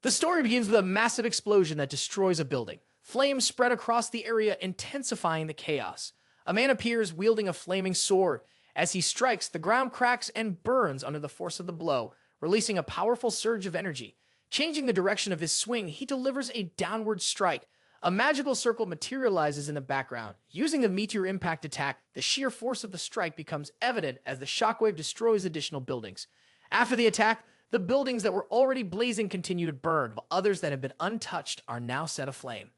The story begins with a massive explosion that destroys a building. Flames spread across the area, intensifying the chaos. A man appears wielding a flaming sword. As he strikes, the ground cracks and burns under the force of the blow, releasing a powerful surge of energy. Changing the direction of his swing, he delivers a downward strike. A magical circle materializes in the background. Using the meteor impact attack, the sheer force of the strike becomes evident as the shockwave destroys additional buildings. After the attack, the buildings that were already blazing continue to burn, while others that have been untouched are now set aflame.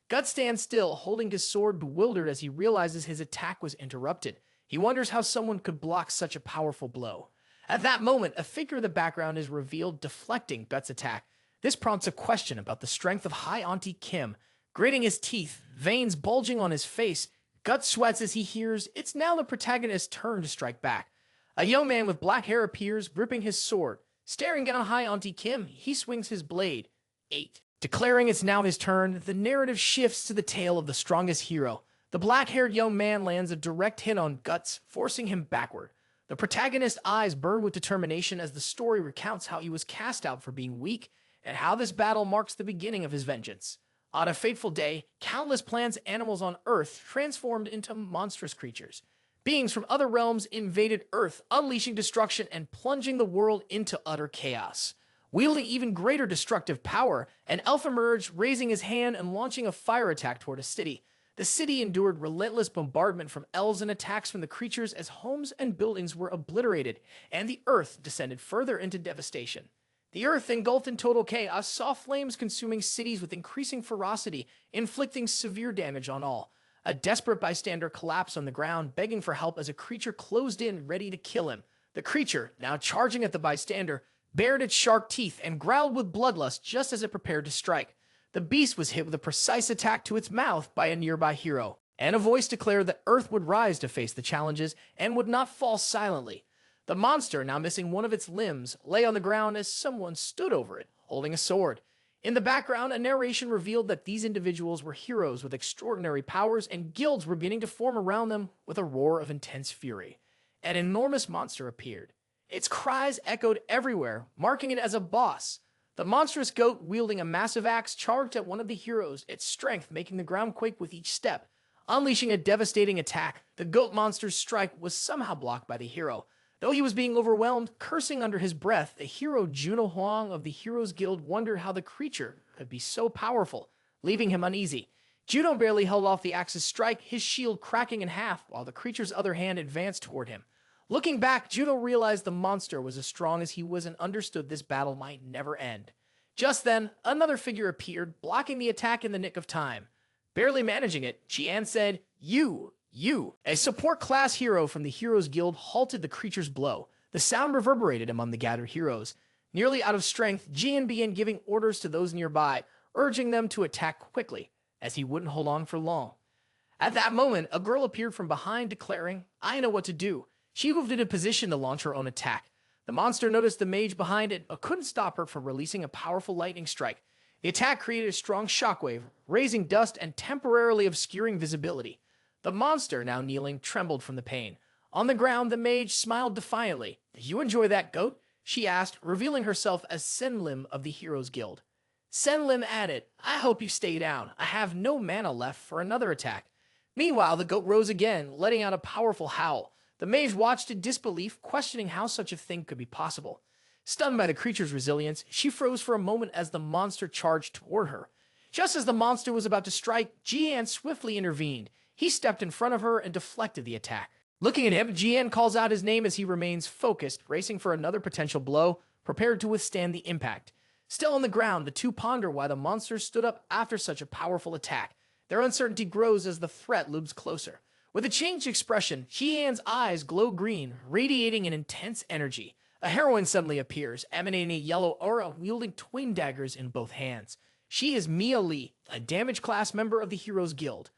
Gut stands still, holding his sword, bewildered as he realizes his attack was interrupted. He wonders how someone could block such a powerful blow. At that moment, a figure in the background is revealed, deflecting Gut's attack. This prompts a question about the strength of High Auntie Kim. Gritting his teeth, veins bulging on his face, Gut sweats as he hears it's now the protagonist's turn to strike back. A young man with black hair appears, gripping his sword. Staring down High Auntie Kim, he swings his blade. 8. Declaring it's now his turn, the narrative shifts to the tale of the strongest hero. The black-haired young man lands a direct hit on Guts, forcing him backward. The protagonist's eyes burn with determination as the story recounts how he was cast out for being weak and how this battle marks the beginning of his vengeance. On a fateful day, countless plants and animals on Earth transformed into monstrous creatures. Beings from other realms invaded Earth, unleashing destruction and plunging the world into utter chaos. Wielding even greater destructive power, an elf emerged, raising his hand and launching a fire attack toward a city. The city endured relentless bombardment from elves and attacks from the creatures as homes and buildings were obliterated, and the Earth descended further into devastation. The Earth, engulfed in total chaos, saw flames consuming cities with increasing ferocity, inflicting severe damage on all. A desperate bystander collapsed on the ground, begging for help as a creature closed in, ready to kill him. The creature, now charging at the bystander, bared its sharp teeth and growled with bloodlust just as it prepared to strike. The beast was hit with a precise attack to its mouth by a nearby hero, and a voice declared that Earth would rise to face the challenges and would not fall silently. The monster, now missing one of its limbs, lay on the ground as someone stood over it, holding a sword. In the background, a narration revealed that these individuals were heroes with extraordinary powers, and guilds were beginning to form around them with a roar of intense fury. An enormous monster appeared. Its cries echoed everywhere, marking it as a boss. The monstrous goat, wielding a massive axe, charged at one of the heroes, its strength making the ground quake with each step. Unleashing a devastating attack, the goat monster's strike was somehow blocked by the hero. Though he was being overwhelmed, cursing under his breath, the hero Juno Huang of the Heroes Guild wondered how the creature could be so powerful, leaving him uneasy. Juno barely held off the axe's strike, his shield cracking in half, while the creature's other hand advanced toward him. Looking back, Juno realized the monster was as strong as he was and understood this battle might never end. Just then, another figure appeared, blocking the attack in the nick of time. Barely managing it, Jihan said, You, a support class hero from the Heroes Guild, halted the creature's blow. The sound reverberated among the gathered heroes. Nearly out of strength, Jihan began giving orders to those nearby, urging them to attack quickly, as he wouldn't hold on for long. At that moment, a girl appeared from behind, declaring, I know what to do. She moved into position to launch her own attack. The monster noticed the mage behind it, but couldn't stop her from releasing a powerful lightning strike. The attack created a strong shockwave, raising dust and temporarily obscuring visibility. The monster, now kneeling, trembled from the pain. On the ground, the mage smiled defiantly. Did you enjoy that, goat? She asked, revealing herself as Senlim of the Heroes Guild. Senlim added, I hope you stay down. I have no mana left for another attack. Meanwhile, the goat rose again, letting out a powerful howl. The mage watched in disbelief, questioning how such a thing could be possible. Stunned by the creature's resilience, she froze for a moment as the monster charged toward her. Just as the monster was about to strike, Jihan swiftly intervened. He stepped in front of her and deflected the attack. Looking at him, Jihan calls out his name as he remains focused, bracing for another potential blow, prepared to withstand the impact. Still on the ground, the two ponder why the monster stood up after such a powerful attack. Their uncertainty grows as the threat looms closer. With a changed expression, Jihan's eyes glow green, radiating an intense energy. A heroine suddenly appears, emanating a yellow aura, wielding twin daggers in both hands. She is Mia Li, a damage class member of the Heroes Guild.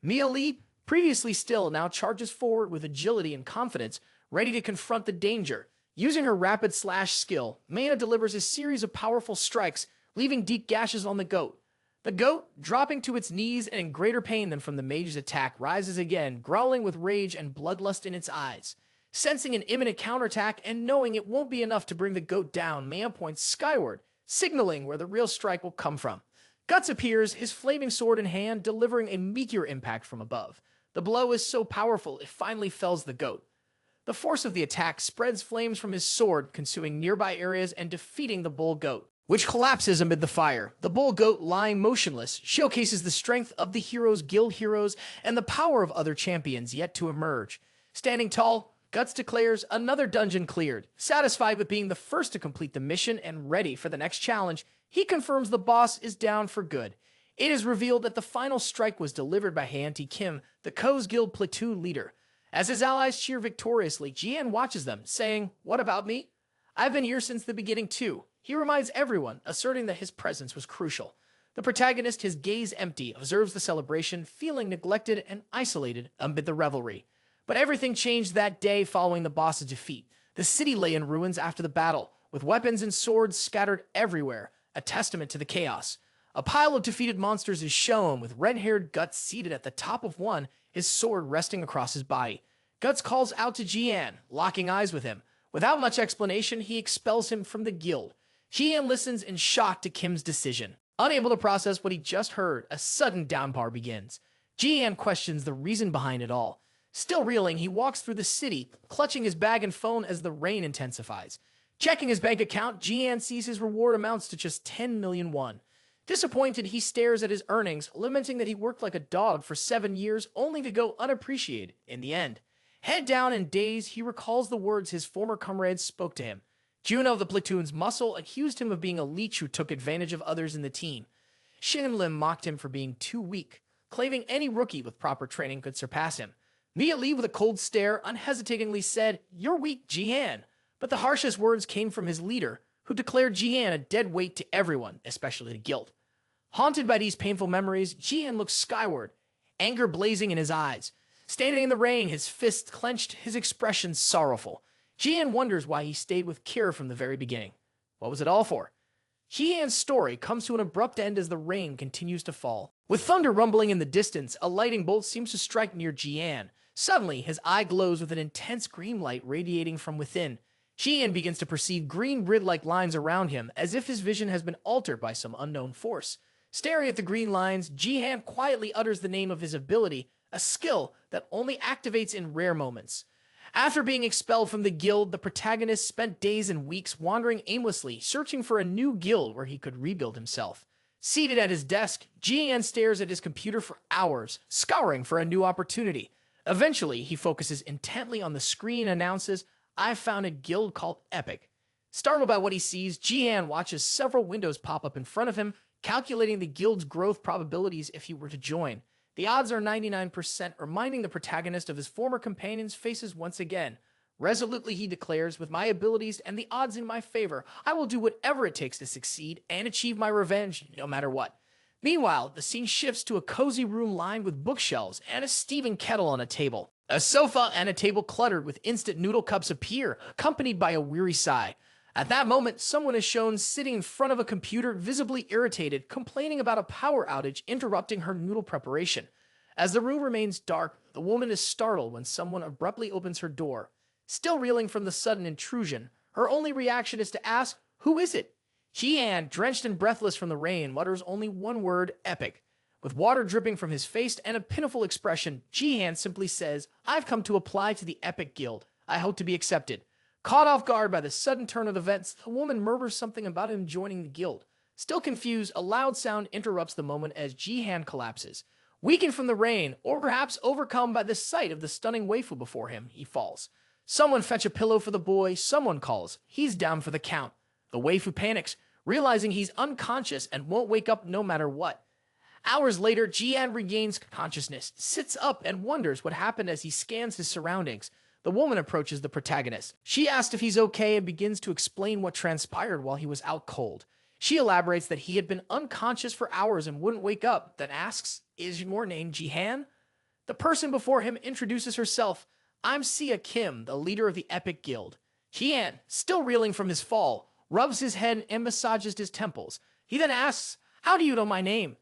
Mia Li, previously still, now charges forward with agility and confidence, ready to confront the danger. Using her rapid slash skill, Mia delivers a series of powerful strikes, leaving deep gashes on the goat. The goat, dropping to its knees and in greater pain than from the mage's attack, rises again, growling with rage and bloodlust in its eyes. Sensing an imminent counterattack and knowing it won't be enough to bring the goat down, Mia points skyward, signaling where the real strike will come from. Guts appears, his flaming sword in hand, delivering a meteor impact from above. The blow is so powerful, it finally fells the goat. The force of the attack spreads flames from his sword, consuming nearby areas and defeating the bull goat, which collapses amid the fire. The bull goat, lying motionless, showcases the strength of the hero's guild heroes and the power of other champions yet to emerge. Standing tall, Guts declares another dungeon cleared. Satisfied with being the first to complete the mission and ready for the next challenge, he confirms the boss is down for good. It is revealed that the final strike was delivered by Haeunti Kim, the Ko's guild platoon leader. As his allies cheer victoriously, Jihan watches them, saying, "What about me? I've been here since the beginning too." He reminds everyone, asserting that his presence was crucial. The protagonist, his gaze empty, observes the celebration, feeling neglected and isolated amid the revelry. But everything changed that day following the boss's defeat. The city lay in ruins after the battle, with weapons and swords scattered everywhere, a testament to the chaos. A pile of defeated monsters is shown, with red-haired Guts seated at the top of one, his sword resting across his body. Guts calls out to Jihan, locking eyes with him. Without much explanation, he expels him from the guild. Jihan listens in shock to Kim's decision. Unable to process what he just heard, a sudden downpour begins. Jihan questions the reason behind it all. Still reeling, he walks through the city, clutching his bag and phone as the rain intensifies. Checking his bank account, Jihan sees his reward amounts to just 10 million won. Disappointed, he stares at his earnings, lamenting that he worked like a dog for 7 years only to go unappreciated in the end. Head down in daze, he recalls the words his former comrades spoke to him. Juno, the platoon's muscle, accused him of being a leech who took advantage of others in the team. Shin Lim mocked him for being too weak, claiming any rookie with proper training could surpass him. Mia Lee, with a cold stare, unhesitatingly said, "You're weak, Jihan." But the harshest words came from his leader, who declared Jihan a dead weight to everyone, especially the guild. Haunted by these painful memories, Jihan looks skyward, anger blazing in his eyes. Standing in the rain, his fists clenched, his expression sorrowful. Jihan wonders why he stayed with Kira from the very beginning. What was it all for? Jihan's story comes to an abrupt end as the rain continues to fall. With thunder rumbling in the distance, a lightning bolt seems to strike near Jihan. Suddenly, his eye glows with an intense green light radiating from within. Jihan begins to perceive green grid-like lines around him, as if his vision has been altered by some unknown force. Staring at the green lines, Jihan quietly utters the name of his ability, a skill that only activates in rare moments. After being expelled from the guild, the protagonist spent days and weeks wandering aimlessly, searching for a new guild where he could rebuild himself. Seated at his desk, Jihan stares at his computer for hours, scouring for a new opportunity. Eventually, he focuses intently on the screen and announces, "I've found a guild called Epic." Startled by what he sees, Jihan watches several windows pop up in front of him, calculating the guild's growth probabilities if he were to join. The odds are 99%, reminding the protagonist of his former companion's faces once again. Resolutely, he declares, "With my abilities and the odds in my favor, I will do whatever it takes to succeed and achieve my revenge, no matter what." Meanwhile, the scene shifts to a cozy room lined with bookshelves and a steaming kettle on a table. A sofa and a table cluttered with instant noodle cups appear, accompanied by a weary sigh. At that moment, someone is shown sitting in front of a computer, visibly irritated, complaining about a power outage interrupting her noodle preparation. As the room remains dark, the woman is startled when someone abruptly opens her door. Still reeling from the sudden intrusion, her only reaction is to ask, "Who is it?" Jihan, drenched and breathless from the rain, mutters only one word, "Epic." With water dripping from his face and a pitiful expression, Jihan simply says, "I've come to apply to the Epic Guild. I hope to be accepted." Caught off guard by the sudden turn of events, the woman murmurs something about him joining the guild. Still confused, a loud sound interrupts the moment as Jihan collapses. Weakened from the rain, or perhaps overcome by the sight of the stunning waifu before him, he falls. Someone fetch a pillow for the boy, someone calls. He's down for the count. The waifu panics, realizing he's unconscious and won't wake up no matter what. Hours later, Jihan regains consciousness, sits up, and wonders what happened as he scans his surroundings. The woman approaches the protagonist. She asks if he's okay and begins to explain what transpired while he was out cold. She elaborates that he had been unconscious for hours and wouldn't wake up, then asks, "Is your name Jihan?" The person before him introduces herself. "I'm Sia Kim, the leader of the Epic Guild." Jihan, still reeling from his fall, rubs his head and massages his temples. He then asks, "How do you know my name?"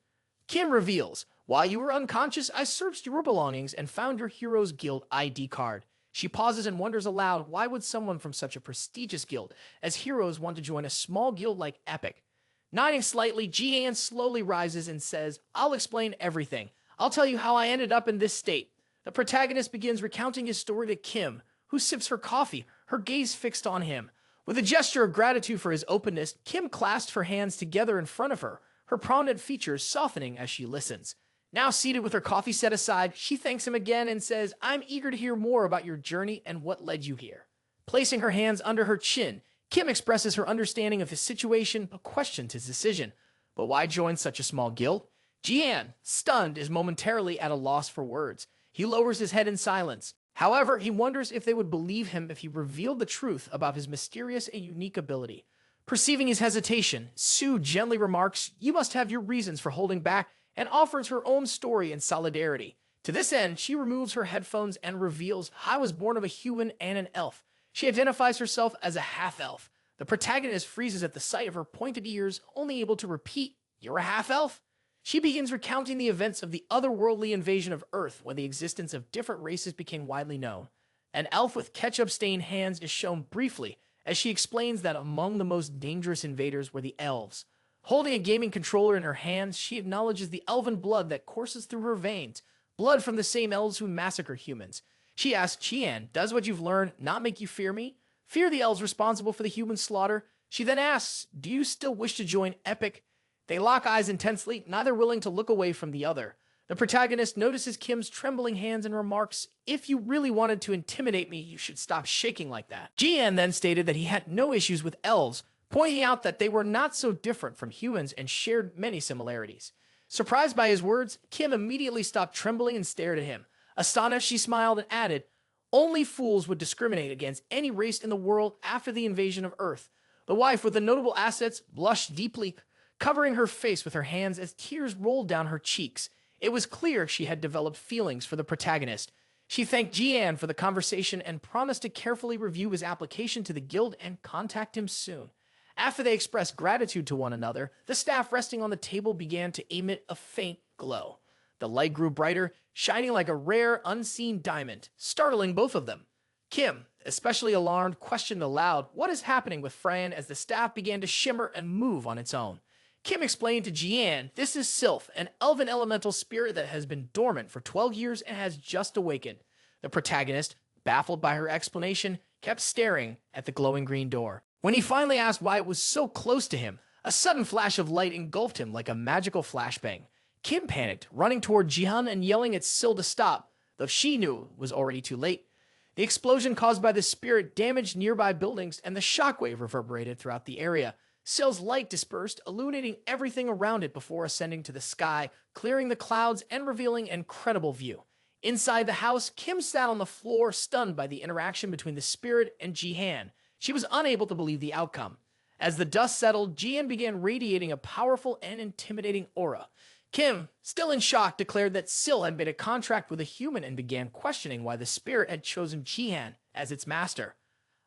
Kim reveals, "While you were unconscious, I searched your belongings and found your Heroes Guild ID card." She pauses and wonders aloud, why would someone from such a prestigious guild as Heroes want to join a small guild like Epic? Nodding slightly, Jihan slowly rises and says, "I'll explain everything. I'll tell you how I ended up in this state." The protagonist begins recounting his story to Kim, who sips her coffee, her gaze fixed on him. With a gesture of gratitude for his openness, Kim clasps her hands together in front of her prominent features softening as she listens. Now seated with her coffee set aside, she thanks him again and says, "I'm eager to hear more about your journey and what led you here." Placing her hands under her chin, Kim expresses her understanding of his situation but questions his decision. But why join such a small guild? Jihan, stunned, is momentarily at a loss for words. He lowers his head in silence. However, he wonders if they would believe him if he revealed the truth about his mysterious and unique ability. Perceiving his hesitation, Sue gently remarks, "You must have your reasons for holding back," and offers her own story in solidarity. To this end, she removes her headphones and reveals, "I was born of a human and an elf." She identifies herself as a half-elf. The protagonist freezes at the sight of her pointed ears, only able to repeat, "You're a half-elf?" She begins recounting the events of the otherworldly invasion of Earth when the existence of different races became widely known. An elf with ketchup-stained hands is shown briefly as she explains that among the most dangerous invaders were the elves. Holding a gaming controller in her hands, she acknowledges the elven blood that courses through her veins, blood from the same elves who massacre humans. She asks Jihan, "Does what you've learned not make you fear me? Fear the elves responsible for the human slaughter?" She then asks, "Do you still wish to join Epic?" They lock eyes intensely, neither willing to look away from the other. The protagonist notices Kim's trembling hands and remarks, "If you really wanted to intimidate me, you should stop shaking like that." Jihan then stated that he had no issues with elves, pointing out that they were not so different from humans and shared many similarities. Surprised by his words, Kim immediately stopped trembling and stared at him. Astonished, she smiled and added, "Only fools would discriminate against any race in the world after the invasion of Earth." The wife, with the notable assets, blushed deeply, covering her face with her hands as tears rolled down her cheeks. It was clear she had developed feelings for the protagonist. She thanked Jihan for the conversation and promised to carefully review his application to the guild and contact him soon. After they expressed gratitude to one another, the staff resting on the table began to emit a faint glow. The light grew brighter, shining like a rare, unseen diamond, startling both of them. Kim, especially alarmed, questioned aloud what is happening with Fran as the staff began to shimmer and move on its own. Kim explained to Jihan, "This is Sylph, an elven elemental spirit that has been dormant for 12 years and has just awakened." The protagonist, baffled by her explanation, kept staring at the glowing green door. When he finally asked why it was so close to him, a sudden flash of light engulfed him like a magical flashbang. Kim panicked, running toward Jihan and yelling at Syl to stop, though she knew it was already too late. The explosion caused by the spirit damaged nearby buildings, and the shockwave reverberated throughout the area. Syl's light dispersed, illuminating everything around it before ascending to the sky, clearing the clouds and revealing an incredible view. Inside the house, Kim sat on the floor, stunned by the interaction between the spirit and Jihan. She was unable to believe the outcome. As the dust settled, Jihan began radiating a powerful and intimidating aura. Kim, still in shock, declared that Syl had made a contract with a human and began questioning why the spirit had chosen Jihan as its master.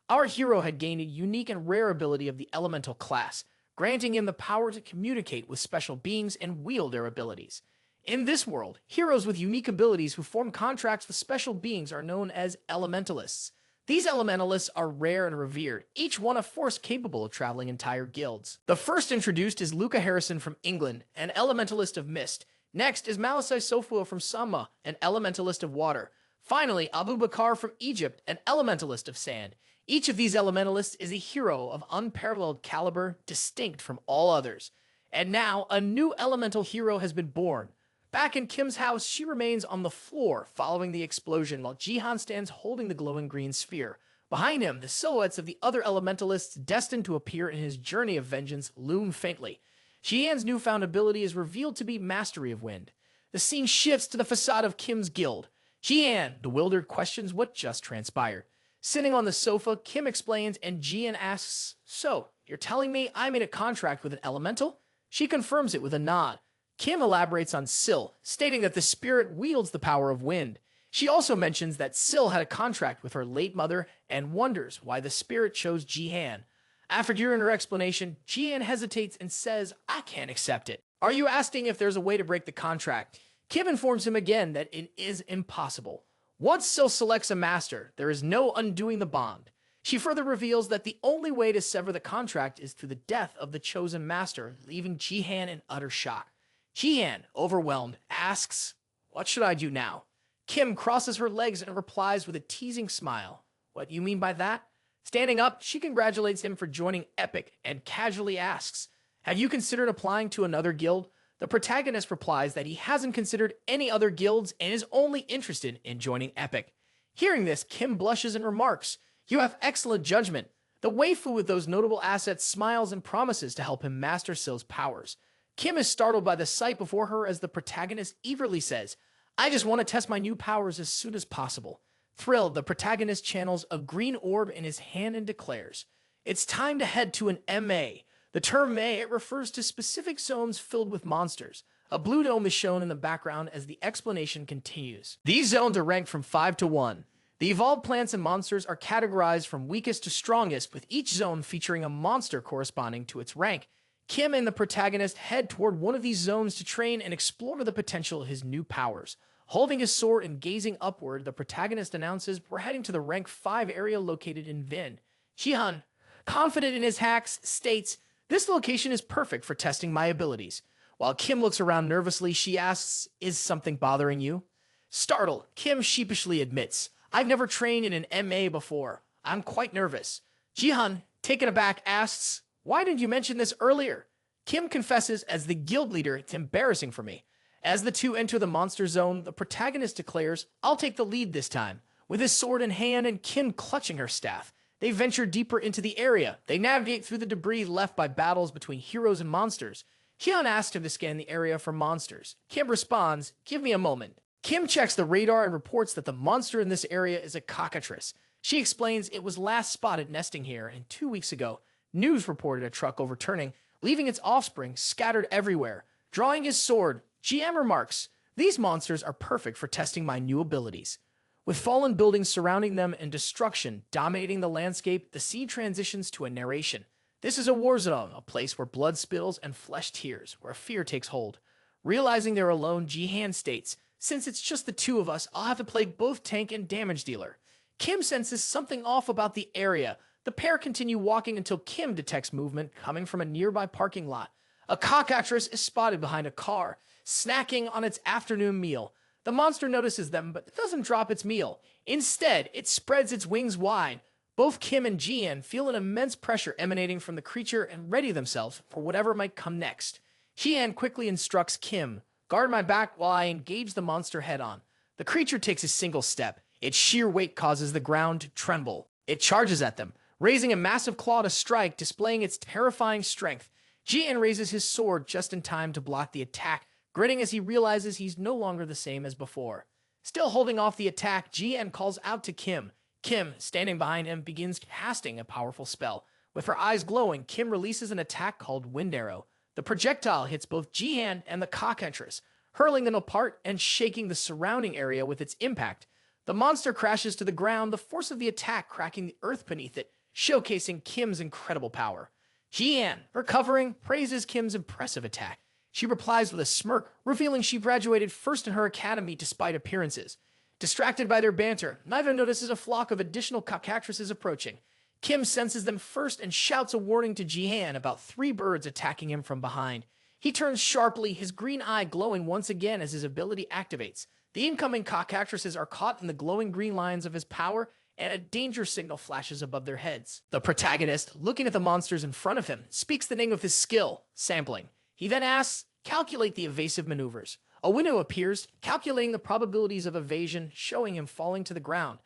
Our hero had gained a unique and rare ability of the elemental class, granting him the power to communicate with special beings and wield their abilities. In this world, heroes with unique abilities who form contracts with special beings are known as elementalists. These elementalists are rare and revered, each one a force capable of traveling entire guilds. The first introduced is Luca Harrison from England, an elementalist of mist. Next is Malisai Sofua from Sama, an elementalist of water. Finally, Abu Bakr from Egypt, an elementalist of sand. Each of these elementalists is a hero of unparalleled caliber, distinct from all others. And now, a new elemental hero has been born. Back in Kim's house, she remains on the floor following the explosion while Jihan stands holding the glowing green sphere. Behind him, the silhouettes of the other elementalists destined to appear in his journey of vengeance loom faintly. Jihan's newfound ability is revealed to be Mastery of Wind. The scene shifts to the facade of Kim's guild. Jihan, bewildered, questions what just transpired. Sitting on the sofa, Kim explains and Jihan asks, "So, you're telling me I made a contract with an elemental?" She confirms it with a nod. Kim elaborates on Syl, stating that the spirit wields the power of wind. She also mentions that Syl had a contract with her late mother and wonders why the spirit chose Jihan. After hearing her explanation, Jihan hesitates and says, "I can't accept it." "Are you asking if there's a way to break the contract?" Kim informs him again that it is impossible. Once Syl selects a master, there is no undoing the bond. She further reveals that the only way to sever the contract is through the death of the chosen master, leaving Jihan in utter shock. Jihan, overwhelmed, asks, "What should I do now?" Kim crosses her legs and replies with a teasing smile. "What you mean by that?" Standing up, she congratulates him for joining Epic and casually asks, "Have you considered applying to another guild?" The protagonist replies that he hasn't considered any other guilds and is only interested in joining Epic. Hearing this, Kim blushes and remarks, "You have excellent judgment." The waifu with those notable assets smiles and promises to help him master Sill's powers. Kim is startled by the sight before her as the protagonist eagerly says, "I just want to test my new powers as soon as possible." Thrilled, the protagonist channels a green orb in his hand and declares, "It's time to head to an MA." The term MA, it refers to specific zones filled with monsters. A blue dome is shown in the background as the explanation continues. These zones are ranked from 5 to 1. The evolved plants and monsters are categorized from weakest to strongest, with each zone featuring a monster corresponding to its rank. Kim and the protagonist head toward one of these zones to train and explore the potential of his new powers. Holding his sword and gazing upward, the protagonist announces, "We're heading to the rank 5 area located in Vin." Jihan, confident in his hacks, states, "This location is perfect for testing my abilities." While Kim looks around nervously, she asks, "Is something bothering you?" Startled, Kim sheepishly admits, "I've never trained in an MA before. I'm quite nervous." Jihan, taken aback, asks, "Why didn't you mention this earlier?" Kim confesses, "As the guild leader, it's embarrassing for me." As the two enter the monster zone, the protagonist declares, "I'll take the lead this time." With his sword in hand and Kim clutching her staff, they venture deeper into the area. They navigate through the debris left by battles between heroes and monsters. Jihan asks him to scan the area for monsters. Kim responds, "Give me a moment." Kim checks the radar and reports that the monster in this area is a cockatrice. She explains it was last spotted nesting here, and 2 weeks ago, news reported a truck overturning, leaving its offspring scattered everywhere. Drawing his sword, GM remarks, "These monsters are perfect for testing my new abilities." With fallen buildings surrounding them and destruction dominating the landscape, the scene transitions to a narration. This is a war zone, a place where blood spills and flesh tears, where fear takes hold. Realizing they're alone, Jihan states, "Since it's just the two of us, I'll have to play both tank and damage dealer." Kim senses something off about the area. The pair continue walking until Kim detects movement coming from a nearby parking lot. A cockatrice is spotted behind a car, snacking on its afternoon meal. The monster notices them, but it doesn't drop its meal. Instead, it spreads its wings wide. Both Kim and Jian feel an immense pressure emanating from the creature and ready themselves for whatever might come next. Jian quickly instructs Kim, "Guard my back while I engage the monster head-on." The creature takes a single step. Its sheer weight causes the ground to tremble. It charges at them, raising a massive claw to strike, displaying its terrifying strength. Jian raises his sword just in time to block the attack, grinning as he realizes he's no longer the same as before. Still holding off the attack, Jian calls out to Kim. Kim, standing behind him, begins casting a powerful spell. With her eyes glowing, Kim releases an attack called Wind Arrow. The projectile hits both Jihan and the cockatrice, hurling them apart and shaking the surrounding area with its impact. The monster crashes to the ground, the force of the attack cracking the earth beneath it, showcasing Kim's incredible power. Jian, recovering, praises Kim's impressive attack. She replies with a smirk, revealing she graduated first in her academy despite appearances. Distracted by their banter, neither notices a flock of additional cockatrices approaching. Kim senses them first and shouts a warning to Jihan about 3 birds attacking him from behind. He turns sharply, his green eye glowing once again as his ability activates. The incoming cockatrices are caught in the glowing green lines of his power, and a danger signal flashes above their heads. The protagonist, looking at the monsters in front of him, speaks the name of his skill, sampling. He then asks, "Calculate the evasive maneuvers." A window appears, calculating the probabilities of evasion, showing him falling to the ground.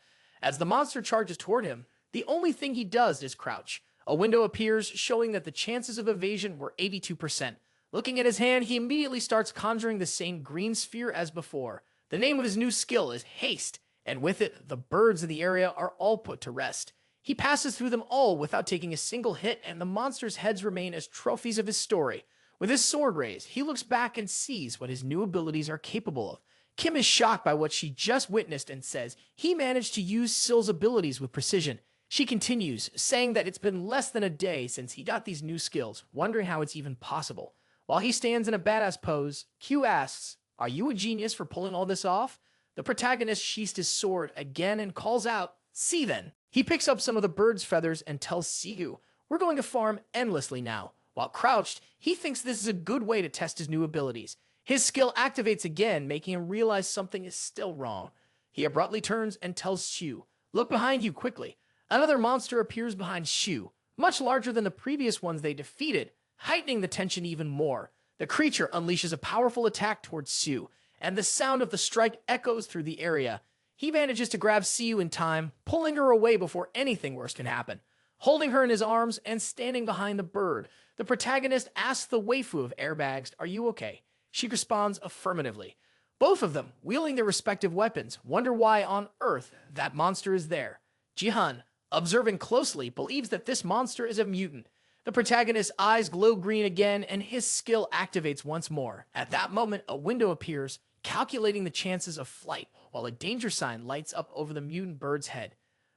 As the monster charges toward him, the only thing he does is crouch. A window appears, showing that the chances of evasion were 82%. Looking at his hand, he immediately starts conjuring the same green sphere as before. The name of his new skill is Haste, and with it, the birds in the area are all put to rest. He passes through them all without taking a single hit, and the monsters' heads remain as trophies of his story. With his sword raised, he looks back and sees what his new abilities are capable of. Kim is shocked by what she just witnessed and says he managed to use Sill's abilities with precision. She continues, saying that it's been less than a day since he got these new skills, wondering how it's even possible. While he stands in a badass pose, Q asks, "Are you a genius for pulling all this off?" The protagonist sheaths his sword again and calls out, "See then." He picks up some of the bird's feathers and tells Sigu, "We're going to farm endlessly now." While crouched, he thinks this is a good way to test his new abilities. His skill activates again, making him realize something is still wrong. He abruptly turns and tells Shu, "Look behind you quickly." Another monster appears behind Shu, much larger than the previous ones they defeated, heightening the tension even more. The creature unleashes a powerful attack towards Shu, and the sound of the strike echoes through the area. He manages to grab Siu in time, pulling her away before anything worse can happen. Holding her in his arms and standing behind the bird, the protagonist asks the waifu of airbags, "Are you okay?" She responds affirmatively. Both of them, wielding their respective weapons, wonder why on earth that monster is there. Jihan, observing closely, believes that this monster is a mutant. The protagonist's eyes glow green again, and his skill activates once more. At that moment, a window appears, calculating the chances of flight, while a danger sign lights up over the mutant bird's head.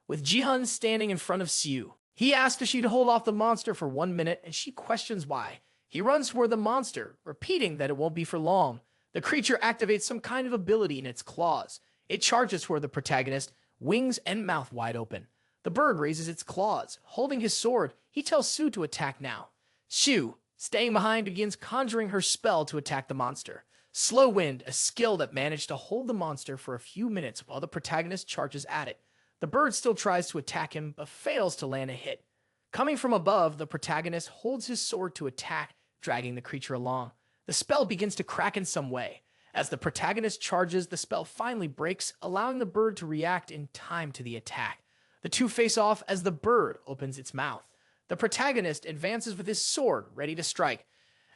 With Jihan standing in front of Siu, he asks if she'd hold off the monster for 1 minute, and she questions why. He runs toward the monster, repeating that it won't be for long. The creature activates some kind of ability in its claws. It charges toward the protagonist, wings and mouth wide open. The bird raises its claws. Holding his sword, he tells Su to attack now. Shu, staying behind, begins conjuring her spell to attack the monster. Slow Wind, a skill that managed to hold the monster for a few minutes while the protagonist charges at it. The bird still tries to attack him, but fails to land a hit. Coming from above, the protagonist holds his sword to attack, dragging the creature along. The spell begins to crack in some way. As the protagonist charges, the spell finally breaks, allowing the bird to react in time to the attack. The two face off as the bird opens its mouth. The protagonist advances with his sword, ready to strike.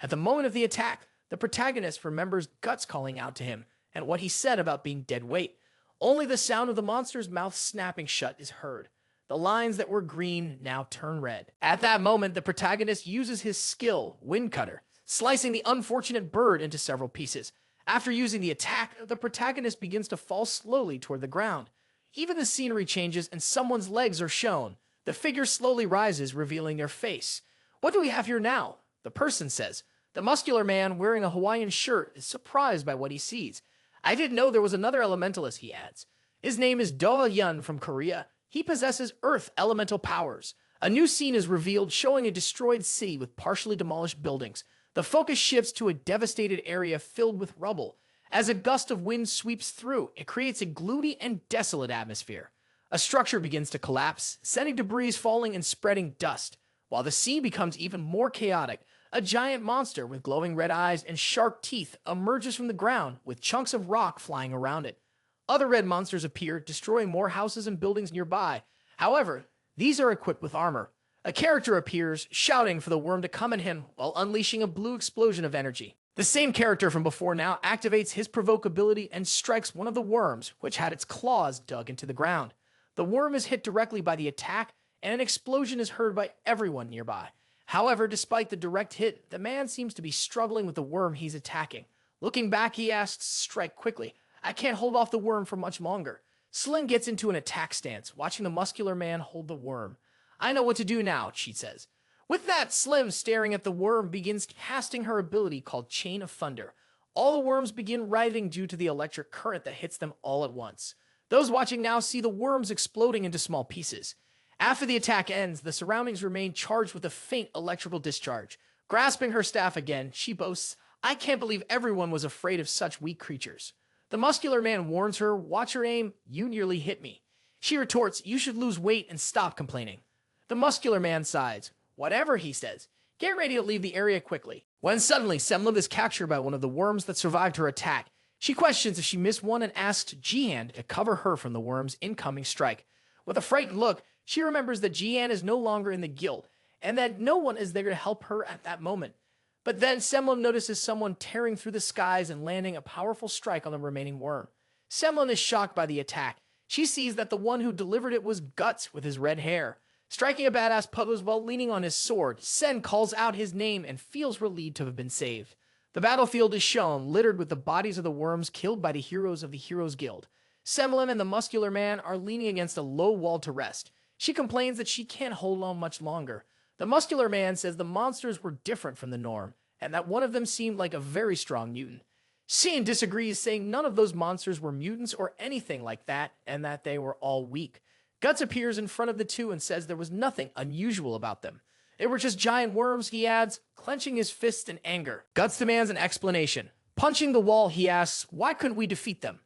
At the moment of the attack, the protagonist remembers Guts calling out to him, and what he said about being dead weight. Only the sound of the monster's mouth snapping shut is heard. The lines that were green now turn red. At that moment, the protagonist uses his skill, Wind Cutter, slicing the unfortunate bird into several pieces. After using the attack, the protagonist begins to fall slowly toward the ground. Even the scenery changes and someone's legs are shown. The figure slowly rises, revealing their face. "What do we have here now?" the person says. The muscular man, wearing a Hawaiian shirt, is surprised by what he sees. "I didn't know there was another elementalist," he adds. His name is Do Yun from Korea. He possesses earth elemental powers. A new scene is revealed showing a destroyed city with partially demolished buildings. The focus shifts to a devastated area filled with rubble. As a gust of wind sweeps through, it creates a gloomy and desolate atmosphere. A structure begins to collapse, sending debris falling and spreading dust. While the scene becomes even more chaotic, a giant monster with glowing red eyes and sharp teeth emerges from the ground with chunks of rock flying around it. Other red monsters appear, destroying more houses and buildings nearby. However, these are equipped with armor. A character appears, shouting for the worm to come at him while unleashing a blue explosion of energy. The same character from before now activates his provoke ability and strikes one of the worms, which had its claws dug into the ground. The worm is hit directly by the attack, and an explosion is heard by everyone nearby. However, despite the direct hit, the man seems to be struggling with the worm he's attacking. Looking back, he asks, "Strike quickly. I can't hold off the worm for much longer." Slim gets into an attack stance, watching the muscular man hold the worm. "I know what to do now," she says. With that, Slim, staring at the worm, begins casting her ability called Chain of Thunder. All the worms begin writhing due to the electric current that hits them all at once. Those watching now see the worms exploding into small pieces. After the attack ends, the surroundings remain charged with a faint electrical discharge. Grasping her staff again, she boasts, "I can't believe everyone was afraid of such weak creatures." The muscular man warns her, "Watch her aim, you nearly hit me." She retorts, "You should lose weight and stop complaining." The muscular man sighs. "Whatever," he says. "Get ready to leave the area quickly." When suddenly, Semlim is captured by one of the worms that survived her attack. She questions if she missed one and asks Jihan to cover her from the worm's incoming strike. With a frightened look, she remembers that Jihan is no longer in the guild, and that no one is there to help her at that moment. But then Semlim notices someone tearing through the skies and landing a powerful strike on the remaining worm. Semlim is shocked by the attack. She sees that the one who delivered it was Guts with his red hair. Striking a badass pose while leaning on his sword, Sen calls out his name and feels relieved to have been saved. The battlefield is shown, littered with the bodies of the worms killed by the heroes of the Heroes Guild. Semlim and the muscular man are leaning against a low wall to rest. She complains that she can't hold on much longer. The muscular man says the monsters were different from the norm, and that one of them seemed like a very strong mutant. Sen disagrees, saying none of those monsters were mutants or anything like that, and that they were all weak. Guts appears in front of the two and says there was nothing unusual about them. They were just giant worms, he adds, clenching his fists in anger. Guts demands an explanation. Punching the wall, he asks, why couldn't we defeat them?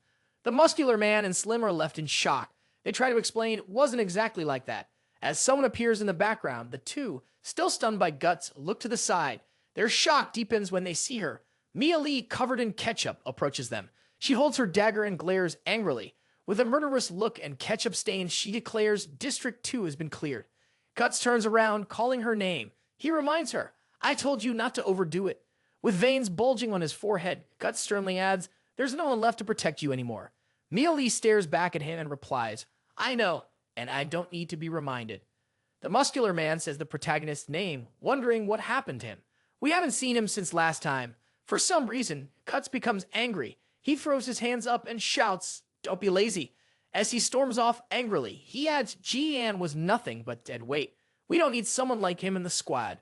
The muscular man and Slim are left in shock. They try to explain it wasn't exactly like that. As someone appears in the background, the two, still stunned by Guts, look to the side. Their shock deepens when they see her. Mia Lee, covered in ketchup, approaches them. She holds her dagger and glares angrily. With a murderous look and ketchup stains, she declares District 2 has been cleared. Guts turns around, calling her name. He reminds her, I told you not to overdo it. With veins bulging on his forehead, Guts sternly adds, there's no one left to protect you anymore. Mia Lee stares back at him and replies, I know, and I don't need to be reminded. The muscular man says the protagonist's name, wondering what happened to him. We haven't seen him since last time. For some reason, Guts becomes angry. He throws his hands up and shouts, don't be lazy. As he storms off angrily, he adds Jihan was nothing but dead weight. We don't need someone like him in the squad.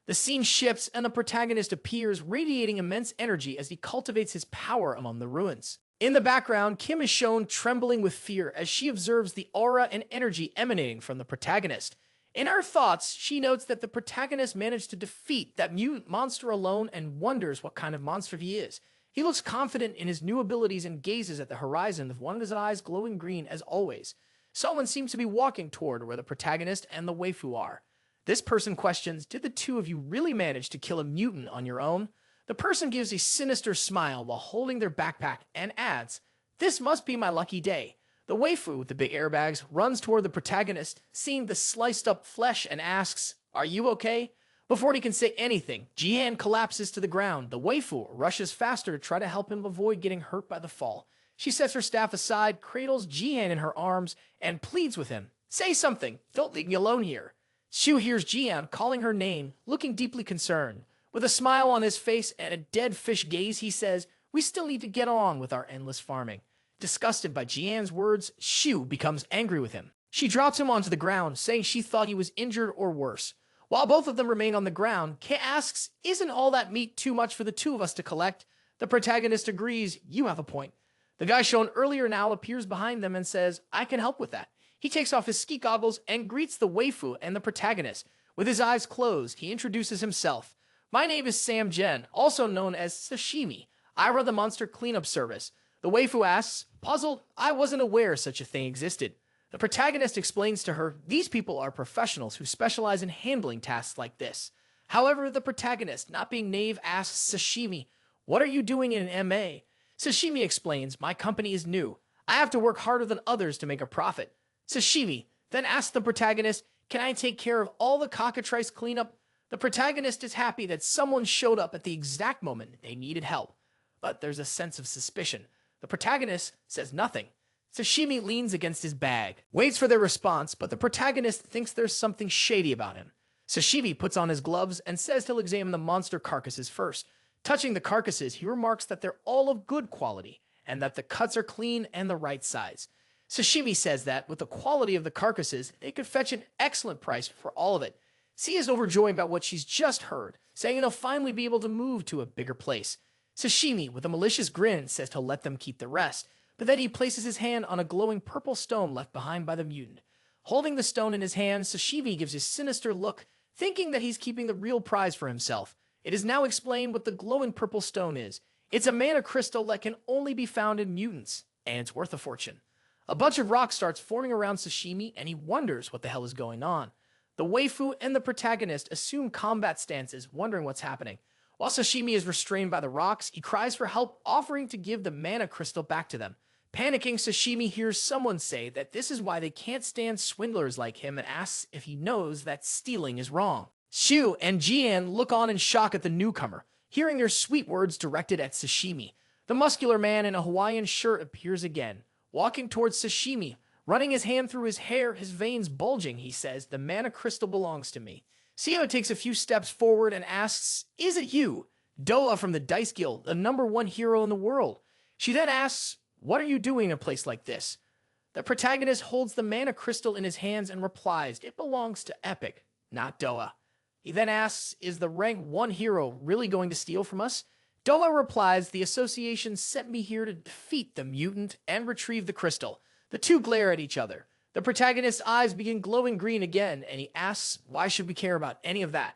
The scene shifts and the protagonist appears, radiating immense energy as he cultivates his power among the ruins. In the background, Kim is shown trembling with fear as she observes the aura and energy emanating from the protagonist. In her thoughts, she notes that the protagonist managed to defeat that mutant monster alone and wonders what kind of monster he is. He looks confident in his new abilities and gazes at the horizon with one of his eyes glowing green as always. Someone seems to be walking toward where the protagonist and the waifu are. This person questions, did the two of you really manage to kill a mutant on your own? The person gives a sinister smile while holding their backpack and adds, this must be my lucky day. The waifu with the big airbags runs toward the protagonist, seeing the sliced up flesh and asks, are you okay? Before he can say anything, Jihan collapses to the ground. The waifu rushes faster to try to help him avoid getting hurt by the fall. She sets her staff aside, cradles Jihan in her arms, and pleads with him, say something, don't leave me alone here. Shu hears Jihan calling her name, looking deeply concerned. With a smile on his face and a dead fish gaze, he says, we still need to get on with our endless farming. Disgusted by Jihan's words, Shu becomes angry with him. She drops him onto the ground, saying she thought he was injured or worse. While both of them remain on the ground, Kay asks, isn't all that meat too much for the two of us to collect? The protagonist agrees, you have a point. The guy shown earlier now appears behind them and says, I can help with that. He takes off his ski goggles and greets the waifu and the protagonist. With his eyes closed, he introduces himself. My name is Sam Jen, also known as Sashimi. I run the monster cleanup service. The waifu asks, puzzled, I wasn't aware such a thing existed. The protagonist explains to her, these people are professionals who specialize in handling tasks like this. However, the protagonist, not being naive, asks Sashimi, what are you doing in an MA? Sashimi explains, my company is new. I have to work harder than others to make a profit. Sashimi then asks the protagonist, can I take care of all the cockatrice cleanup? The protagonist is happy that someone showed up at the exact moment they needed help. But there's a sense of suspicion. The protagonist says nothing. Sashimi leans against his bag, waits for their response, but the protagonist thinks there's something shady about him. Sashimi puts on his gloves and says he'll examine the monster carcasses first. Touching the carcasses, he remarks that they're all of good quality, and that the cuts are clean and the right size. Sashimi says that, with the quality of the carcasses, they could fetch an excellent price for all of it. Sia is overjoyed about what she's just heard, saying they'll finally be able to move to a bigger place. Sashimi, with a malicious grin, says he'll let them keep the rest, but then he places his hand on a glowing purple stone left behind by the mutant. Holding the stone in his hand, Sashimi gives a sinister look, thinking that he's keeping the real prize for himself. It is now explained what the glowing purple stone is. It's a mana crystal that can only be found in mutants, and it's worth a fortune. A bunch of rocks starts forming around Sashimi, and he wonders what the hell is going on. The waifu and the protagonist assume combat stances, wondering what's happening. While Sashimi is restrained by the rocks, he cries for help, offering to give the mana crystal back to them. Panicking, Sashimi hears someone say that this is why they can't stand swindlers like him and asks if he knows that stealing is wrong. Shu and Jian look on in shock at the newcomer, hearing their sweet words directed at Sashimi. The muscular man in a Hawaiian shirt appears again, walking towards Sashimi. Running his hand through his hair, his veins bulging, he says, the mana crystal belongs to me. Seo takes a few steps forward and asks, is it you? Doa from the Dice Guild, the #1 hero in the world. She then asks, what are you doing in a place like this? The protagonist holds the mana crystal in his hands and replies, it belongs to Epic, not Doa. He then asks, is the rank 1 hero really going to steal from us? Doa replies, the association sent me here to defeat the mutant and retrieve the crystal. The two glare at each other. The protagonist's eyes begin glowing green again, and he asks, why should we care about any of that?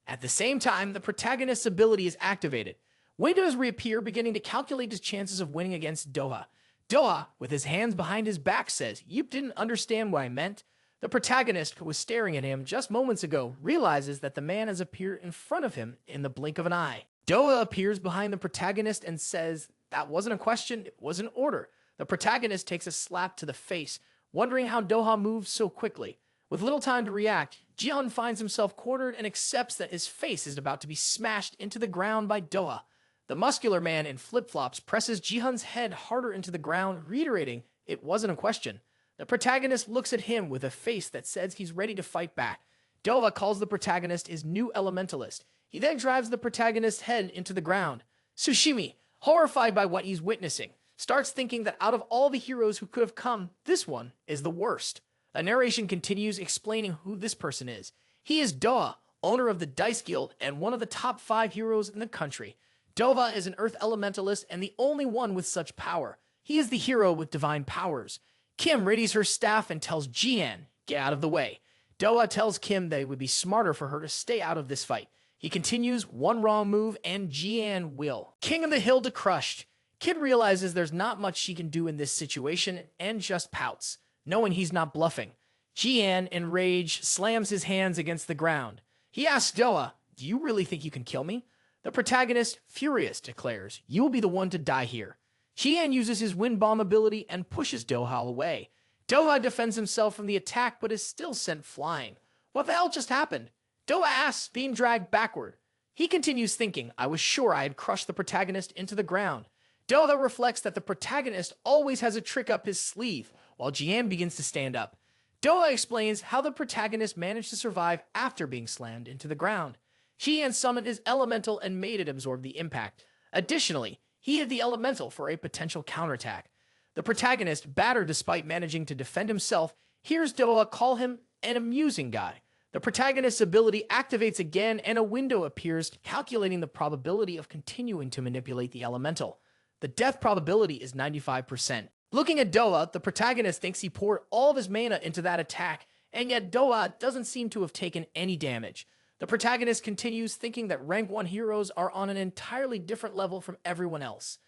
At the same time, the protagonist's ability is activated. Windows reappear, beginning to calculate his chances of winning against Doha. Doha, with his hands behind his back, says, you didn't understand what I meant. The protagonist, who was staring at him just moments ago, realizes that the man has appeared in front of him in the blink of an eye. Doha appears behind the protagonist and says, that wasn't a question, it was an order. The protagonist takes a slap to the face, wondering how Doha moves so quickly. With little time to react, Jihan finds himself cornered and accepts that his face is about to be smashed into the ground by Doha. The muscular man in flip-flops presses Jihan's head harder into the ground, reiterating, it wasn't a question. The protagonist looks at him with a face that says he's ready to fight back. Doha calls the protagonist his new elementalist. He then drives the protagonist's head into the ground. Tsushimi, horrified by what he's witnessing, starts thinking that out of all the heroes who could have come, this one is the worst. The narration continues explaining who this person is. He is Doha, owner of the Dice Guild and one of the top 5 heroes in the country. Doha is an earth elementalist and the only one with such power. He is the hero with divine powers. Kim readies her staff and tells Jihan, get out of the way. Doha tells Kim that it would be smarter for her to stay out of this fight. He continues, one wrong move and Jihan will. King of the Hill to crushed. Kid realizes there's not much she can do in this situation and just pouts, knowing he's not bluffing. Jihan, in rage, slams his hands against the ground. He asks Doha, do you really think you can kill me? The protagonist, furious, declares, you will be the one to die here. Jihan uses his wind bomb ability and pushes Doha away. Doha defends himself from the attack but is still sent flying. What the hell just happened? Doha asks, being dragged backward. He continues thinking, I was sure I had crushed the protagonist into the ground. Doha reflects that the protagonist always has a trick up his sleeve, while Jihan begins to stand up. Doha explains how the protagonist managed to survive after being slammed into the ground. Jihan summoned his elemental and made it absorb the impact. Additionally, he hid the elemental for a potential counterattack. The protagonist, battered despite managing to defend himself, hears Doha call him an amusing guy. The protagonist's ability activates again and a window appears, calculating the probability of continuing to manipulate the elemental. The death probability is 95%. Looking at Doha, the protagonist thinks he poured all of his mana into that attack, and yet Doha doesn't seem to have taken any damage. The protagonist continues thinking that rank 1 heroes are on an entirely different level from everyone else.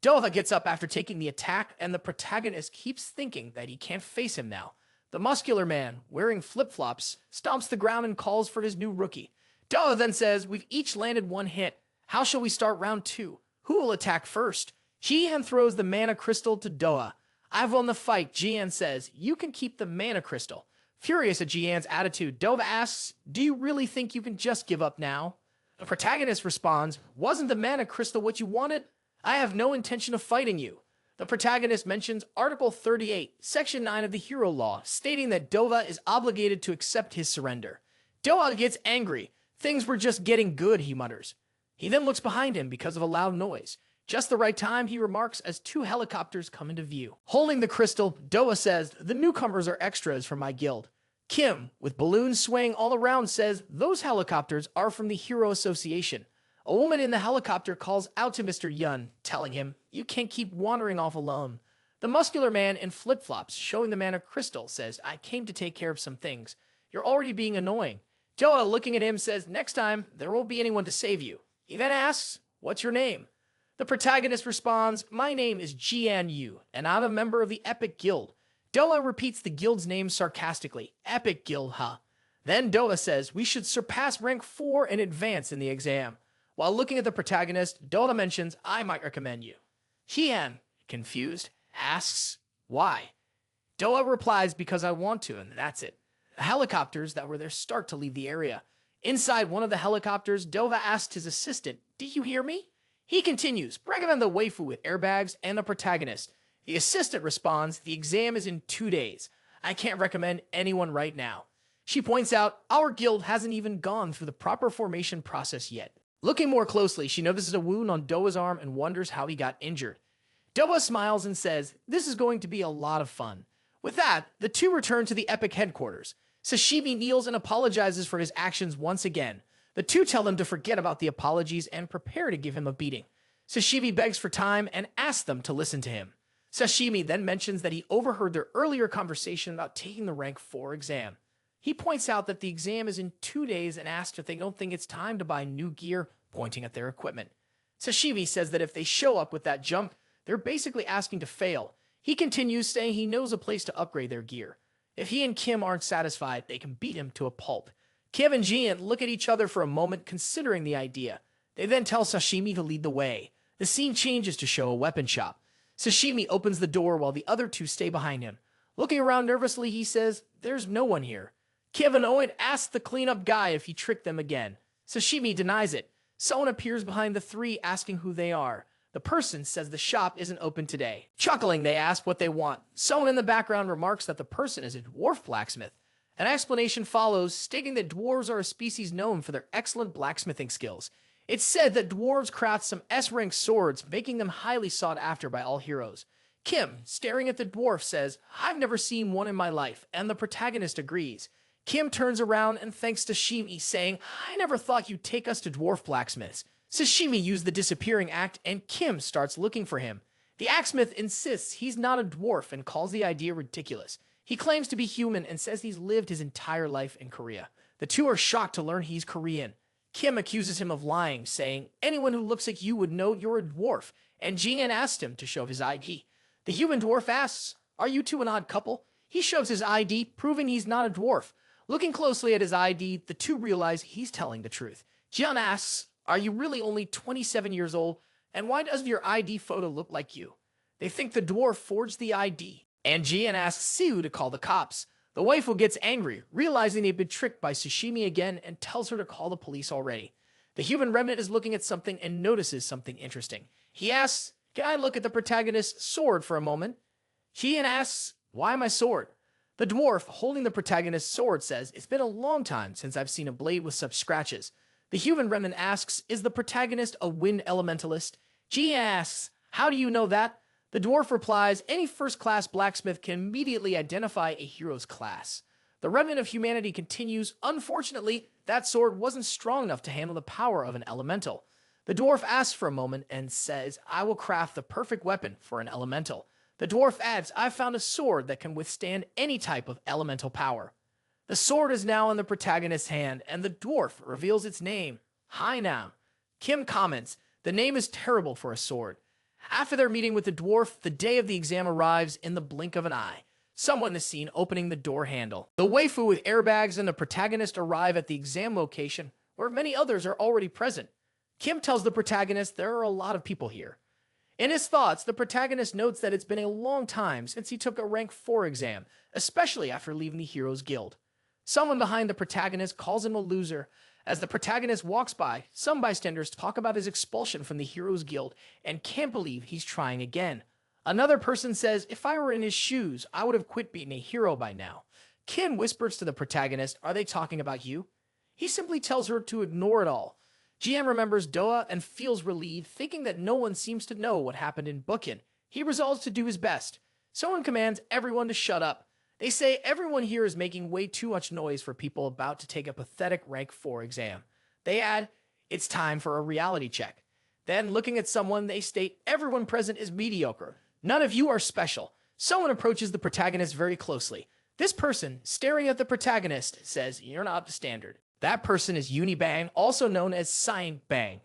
Doha gets up after taking the attack, and the protagonist keeps thinking that he can't face him now. The muscular man, wearing flip-flops, stomps the ground and calls for his new rookie. Doha then says, we've each landed 1 hit. How shall we start round 2? Who will attack first? Jihan throws the mana crystal to Doha. I've won the fight, Jihan says. You can keep the mana crystal. Furious at Jihan's attitude, Doha asks, do you really think you can just give up now? The protagonist responds, wasn't the mana crystal what you wanted? I have no intention of fighting you. The protagonist mentions Article 38, Section 9 of the Hero Law, stating that Doha is obligated to accept his surrender. Doha gets angry. Things were just getting good, he mutters. He then looks behind him because of a loud noise. Just the right time, he remarks, as 2 helicopters come into view. Holding the crystal, Doha says, the newcomers are extras from my guild. Kim, with balloons swaying all around, says, those helicopters are from the Hero Association. A woman in the helicopter calls out to Mr. Yun, telling him, you can't keep wandering off alone. The muscular man in flip-flops, showing the man a crystal, says, I came to take care of some things. You're already being annoying. Doha, looking at him, says, next time, there won't be anyone to save you. He then asks, what's your name? The protagonist responds, my name is Jihan Yu, and I'm a member of the Epic Guild. Doha repeats the guild's name sarcastically, Epic Guild, huh? Then Doha says, we should surpass rank 4 and advance in the exam. While looking at the protagonist, Doha mentions, I might recommend you. Jihan, confused, asks, why? Doha replies, because I want to, and that's it. The helicopters that were there start to leave the area. Inside one of the helicopters, Doha asks his assistant, do you hear me? He continues, recommend the waifu with airbags and the protagonist. The assistant responds, the exam is in 2 days. I can't recommend anyone right now. She points out, our guild hasn't even gone through the proper formation process yet. Looking more closely, she notices a wound on Doha's arm and wonders how he got injured. Doha smiles and says, this is going to be a lot of fun. With that, the 2 return to the Epic headquarters. Sashimi kneels and apologizes for his actions once again. The 2 tell them to forget about the apologies and prepare to give him a beating. Sashimi begs for time and asks them to listen to him. Sashimi then mentions that he overheard their earlier conversation about taking the rank 4 exam. He points out that the exam is in 2 days and asks if they don't think it's time to buy new gear, pointing at their equipment. Sashimi says that if they show up with that jump, they're basically asking to fail. He continues saying he knows a place to upgrade their gear. If he and Kim aren't satisfied, they can beat him to a pulp. Kim and Jihan look at each other for a moment, considering the idea. They then tell Sashimi to lead the way. The scene changes to show a weapon shop. Sashimi opens the door while the other two stay behind him. Looking around nervously, he says, "There's no one here." Kim, annoyed, asks the cleanup guy if he tricked them again. Sashimi denies it. Someone appears behind the three, asking who they are. The person says the shop isn't open today. Chuckling, they ask what they want. Someone in the background remarks that the person is a dwarf blacksmith. An explanation follows, stating that dwarves are a species known for their excellent blacksmithing skills. It's said that dwarves craft some S-rank swords, making them highly sought after by all heroes. Kim, staring at the dwarf, says, "I've never seen one in my life," and the protagonist agrees. Kim turns around and thanks Sashimi, saying, "I never thought you'd take us to dwarf blacksmiths." Sashimi used the disappearing act, and Kim starts looking for him. The axesmith insists he's not a dwarf and calls the idea ridiculous. He claims to be human and says he's lived his entire life in Korea. The two are shocked to learn he's Korean. Kim accuses him of lying, saying, "Anyone who looks like you would know you're a dwarf," and Jihan asks him to show his ID. The human dwarf asks, "Are you two an odd couple?" He shows his ID, proving he's not a dwarf. Looking closely at his ID, the two realize he's telling the truth. Jihan asks, "Are you really only 27 years old? And why does your ID photo look like you?" They think the dwarf forged the ID, and Jihan asks Siu to call the cops. The waifu gets angry, realizing they've been tricked by Sashimi again, and tells her to call the police already. The human remnant is looking at something and notices something interesting. He asks, "Can I look at the protagonist's sword for a moment?" Jihan asks, "Why my sword?" The dwarf, holding the protagonist's sword, says, "It's been a long time since I've seen a blade with such scratches." The human remnant asks, "Is the protagonist a Wind Elementalist?" Jihan asks, "How do you know that?" The dwarf replies, "Any first-class blacksmith can immediately identify a hero's class." The remnant of humanity continues, "Unfortunately, that sword wasn't strong enough to handle the power of an elemental." The dwarf asks for a moment and says, "I will craft the perfect weapon for an elemental." The dwarf adds, "I've found a sword that can withstand any type of elemental power." The sword is now in the protagonist's hand, and the dwarf reveals its name, Hainam. Kim comments, "The name is terrible for a sword." After their meeting with the dwarf, the day of the exam arrives in the blink of an eye. Someone is seen opening the door handle. The waifu with airbags and the protagonist arrive at the exam location, where many others are already present. Kim tells the protagonist there are a lot of people here. In his thoughts, the protagonist notes that it's been a long time since he took a rank 4 exam, especially after leaving the Heroes Guild. Someone behind the protagonist calls him a loser. As the protagonist walks by, some bystanders talk about his expulsion from the Heroes Guild and can't believe he's trying again. Another person says, "If I were in his shoes, I would have quit being a hero by now." Kim whispers to the protagonist, "Are they talking about you?" He simply tells her to ignore it all. Jihan remembers Doha and feels relieved, thinking that no one seems to know what happened in Bukin. He resolves to do his best. Someone commands everyone to shut up. They say everyone here is making way too much noise for people about to take a pathetic rank 4 exam. They add, "It's time for a reality check." Then, looking at someone, they state everyone present is mediocre. None of you are special. Someone approaches the protagonist very closely. This person, staring at the protagonist, says, "You're not up to standard." That person is Unibang, also known as Sign Bang.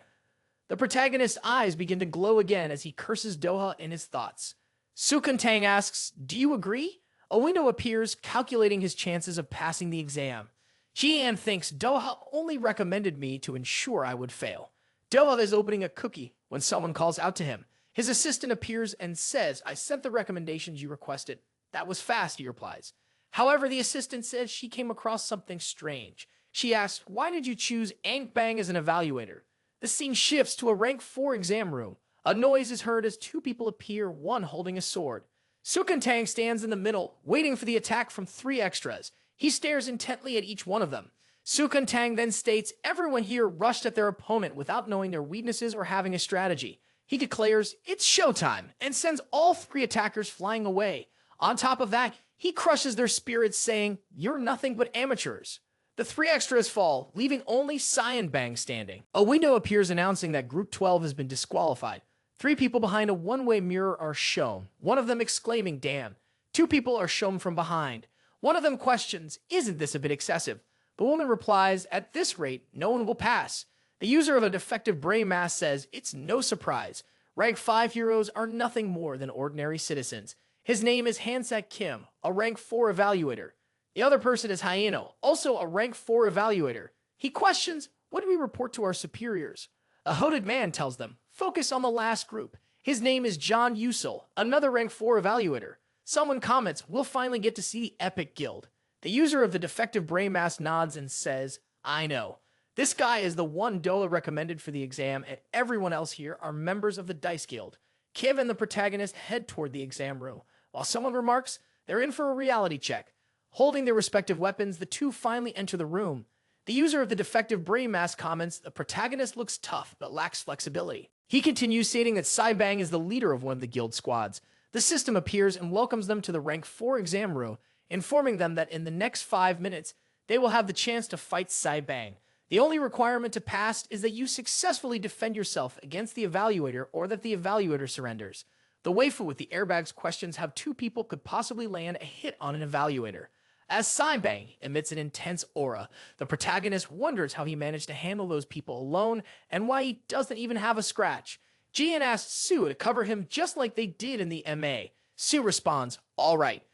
The protagonist's eyes begin to glow again as he curses Doha in his thoughts. Sukuntang asks, "Do you agree?" A window appears, calculating his chances of passing the exam. Jihan thinks Doha only recommended me to ensure I would fail. Doha is opening a cookie when someone calls out to him. His assistant appears and says, "I sent the recommendations you requested." "That was fast," he replies. However, the assistant says she came across something strange. She asks, "Why did you choose Ank Bang as an evaluator?" The scene shifts to a rank 4 exam room. A noise is heard as two people appear, one holding a sword. Sukuntang stands in the middle, waiting for the attack from 3 extras. He stares intently at each one of them. Sukuntang then states everyone here rushed at their opponent without knowing their weaknesses or having a strategy. He declares, "It's showtime," and sends all 3 attackers flying away. On top of that, he crushes their spirits, saying, "You're nothing but amateurs." The 3 extras fall, leaving only Cyan Bang standing. A window appears announcing that Group 12 has been disqualified. Three people behind a one-way mirror are shown, one of them exclaiming, "Damn." Two people are shown from behind. One of them questions, "Isn't this a bit excessive?" The woman replies, "At this rate, no one will pass." The user of a defective brain mass says, "It's no surprise. Rank 5 heroes are nothing more than ordinary citizens." His name is Hansak Kim, a rank 4 evaluator. The other person is Hyeno, also a rank 4 evaluator. He questions, "What do we report to our superiors?" A hooded man tells them, "Focus on the last group." His name is Jihan Yu, another rank 4 evaluator. Someone comments, "We'll finally get to see the Epic Guild." The user of the defective brain mass nods and says, "I know. This guy is the one Doa recommended for the exam, and everyone else here are members of the Dice Guild." Kim and the protagonist head toward the exam room, while someone remarks, "They're in for a reality check." Holding their respective weapons, the two finally enter the room. The user of the defective brain mass comments, "The protagonist looks tough, but lacks flexibility." He continues, stating that Saibang is the leader of one of the guild squads. The system appears and welcomes them to the rank 4 exam room, informing them that in the next 5 minutes, they will have the chance to fight Saibang. The only requirement to pass is that you successfully defend yourself against the evaluator or that the evaluator surrenders. The waifu with the airbags questions how two people could possibly land a hit on an evaluator. As Saibang emits an intense aura, the protagonist wonders how he managed to handle those people alone and why he doesn't even have a scratch. Jian asks Sue to cover him just like they did in the MA. Sue responds, "All right."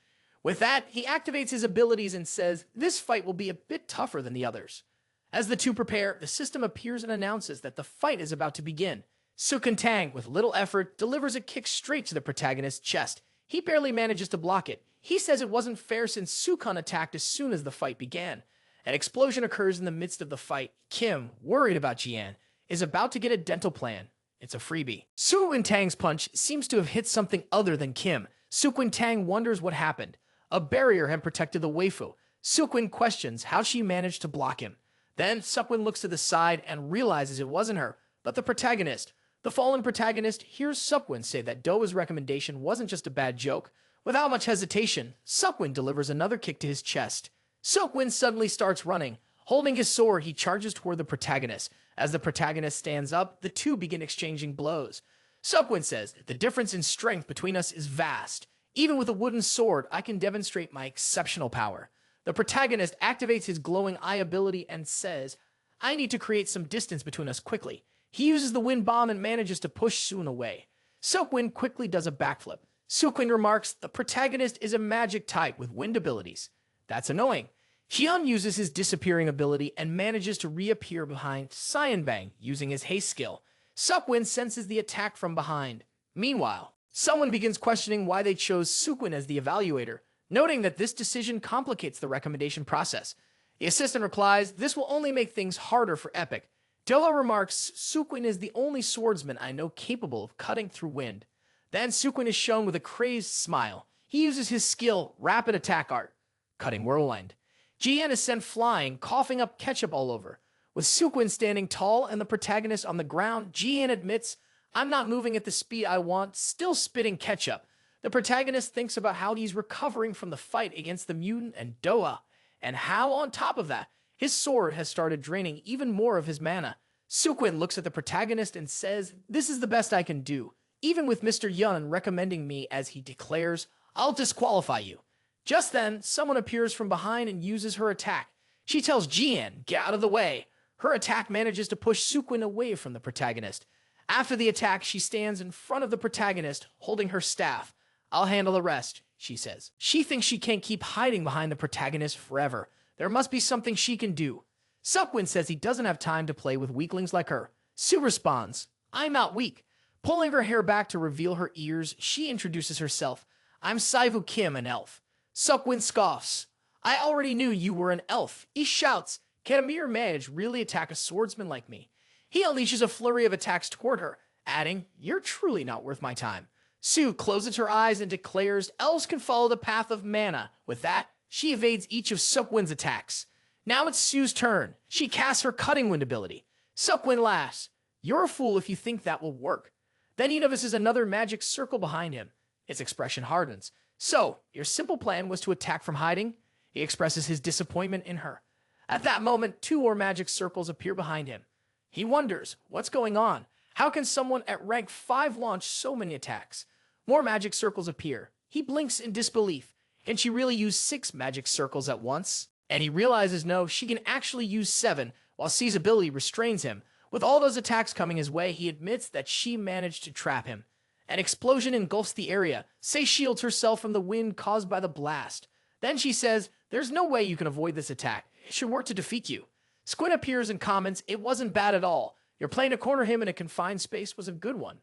With that, he activates his abilities and says, "This fight will be a bit tougher than the others." As the two prepare, the system appears and announces that the fight is about to begin. Sukun Tang, with little effort, delivers a kick straight to the protagonist's chest. He barely manages to block it. He says it wasn't fair since Sukun attacked as soon as the fight began. An explosion occurs in the midst of the fight. Kim, worried about Jian, is about to get a dental plan. It's a freebie. Sukun Tang's punch seems to have hit something other than Kim. Sukun Tang wonders what happened. A barrier had protected the waifu. Sukun questions how she managed to block him. Then Sukun looks to the side and realizes it wasn't her, but the protagonist. The fallen protagonist hears Sukun say that Doa's recommendation wasn't just a bad joke. Without much hesitation, Sukun delivers another kick to his chest. Sukun suddenly starts running. Holding his sword, he charges toward the protagonist. As the protagonist stands up, the two begin exchanging blows. Sukun says, "The difference in strength between us is vast. Even with a wooden sword, I can demonstrate my exceptional power." The protagonist activates his glowing eye ability and says, "I need to create some distance between us quickly." He uses the wind bomb and manages to push Sukun away. Sukun quickly does a backflip. Sukun remarks, "The protagonist is a magic type with wind abilities." That's annoying. Jian uses his disappearing ability and manages to reappear behind Saibang using his haste skill. Sukun senses the attack from behind. Meanwhile, someone begins questioning why they chose Sukun as the evaluator, noting that this decision complicates the recommendation process. The assistant replies, "This will only make things harder for Epic." Doa remarks, "Sukun is the only swordsman I know capable of cutting through wind." Then Sukun is shown with a crazed smile. He uses his skill, Rapid Attack Art, cutting whirlwind. Jian is sent flying, coughing up ketchup all over. With Sukun standing tall and the protagonist on the ground, Jian admits, "I'm not moving at the speed I want, still spitting ketchup." The protagonist thinks about how he's recovering from the fight against the mutant and Doa, and how, on top of that, his sword has started draining even more of his mana. Sukun looks at the protagonist and says, "This is the best I can do. Even with Mr. Yun recommending me, as he declares, I'll disqualify you." Just then, someone appears from behind and uses her attack. She tells Jian, "Get out of the way." Her attack manages to push Sukun away from the protagonist. After the attack, she stands in front of the protagonist, holding her staff. "I'll handle the rest," she says. She thinks she can't keep hiding behind the protagonist forever. There must be something she can do. Sukun says he doesn't have time to play with weaklings like her. Sue responds, "I'm not weak." Pulling her hair back to reveal her ears, she introduces herself. "I'm Saivu Kim, an elf." Sukun scoffs. "I already knew you were an elf." He shouts, "Can a mere mage really attack a swordsman like me?" He unleashes a flurry of attacks toward her, adding, "You're truly not worth my time." Sue closes her eyes and declares elves can follow the path of mana. With that, she evades each of Sukwin's attacks. Now it's Sue's turn. She casts her cutting wind ability. Sukwin laughs. "You're a fool if you think that will work." Then he notices another magic circle behind him. His expression hardens. "So, your simple plan was to attack from hiding?" He expresses his disappointment in her. At that moment, 2 more magic circles appear behind him. He wonders, what's going on? How can someone at rank 5 launch so many attacks? More magic circles appear. He blinks in disbelief. Can she really use 6 magic circles at once? And he realizes no, she can actually use 7, while C's ability restrains him. With all those attacks coming his way, he admits that she managed to trap him. An explosion engulfs the area. Sei shields herself from the wind caused by the blast. Then she says, there's no way you can avoid this attack. It should work to defeat you. Squint appears and comments, it wasn't bad at all. Your plan to corner him in a confined space was a good one.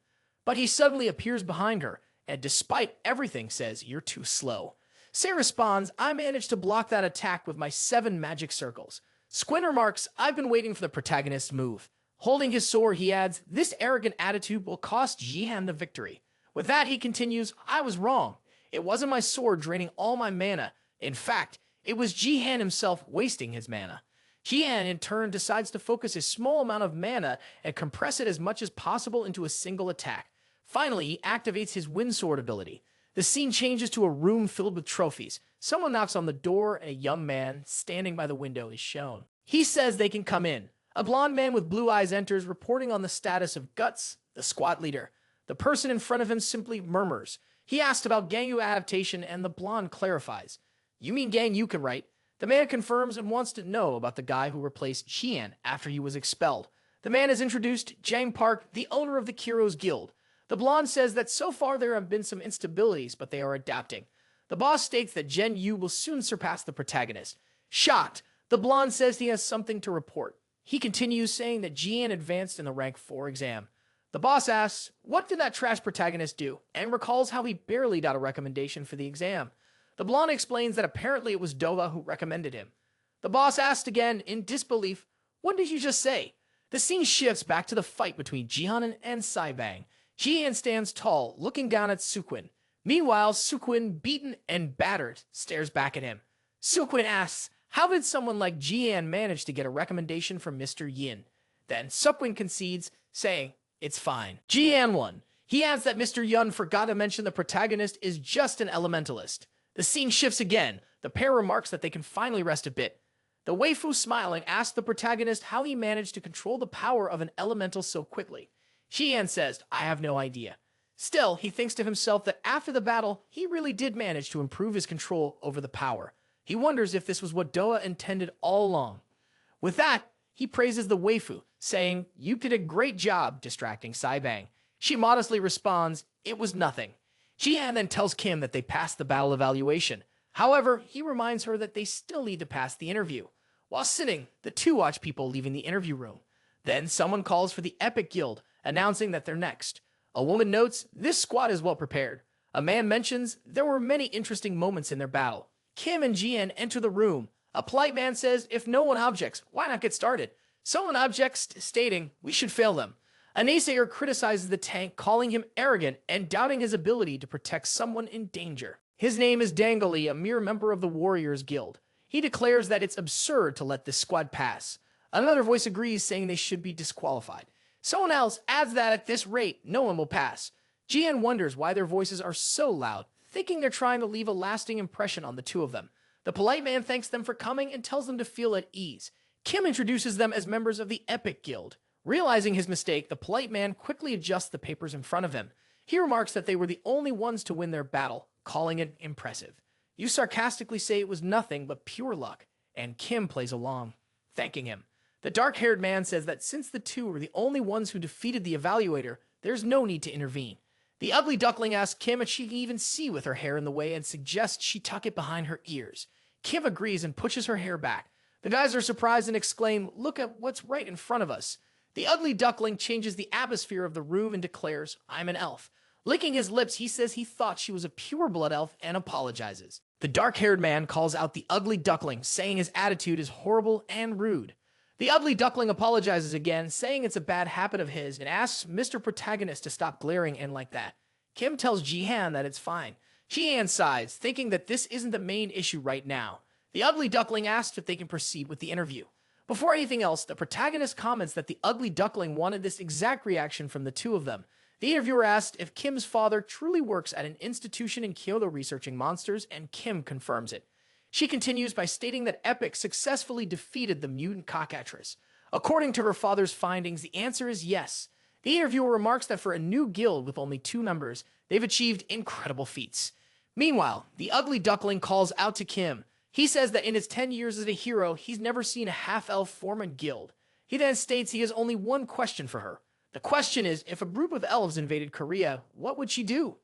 But he suddenly appears behind her, and despite everything says, you're too slow. Sei responds, I managed to block that attack with my 7 magic circles. Squint remarks, I've been waiting for the protagonist's move. Holding his sword, he adds, this arrogant attitude will cost Jihan the victory. With that, he continues, I was wrong. It wasn't my sword draining all my mana. In fact, it was Jihan himself wasting his mana. Jihan, in turn, decides to focus a small amount of mana and compress it as much as possible into a single attack. Finally, he activates his wind sword ability. The scene changes to a room filled with trophies. Someone knocks on the door and a young man standing by the window is shown. He says they can come in. A blonde man with blue eyes enters, reporting on the status of Guts, the squad leader. The person in front of him simply murmurs. He asks about Gang Yu adaptation, and the blonde clarifies. You mean Gang Yu can write? The man confirms and wants to know about the guy who replaced Qian after he was expelled. The man is introduced, Jang Park, the owner of the Kiro's Guild. The blonde says that so far there have been some instabilities, but they are adapting. The boss states that Jihan Yu will soon surpass the protagonist. Shocked, the blonde says he has something to report. He continues saying that Jian advanced in the rank 4 exam. The boss asks, what did that trash protagonist do? And recalls how he barely got a recommendation for the exam. The blonde explains that apparently it was Dova who recommended him. The boss asks again, in disbelief, what did you just say? The scene shifts back to the fight between Jihan and Saibang. Jihan stands tall, looking down at Suquin. Meanwhile, Suquin, beaten and battered, stares back at him. Suquin asks, how did someone like Jian manage to get a recommendation from Mr. Yin? Then Suquin concedes, saying, it's fine. Jian won. He adds that Mr. Yun forgot to mention the protagonist is just an elementalist. The scene shifts again. The pair remarks that they can finally rest a bit. The waifu, smiling, asks the protagonist how he managed to control the power of an elemental so quickly. Jian says, I have no idea. Still, he thinks to himself that after the battle, he really did manage to improve his control over the power. He wonders if this was what Doa intended all along. With that, he praises the waifu, saying, you did a great job distracting Saibang. She modestly responds, it was nothing. Jihan then tells Kim that they passed the battle evaluation. However, he reminds her that they still need to pass the interview. While sitting, the two watch people leaving the interview room. Then someone calls for the Epic Guild, announcing that they're next. A woman notes, this squad is well prepared. A man mentions, there were many interesting moments in their battle. Kim and Jian enter the room. A polite man says, if no one objects, why not get started? Someone objects, stating, we should fail them. A naysayer criticizes the tank, calling him arrogant and doubting his ability to protect someone in danger. His name is Dangali, a mere member of the Warriors Guild. He declares that it's absurd to let this squad pass. Another voice agrees, saying they should be disqualified. Someone else adds that at this rate, no one will pass. Jian wonders why their voices are so loud, thinking they're trying to leave a lasting impression on the two of them. The polite man thanks them for coming and tells them to feel at ease. Kim introduces them as members of the Epic Guild. Realizing his mistake, the polite man quickly adjusts the papers in front of him. He remarks that they were the only ones to win their battle, calling it impressive. You sarcastically say it was nothing but pure luck, and Kim plays along, thanking him. The dark-haired man says that since the two were the only ones who defeated the evaluator, there's no need to intervene. The ugly duckling asks Kim if she can even see with her hair in the way and suggests she tuck it behind her ears. Kim agrees and pushes her hair back. The guys are surprised and exclaim, look at what's right in front of us. The ugly duckling changes the atmosphere of the room and declares, I'm an elf. Licking his lips, he says he thought she was a pure-blood elf and apologizes. The dark-haired man calls out the ugly duckling, saying his attitude is horrible and rude. The ugly duckling apologizes again, saying it's a bad habit of his, and asks Mr. Protagonist to stop glaring in like that. Kim tells Jihan that it's fine. Jihan sighs, thinking that this isn't the main issue right now. The ugly duckling asks if they can proceed with the interview. Before anything else, the protagonist comments that the ugly duckling wanted this exact reaction from the two of them. The interviewer asked if Kim's father truly works at an institution in Kyoto researching monsters, and Kim confirms it. She continues by stating that Epic successfully defeated the mutant cockatrice. According to her father's findings, the answer is yes. The interviewer remarks that for a new guild with only 2 members, they've achieved incredible feats. Meanwhile, the ugly duckling calls out to Kim. He says that in his 10 years as a hero, he's never seen a half-elf form a guild. He then states he has only one question for her. The question is, if a group of elves invaded Korea, what would she do?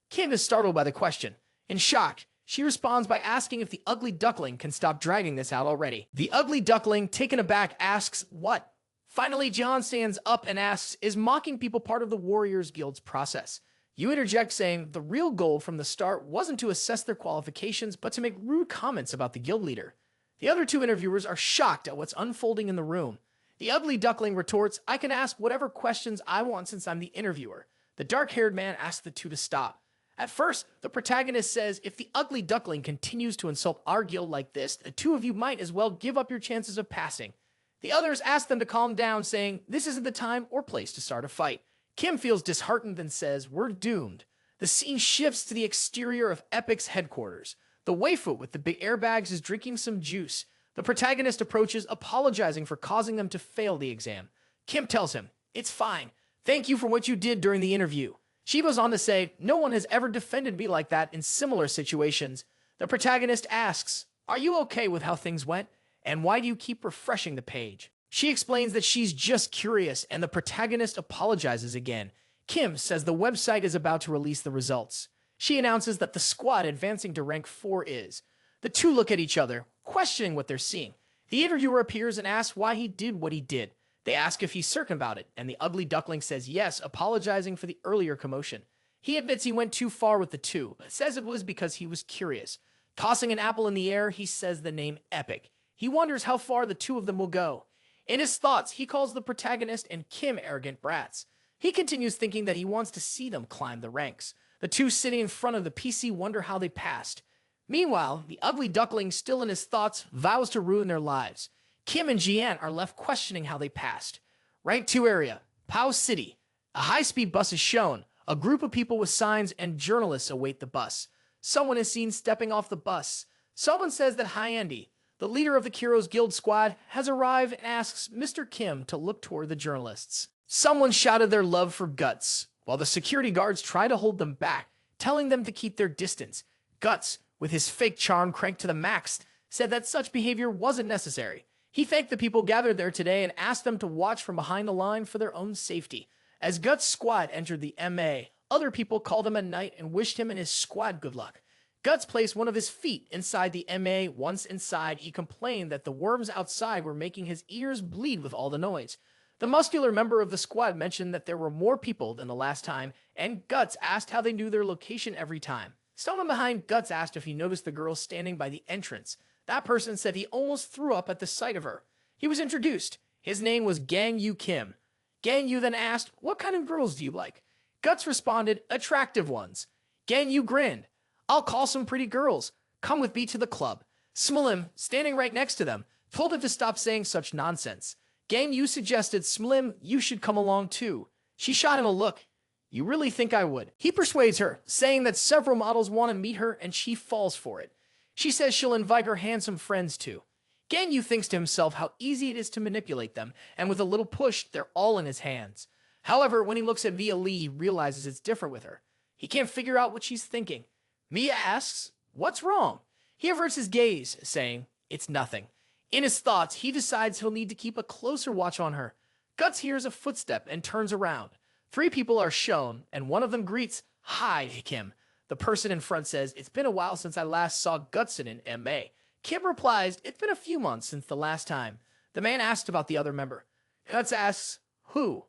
Kim is startled by the question. In shock, she responds by asking if the ugly duckling can stop dragging this out already. The ugly duckling, taken aback, asks, what? Finally, Jihan stands up and asks, is mocking people part of the Warriors Guild's process? Yu interjects saying the real goal from the start wasn't to assess their qualifications, but to make rude comments about the guild leader. The other 2 interviewers are shocked at what's unfolding in the room. The ugly duckling retorts, I can ask whatever questions I want since I'm the interviewer. The dark-haired man asks the 2 to stop. At first, the protagonist says, if the ugly duckling continues to insult our guild like this, the 2 of you might as well give up your chances of passing. The others ask them to calm down, saying, this isn't the time or place to start a fight. Kim feels disheartened and says, we're doomed. The scene shifts to the exterior of Epic's headquarters. The waifu with the big airbags is drinking some juice. The protagonist approaches, apologizing for causing them to fail the exam. Kim tells him, it's fine. Thank you for what you did during the interview. She goes on to say, no one has ever defended me like that in similar situations. The protagonist asks, are you okay with how things went? And why do you keep refreshing the page? She explains that she's just curious, and the protagonist apologizes again. Kim says the website is about to release the results. She announces that the squad advancing to rank 4 is. The 2 look at each other, questioning what they're seeing. The interviewer appears and asks why he did what he did. They ask if he's certain about it, and the ugly duckling says yes, apologizing for the earlier commotion. He admits he went too far with the 2, but says it was because he was curious. Tossing an apple in the air, he says the name Epic. He wonders how far the 2 of them will go. In his thoughts, he calls the protagonist and Kim arrogant brats. He continues thinking that he wants to see them climb the ranks. The 2 sitting in front of the PC wonder how they passed. Meanwhile, the ugly duckling, still in his thoughts, vows to ruin their lives. Kim and Jian are left questioning how they passed. Rank 2 area, Pao City. A high-speed bus is shown. A group of people with signs and journalists await the bus. Someone is seen stepping off the bus. Someone says that Hyandi, the leader of the Kiro's Guild squad, has arrived and asks Mr. Kim to look toward the journalists. Someone shouted their love for Guts, while the security guards try to hold them back, telling them to keep their distance. Guts, with his fake charm cranked to the max, said that such behavior wasn't necessary. He thanked the people gathered there today and asked them to watch from behind the line for their own safety. As Guts' squad entered the MA, other people called him a knight and wished him and his squad good luck. Guts placed one of his feet inside the MA. Once inside, he complained that the worms outside were making his ears bleed with all the noise. The muscular member of the squad mentioned that there were more people than the last time, and Guts asked how they knew their location every time. Someone behind Guts asked if he noticed the girl standing by the entrance. That person said he almost threw up at the sight of her. He was introduced. His name was Gang Yu Kim. Gang Yu then asked, what kind of girls do you like? Guts responded, attractive ones. Gang Yu grinned. I'll call some pretty girls. Come with me to the club. Smlim, standing right next to them, told him to stop saying such nonsense. Gang Yu suggested, Smlim, you should come along too. She shot him a look. You really think I would? He persuades her, saying that several models want to meet her and she falls for it. She says she'll invite her handsome friends too. Gang Yu thinks to himself how easy it is to manipulate them, and with a little push, they're all in his hands. However, when he looks at Via Lee, he realizes it's different with her. He can't figure out what she's thinking. Mia asks, what's wrong? He averts his gaze, saying, it's nothing. In his thoughts, he decides he'll need to keep a closer watch on her. Guts hears a footstep and turns around. 3 people are shown, and one of them greets, hi, Kim. The person in front says, it's been a while since I last saw Gutson in M.A. Kim replies, it's been a few months since the last time. The man asks about the other member. Guts asks, who?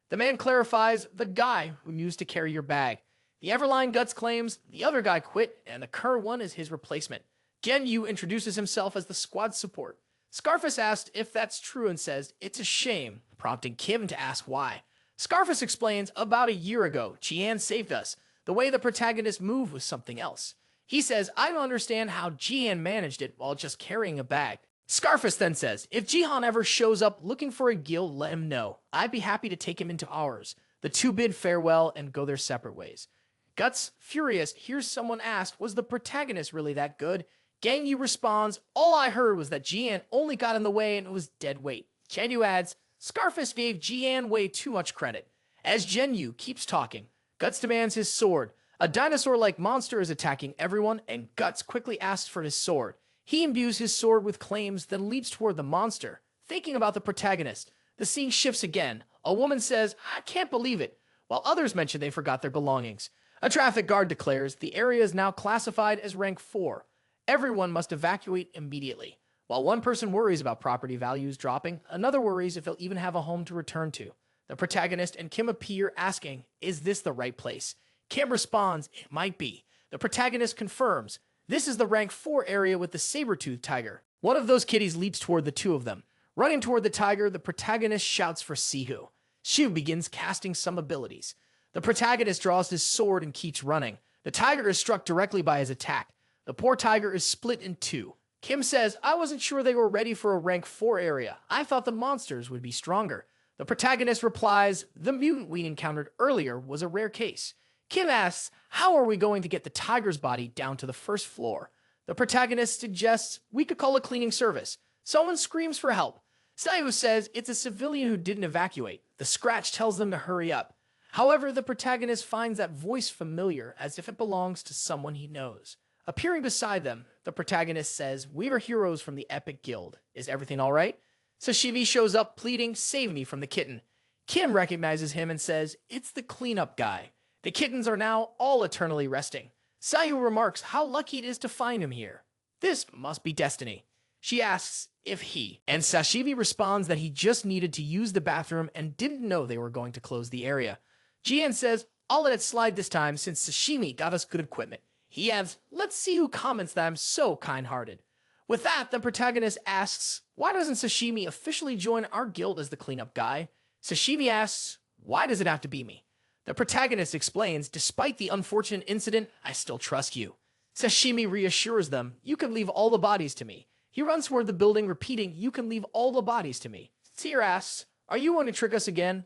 The man clarifies, the guy who used to carry your bag. The Everline Guts claims the other guy quit, and the current one is his replacement. Gen Yu introduces himself as the squad support. Scarface asked if that's true and says, it's a shame, prompting Kim to ask why. Scarface explains, about a year ago, Jian saved us. The way the protagonist moved was something else. He says, I don't understand how Jihan managed it while just carrying a bag. Scarface then says, if Jihan ever shows up looking for a guild, let him know. I'd be happy to take him into ours. The 2 bid farewell and go their separate ways. Guts, furious, hears someone ask, was the protagonist really that good? Gang Yu responds, all I heard was that Jian only got in the way and it was dead weight. Chen Yu adds, Scarface gave Jian way too much credit. As Jihan Yu keeps talking, Guts demands his sword. A dinosaur-like monster is attacking everyone, and Guts quickly asks for his sword. He imbues his sword with claims, then leaps toward the monster. Thinking about the protagonist, the scene shifts again. A woman says, "I can't believe it," while others mention they forgot their belongings. A traffic guard declares the area is now classified as rank 4. Everyone must evacuate immediately. While one person worries about property values dropping, another worries if they'll even have a home to return to. The protagonist and Kim appear asking, "Is this the right place?" Kim responds, "It might be." The protagonist confirms, "This is the rank 4 area with the saber-toothed tiger." One of those kitties leaps toward the two of them. Running toward the tiger, the protagonist shouts for Sihu. Sihu begins casting some abilities. The protagonist draws his sword and keeps running. The tiger is struck directly by his attack. The poor tiger is split in two. Kim says, "I wasn't sure they were ready for a rank 4 area. I thought the monsters would be stronger." The protagonist replies, "The mutant we encountered earlier was a rare case." Kim asks, "How are we going to get the tiger's body down to the first floor?" The protagonist suggests, "We could call a cleaning service." Someone screams for help. Sayu says it's a civilian who didn't evacuate. The scratch tells them to hurry up. However, the protagonist finds that voice familiar, as if it belongs to someone he knows. Appearing beside them, the protagonist says, "We are heroes from the Epic Guild. Is everything all right?" Sashivi shows up pleading, "Save me from the kitten." Kim recognizes him and says, "It's the cleanup guy." The kittens are now all eternally resting. Sayu remarks how lucky it is to find him here. This must be destiny. She asks if he, and Sashivi responds that he just needed to use the bathroom and didn't know they were going to close the area. Jihan says, "I'll let it slide this time since Sashimi got us good equipment." He adds, "Let's see who comments that I'm so kind-hearted." With that, the protagonist asks, "Why doesn't Sashimi officially join our guild as the cleanup guy?" Sashimi asks, "Why does it have to be me?" The protagonist explains, "Despite the unfortunate incident, I still trust you." Sashimi reassures them, "You can leave all the bodies to me." He runs toward the building, repeating, "You can leave all the bodies to me." Seer asks, "Are you going to trick us again?"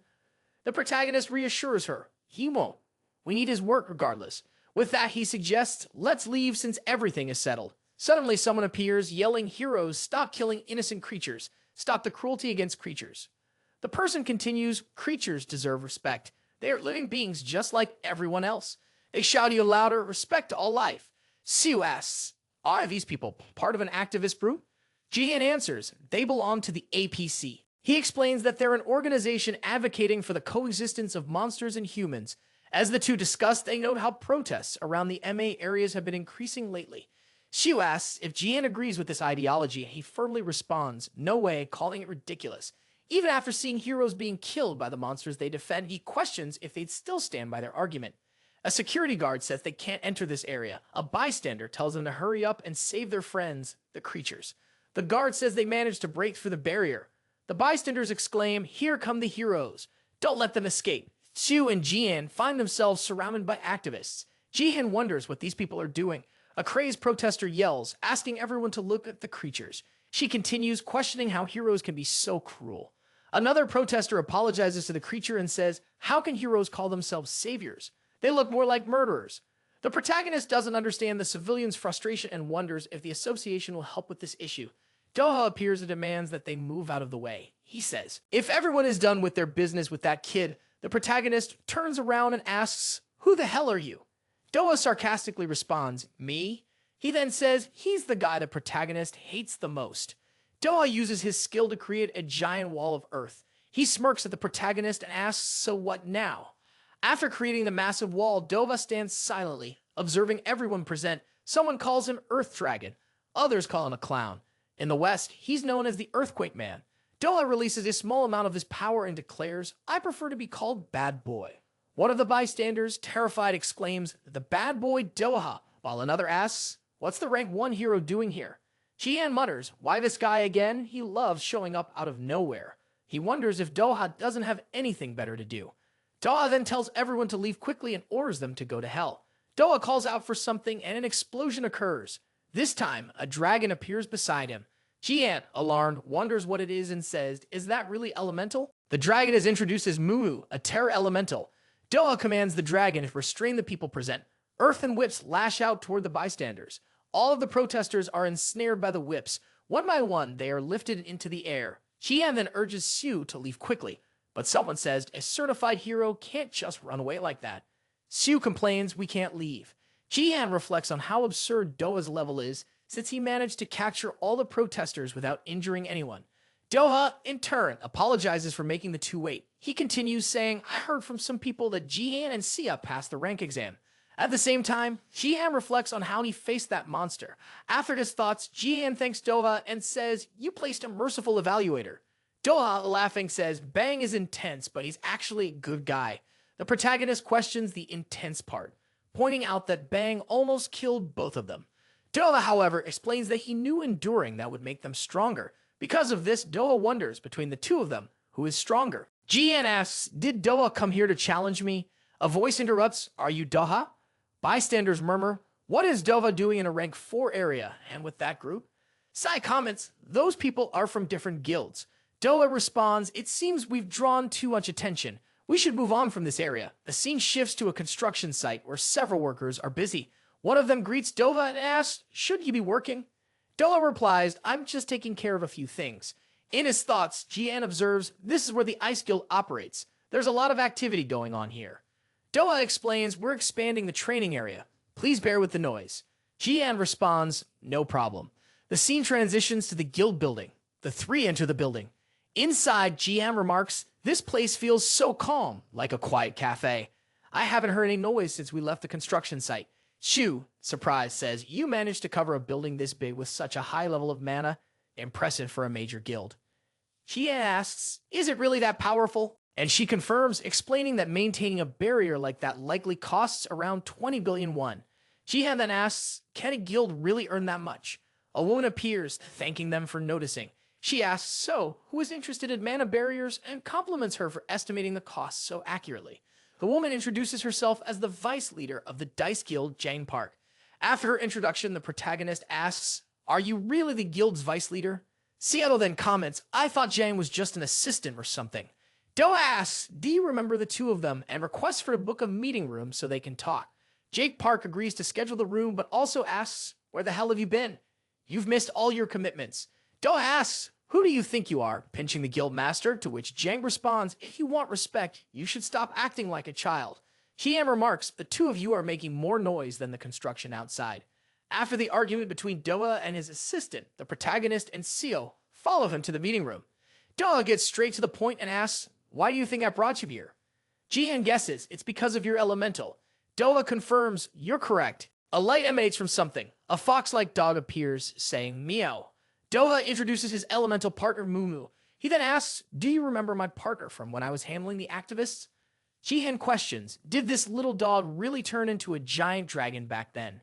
The protagonist reassures her, "He won't. We need his work regardless." With that, he suggests, "Let's leave since everything is settled." Suddenly, someone appears, yelling, "Heroes, stop killing innocent creatures. Stop the cruelty against creatures." The person continues, "Creatures deserve respect. They are living beings just like everyone else." They shout even louder, "Respect to all life." Siu asks, "Are these people part of an activist group?" Jihan answers, "They belong to the APC." He explains that they're an organization advocating for the coexistence of monsters and humans. As the two discuss, they note how protests around the MA areas have been increasing lately. Siu asks if Jihan agrees with this ideology, and he firmly responds, "No way," calling it ridiculous. Even after seeing heroes being killed by the monsters they defend, he questions if they'd still stand by their argument. A security guard says they can't enter this area. A bystander tells them to hurry up and save their friends, the creatures. The guard says they managed to break through the barrier. The bystanders exclaim, "Here come the heroes. Don't let them escape." Siu and Jihan find themselves surrounded by activists. Jihan wonders what these people are doing. A crazed protester yells, asking everyone to look at the creatures. She continues, questioning how heroes can be so cruel. Another protester apologizes to the creature and says, "How can heroes call themselves saviors? They look more like murderers." The protagonist doesn't understand the civilian's frustration and wonders if the association will help with this issue. Doha appears and demands that they move out of the way. He says, if everyone is done with their business with that kid, the protagonist turns around and asks, "Who the hell are you?" Doha sarcastically responds, "Me?" He then says he's the guy the protagonist hates the most. Doha uses his skill to create a giant wall of earth. He smirks at the protagonist and asks, "So what now?" After creating the massive wall, Doha stands silently, observing everyone present. Someone calls him Earth Dragon. Others call him a clown. In the West, he's known as the Earthquake Man. Doha releases a small amount of his power and declares, "I prefer to be called Bad Boy." One of the bystanders, terrified, exclaims, "The bad boy Doha," while another asks, "What's the rank 1 hero doing here?" Jihan mutters, "Why this guy again? He loves showing up out of nowhere." He wonders if Doha doesn't have anything better to do. Doha then tells everyone to leave quickly and orders them to go to hell. Doha calls out for something and an explosion occurs. This time, a dragon appears beside him. Jihan, alarmed, wonders what it is and says, "Is that really elemental?" The dragon is introduced as Moo, a terror elemental. Doha commands the dragon to restrain the people present. Earth and whips lash out toward the bystanders. All of the protesters are ensnared by the whips. One by one, they are lifted into the air. Jihan then urges Siu to leave quickly. But someone says a certified hero can't just run away like that. Sue complains we can't leave. Jihan reflects on how absurd Doha's level is since he managed to capture all the protesters without injuring anyone. Doha, in turn, apologizes for making the two wait. He continues saying, I heard from some people that Jihan and Sia passed the rank exam. At the same time, Jihan reflects on how he faced that monster. After his thoughts, Jihan thanks Doha and says, you placed a merciful evaluator. Doha, laughing, says, Bang is intense, but he's actually a good guy. The protagonist questions the intense part, pointing out that Bang almost killed both of them. Doha, however, explains that he knew enduring that would make them stronger. Because of this, Doha wonders between the two of them, who is stronger. Jihan asks, did Doha come here to challenge me? A voice interrupts, are you Doha? Bystanders murmur, what is Doha doing in a rank 4 area and with that group? Sai comments, those people are from different guilds. Doha responds, it seems we've drawn too much attention. We should move on from this area. The scene shifts to a construction site where several workers are busy. One of them greets Doha and asks, should you be working? Doha replies, I'm just taking care of a few things. In his thoughts, Jihan observes, this is where the Ice Guild operates. There's a lot of activity going on here. Doha explains, we're expanding the training area. Please bear with the noise. Jihan responds, no problem. The scene transitions to the guild building. The three enter the building. Inside, Jihan remarks, this place feels so calm, like a quiet cafe. I haven't heard any noise since we left the construction site. Shu, surprised, says, you managed to cover a building this big with such a high level of mana. Impressive for a major guild. Jihan asks, is it really that powerful? And she confirms, explaining that maintaining a barrier like that likely costs around 20 billion won. Jihan then asks, can a guild really earn that much? A woman appears, thanking them for noticing. She asks, so, who is interested in mana barriers, and compliments her for estimating the cost so accurately. The woman introduces herself as the vice leader of the Dice Guild, Jang Park. After her introduction, the protagonist asks, are you really the guild's vice leader? Seattle then comments, I thought Jang was just an assistant or something. Doha asks, do you remember the two of them, and requests for a book of meeting rooms so they can talk. Jake Park agrees to schedule the room, but also asks, where the hell have you been? You've missed all your commitments. Doha asks, who do you think you are? Pinching the guild master, to which Jang responds, if you want respect, you should stop acting like a child. Jihan remarks, the two of you are making more noise than the construction outside. After the argument between Doha and his assistant, the protagonist and Seo follow him to the meeting room. Doha gets straight to the point and asks, why do you think I brought you here? Jihan guesses, it's because of your elemental. Doha confirms, you're correct. A light emanates from something. A fox-like dog appears, saying meow. Doha introduces his elemental partner Mumu. He then asks, do you remember my partner from when I was handling the activists? Jihan questions, did this little dog really turn into a giant dragon back then?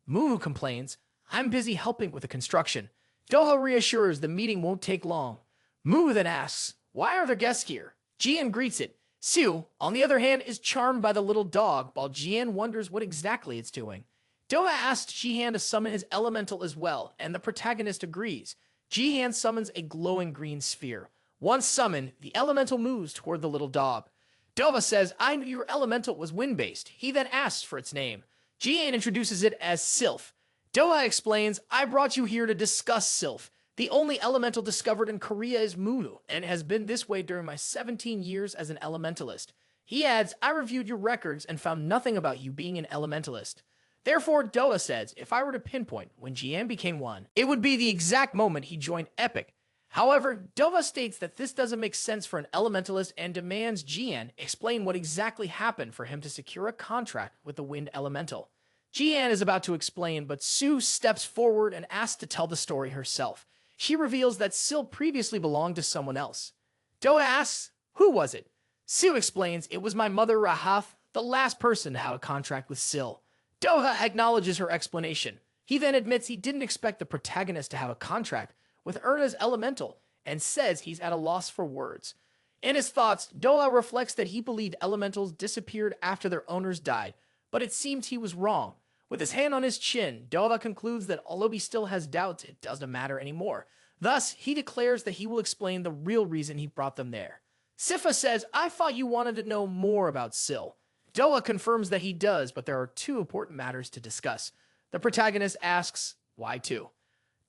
Mumu complains, I'm busy helping with the construction. Doha reassures the meeting won't take long. Mumu then asks, why are there guests here? Jihan greets it. Sue, on the other hand, is charmed by the little dog, while Jihan wonders what exactly it's doing. Doha asks Jihan to summon his elemental as well, and the protagonist agrees. Jihan summons a glowing green sphere. Once summoned, the elemental moves toward the little dog. Doha says, I knew your elemental was wind-based. He then asks for its name. Jihan introduces it as Sylph. Doha explains, I brought you here to discuss Sylph. The only elemental discovered in Korea is Munu, and has been this way during my 17 years as an elementalist. He adds, I reviewed your records and found nothing about you being an elementalist. Therefore, Doha says, if I were to pinpoint when Jihan became one, it would be the exact moment he joined Epic. However, Doha states that this doesn't make sense for an elementalist and demands Jihan explain what exactly happened for him to secure a contract with the Wind Elemental. Jihan is about to explain, but Sue steps forward and asks to tell the story herself. She reveals that Sil previously belonged to someone else. Doha asks, who was it? Sue explains, it was my mother Rahath, the last person to have a contract with Sil. Doha acknowledges her explanation. He then admits he didn't expect the protagonist to have a contract with Erna's elemental and says he's at a loss for words. In his thoughts, Doha reflects that he believed elementals disappeared after their owners died, but it seems he was wrong. With his hand on his chin, Doha concludes that although he still has doubts, it doesn't matter anymore. Thus, he declares that he will explain the real reason he brought them there. Sifa says, I thought you wanted to know more about Sil. Doha confirms that he does, but there are two important matters to discuss. The protagonist asks, why two?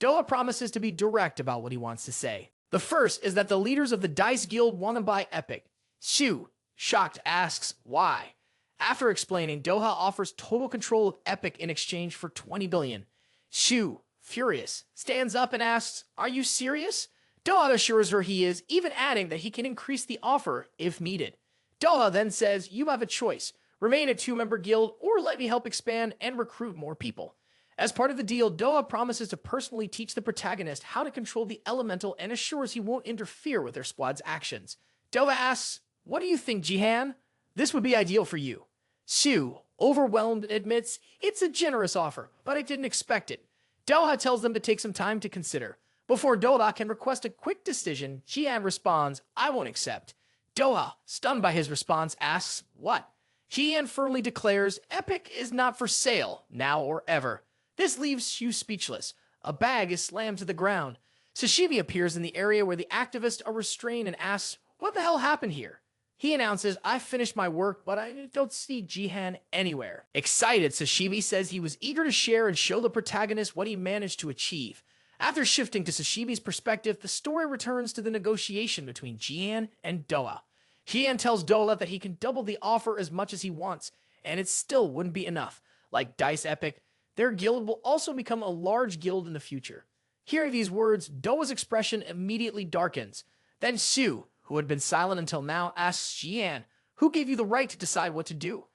Doha promises to be direct about what he wants to say. The first is that the leaders of the Dice Guild want to buy Epic. Shu, shocked, asks why. After explaining, Doha offers total control of Epic in exchange for 20 billion. Shu, furious, stands up and asks, "Are you serious?" Doha assures her he is, even adding that he can increase the offer if needed. Doha then says, "You have a choice. Remain a two-member guild or let me help expand and recruit more people." As part of the deal, Doha promises to personally teach the protagonist how to control the elemental and assures he won't interfere with their squad's actions. Doha asks, "What do you think, Jihan? This would be ideal for you." Shu, overwhelmed, admits it's a generous offer, but I didn't expect it. Doha tells them to take some time to consider. Before Doha can request a quick decision, Jihan responds, "I won't accept." Doha, stunned by his response, asks, "What?" Jihan firmly declares, "Epic is not for sale, now or ever." This leaves Shu speechless. A bag is slammed to the ground. Sashimi appears in the area where the activists are restrained and asks, "What the hell happened here?" He announces, "I finished my work, but I don't see Jihan anywhere." Excited, Sashimi says he was eager to share and show the protagonist what he managed to achieve. After shifting to Sashimi's perspective, the story returns to the negotiation between Jihan and Doha. Jihan tells Doha that he can double the offer as much as he wants, and it still wouldn't be enough. Like Dice Epic, their guild will also become a large guild in the future. Hearing these words, Doha's expression immediately darkens. Then Shu, who had been silent until now, asks Jihan, "Who gave you the right to decide what to do?"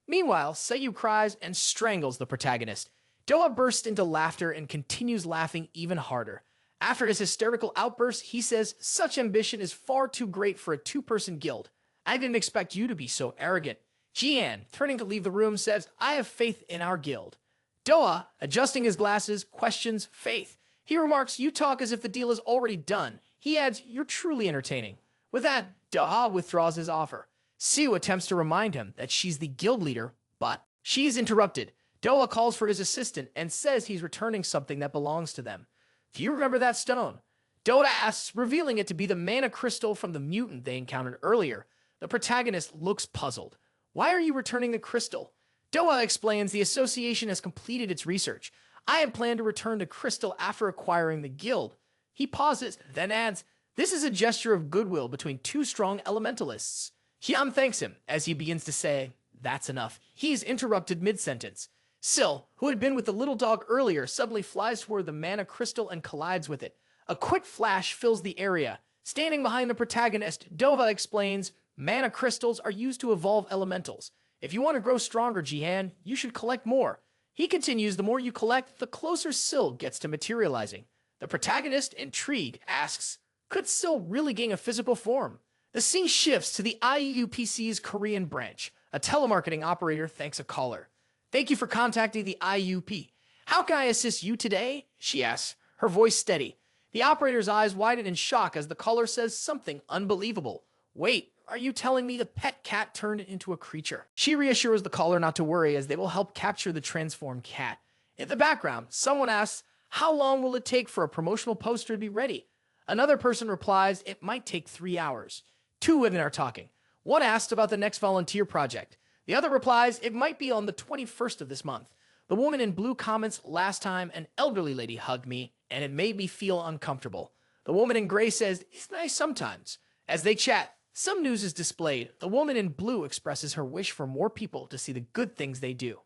Meanwhile, Seiyu cries and strangles the protagonist. Doha bursts into laughter and continues laughing even harder. After his hysterical outburst, he says, "Such ambition is far too great for a two-person guild. I didn't expect you to be so arrogant." Jihan, turning to leave the room, says, "I have faith in our guild." Doha, adjusting his glasses, questions faith. He remarks, "You talk as if the deal is already done." He adds, "You're truly entertaining." With that, Doha withdraws his offer. Sue attempts to remind him that she's the guild leader, but she's interrupted. Doha calls for his assistant and says he's returning something that belongs to them. "Do you remember that stone?" Doha asks, revealing it to be the mana crystal from the mutant they encountered earlier. The protagonist looks puzzled. "Why are you returning the crystal?" Doha explains the association has completed its research. "I had planned to return the crystal after acquiring the guild." He pauses, then adds, "This is a gesture of goodwill between two strong elementalists." Hyam thanks him as he begins to say, "That's enough." He's interrupted mid-sentence. Sil, who had been with the little dog earlier, suddenly flies toward the mana crystal and collides with it. A quick flash fills the area. Standing behind the protagonist, Doha explains, "Mana crystals are used to evolve elementals. If you want to grow stronger, Jihan, you should collect more." He continues, "The more you collect, the closer Sil gets to materializing." The protagonist, intrigued, asks, "Could Sil really gain a physical form?" The scene shifts to the IUPC's Korean branch. A telemarketing operator thanks a caller. "Thank you for contacting the IUP. How can I assist you today?" she asks, her voice steady. The operator's eyes widen in shock as the caller says something unbelievable. "Wait, are you telling me the pet cat turned into a creature?" She reassures the caller not to worry as they will help capture the transformed cat. In the background, someone asks, "How long will it take for a promotional poster to be ready?" Another person replies, "It might take 3 hours." Two women are talking. One asks about the next volunteer project. The other replies, "It might be on the 21st of this month." The woman in blue comments, "Last time an elderly lady hugged me, and it made me feel uncomfortable." The woman in gray says, "It's nice sometimes." As they chat, some news is displayed. The woman in blue expresses her wish for more people to see the good things they do.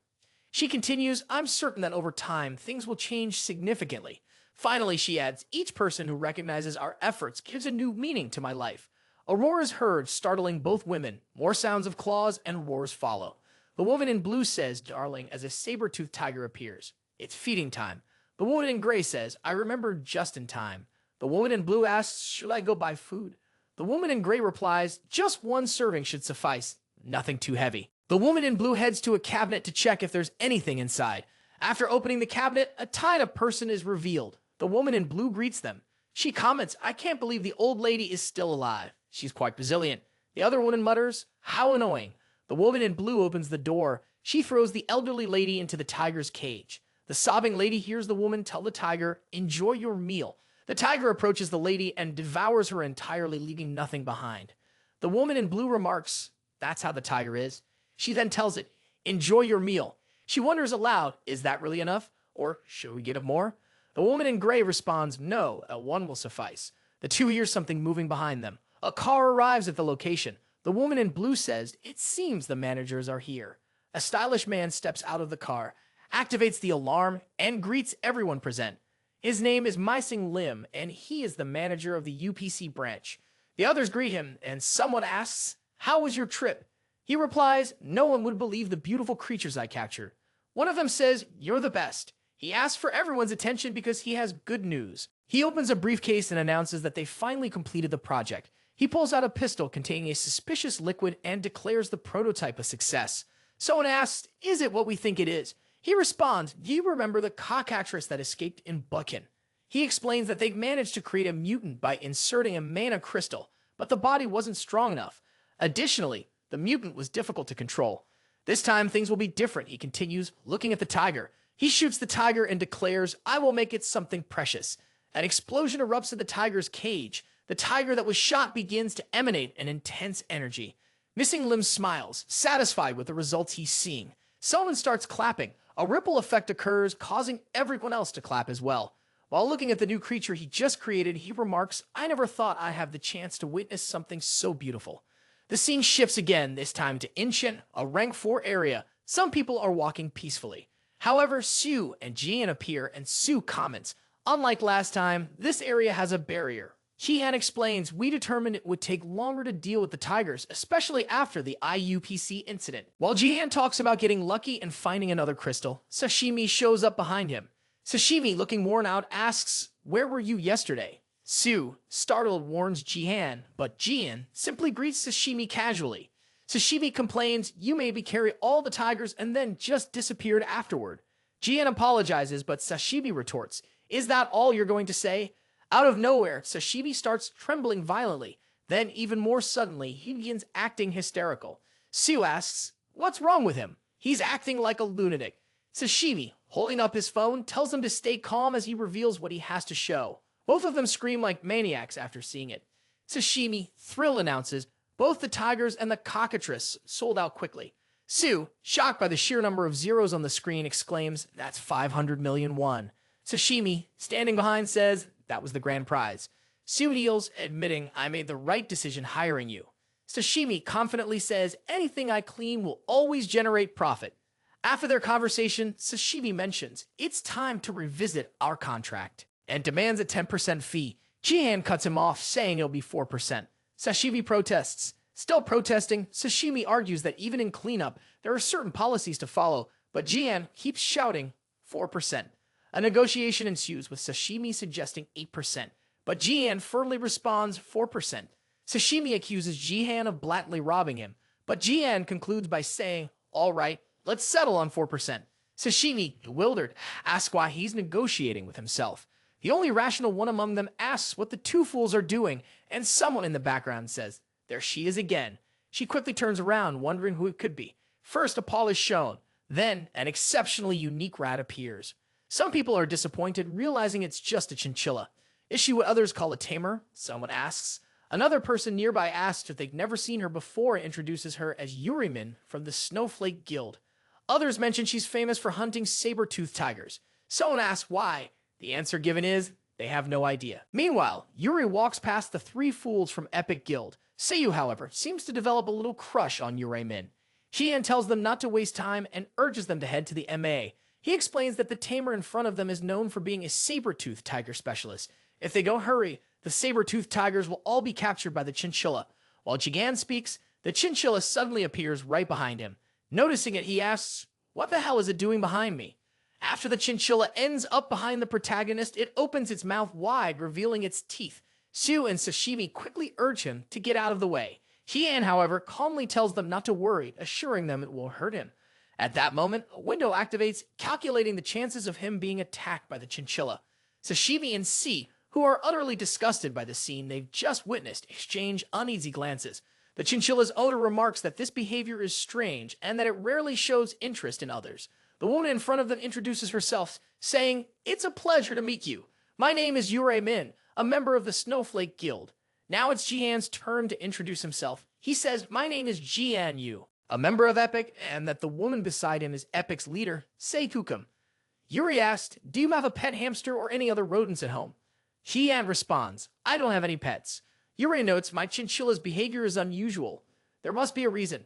She continues, "I'm certain that over time, things will change significantly." Finally, she adds, "Each person who recognizes our efforts gives a new meaning to my life." A roar is heard, startling both women. More sounds of claws and roars follow. The woman in blue says, "Darling," as a saber-toothed tiger appears. "It's feeding time." The woman in gray says, "I remember just in time." The woman in blue asks, "Should I go buy food?" The woman in gray replies, "Just one serving should suffice. Nothing too heavy." The woman in blue heads to a cabinet to check if there's anything inside. After opening the cabinet, a tied-up person is revealed. The woman in blue greets them. She comments, "I can't believe the old lady is still alive. She's quite resilient." The other woman mutters, "How annoying." The woman in blue opens the door. She throws the elderly lady into the tiger's cage. The sobbing lady hears the woman tell the tiger, "Enjoy your meal." The tiger approaches the lady and devours her entirely, leaving nothing behind. The woman in blue remarks, "That's how the tiger is." She then tells it, "Enjoy your meal." She wonders aloud, "Is that really enough? Or should we get more?" The woman in gray responds, "No, one will suffice." The two hear something moving behind them. A car arrives at the location. The woman in blue says, "It seems the managers are here." A stylish man steps out of the car, activates the alarm, and greets everyone present. His name is Mysing Lim, and he is the manager of the UPC branch. The others greet him, and someone asks, "How was your trip?" He replies, "No one would believe the beautiful creatures I captured." One of them says, "You're the best." He asks for everyone's attention because he has good news. He opens a briefcase and announces that they finally completed the project. He pulls out a pistol containing a suspicious liquid and declares the prototype a success. Someone asks, "Is it what we think it is?" He responds, "Do you remember the cock actress that escaped in Buchan?" He explains that they managed to create a mutant by inserting a mana crystal, but the body wasn't strong enough. Additionally, the mutant was difficult to control. This time things will be different, he continues, looking at the tiger. He shoots the tiger and declares, "I will make it something precious." An explosion erupts in the tiger's cage. The tiger that was shot begins to emanate an intense energy. Missing Lim smiles, satisfied with the results he's seeing. Someone starts clapping. A ripple effect occurs, causing everyone else to clap as well. While looking at the new creature he just created, he remarks, "I never thought I'd have the chance to witness something so beautiful." The scene shifts again, this time to Incheon, a rank 4 area. Some people are walking peacefully. However, Sue and Jian appear, and Sue comments, "Unlike last time, this area has a barrier." Jihan explains, "We determined it would take longer to deal with the tigers, especially after the IUPC incident." While Jihan talks about getting lucky and finding another crystal, Sashimi shows up behind him. Sashimi, looking worn out, asks, "Where were you yesterday?" Sue, startled, warns Jihan, but Jian simply greets Sashimi casually. Sashimi complains, "You made me carry all the tigers and then just disappeared afterward." Jian apologizes, but Sashimi retorts, "Is that all you're going to say?" Out of nowhere, Sashimi starts trembling violently. Then, even more suddenly, he begins acting hysterical. Sue asks, "What's wrong with him?" "He's acting like a lunatic." Sashimi, holding up his phone, tells him to stay calm as he reveals what he has to show. Both of them scream like maniacs after seeing it. Sashimi, thrilled, announces, "Both the tigers and the cockatrice sold out quickly." Sue, shocked by the sheer number of zeros on the screen, exclaims, "That's 500 million won." Sashimi, standing behind, says, "That was the grand prize." Sue kneels, admitting, "I made the right decision hiring you." Sashimi confidently says, "Anything I clean will always generate profit." After their conversation, Sashimi mentions, "It's time to revisit our contract," and demands a 10% fee. Jihan cuts him off, saying it'll be 4%. Sashimi protests. Still protesting, Sashimi argues that even in cleanup, there are certain policies to follow, but Jihan keeps shouting, 4%. A negotiation ensues with Sashimi suggesting 8%, but Jihan firmly responds 4%. Sashimi accuses Jihan of blatantly robbing him, but Jihan concludes by saying, "All right, let's settle on 4%. Sashimi, bewildered, asks why he's negotiating with himself. The only rational one among them asks what the two fools are doing, and someone in the background says, "There she is again." She quickly turns around, wondering who it could be. First, a paw is shown. Then, an exceptionally unique rat appears. Some people are disappointed, realizing it's just a chinchilla. Is she what others call a tamer? Someone asks. Another person nearby asks if they've never seen her before and introduces her as Yurimin from the Snowflake Guild. Others mention she's famous for hunting saber-toothed tigers. Someone asks why. The answer given is, they have no idea. Meanwhile, Yuri walks past the three fools from Epic Guild. Seiyu, however, seems to develop a little crush on Yuri-min. Jihan tells them not to waste time and urges them to head to the MA. He explains that the tamer in front of them is known for being a saber-toothed tiger specialist. If they don't hurry, the saber-toothed tigers will all be captured by the chinchilla. While Jigan speaks, the chinchilla suddenly appears right behind him. Noticing it, he asks, "What the hell is it doing behind me?" After the chinchilla ends up behind the protagonist, it opens its mouth wide, revealing its teeth. Sue and Sashimi quickly urge him to get out of the way. Jian, however, calmly tells them not to worry, assuring them it will hurt him. At that moment, a window activates, calculating the chances of him being attacked by the chinchilla. Sashimi and C, who are utterly disgusted by the scene they've just witnessed, exchange uneasy glances. The chinchilla's owner remarks that this behavior is strange and that it rarely shows interest in others. The woman in front of them introduces herself, saying, "It's a pleasure to meet you. My name is Yurei Min, a member of the Snowflake Guild." Now it's Jihan's turn to introduce himself. He says, "My name is Jihan Yu, a member of Epic, and that the woman beside him is Epic's leader, Seikukum." Yuri asked, "Do you have a pet hamster or any other rodents at home?" Jihan responds, "I don't have any pets." Yuri notes, "My chinchilla's behavior is unusual." There must be a reason.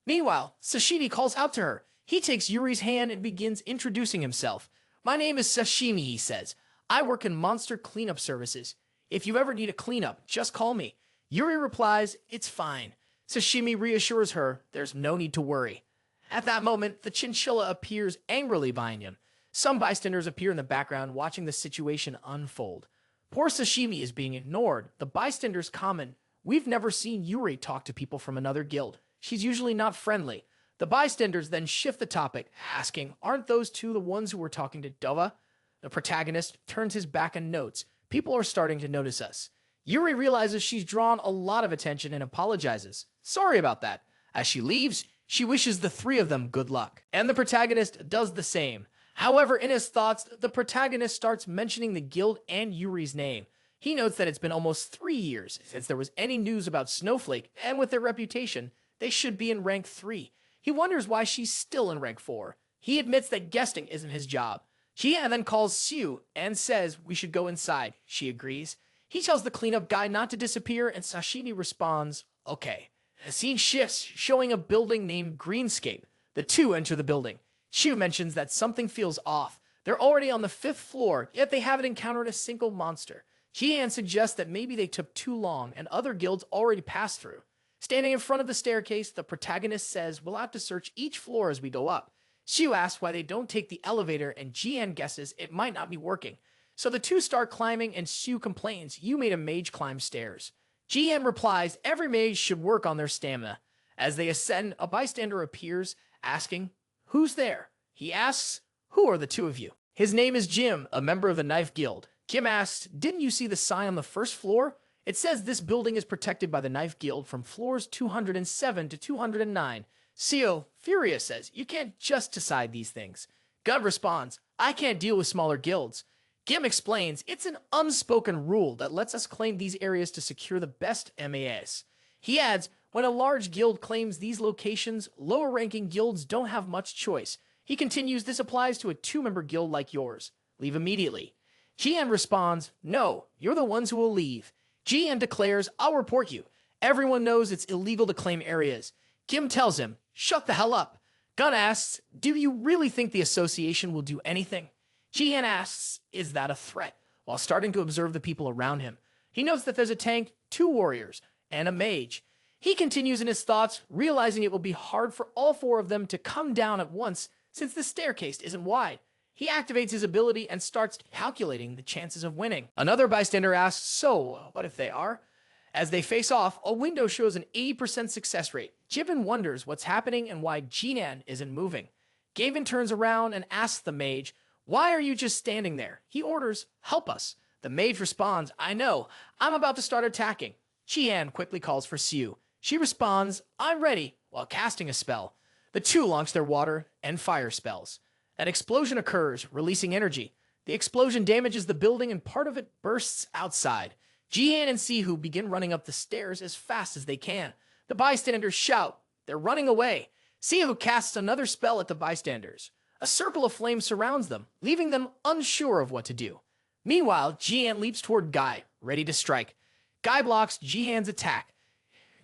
Meanwhile, Sashimi calls out to her. He takes Yuri's hand and begins introducing himself. My name is Sashimi, he says. I work in monster cleanup services. If you ever need a cleanup, just call me. Yuri replies, it's fine. Sashimi reassures her there's no need to worry. At that moment, the chinchilla appears angrily behind him. Some bystanders appear in the background watching the situation unfold. Poor Sashimi is being ignored. The bystanders comment, we've never seen Yuri talk to people from another guild. She's usually not friendly. The bystanders then shift the topic, asking, aren't those two the ones who were talking to Dova? The protagonist turns his back and notes, people are starting to notice us. Yuri realizes she's drawn a lot of attention and apologizes. Sorry about that. As she leaves, she wishes the three of them good luck. And the protagonist does the same. However, in his thoughts, the protagonist starts mentioning the guild and Yuri's name. He notes that it's been almost 3 years since there was any news about Snowflake, and with their reputation, they should be in rank 3. He wonders why she's still in rank 4. He admits that guesting isn't his job. Jihan then calls Siu and says we should go inside. She agrees. He tells the cleanup guy not to disappear, and Sashimi responds, okay. The scene shifts, showing a building named Greenscape. The two enter the building. Siu mentions that something feels off. They're already on the 5th floor, yet they haven't encountered a single monster. Jihan suggests that maybe they took too long and other guilds already passed through. Standing in front of the staircase, the protagonist says we'll have to search each floor as we go up. Siu asks why they don't take the elevator, and Jihan guesses it might not be working. So the two start climbing, and Siu complains, you made a mage climb stairs. Jihan replies every mage should work on their stamina. As they ascend, a bystander appears, asking, who's there? He asks, who are the two of you? His name is Jim, a member of the Knife Guild. Jim asks, didn't you see the sign on the 1st floor? It says this building is protected by the Knife Guild from floors 207 to 209. Siu, furious, says, you can't just decide these things. Gud responds, I can't deal with smaller guilds. Gim explains, it's an unspoken rule that lets us claim these areas to secure the best MAS. He adds, when a large guild claims these locations, lower-ranking guilds don't have much choice. He continues, this applies to a 2-member guild like yours. Leave immediately. Jihan responds, no, you're the ones who will leave. Jihan declares, I'll report you. Everyone knows it's illegal to claim areas. Kim tells him, shut the hell up. Gun asks, do you really think the association will do anything? Jihan asks, is that a threat? While starting to observe the people around him. He notes that there's a tank, 2 warriors, and a mage. He continues in his thoughts, realizing it will be hard for all 4 of them to come down at once since the staircase isn't wide. He activates his ability and starts calculating the chances of winning. Another bystander asks, so, what if they are? As they face off, a window shows an 80% success rate. Jivan wonders what's happening and why Jinan isn't moving. Gavin turns around and asks the mage, why are you just standing there? He orders, help us. The mage responds, I know, I'm about to start attacking. Jihan quickly calls for Siu. She responds, I'm ready, while casting a spell. The two launch their water and fire spells. An explosion occurs, releasing energy. The explosion damages the building and part of it bursts outside. Jihan and Sihu begin running up the stairs as fast as they can. The bystanders shout. They're running away. Sihu casts another spell at the bystanders. A circle of flame surrounds them, leaving them unsure of what to do. Meanwhile, Jihan leaps toward Guy, ready to strike. Guy blocks Jihan's attack.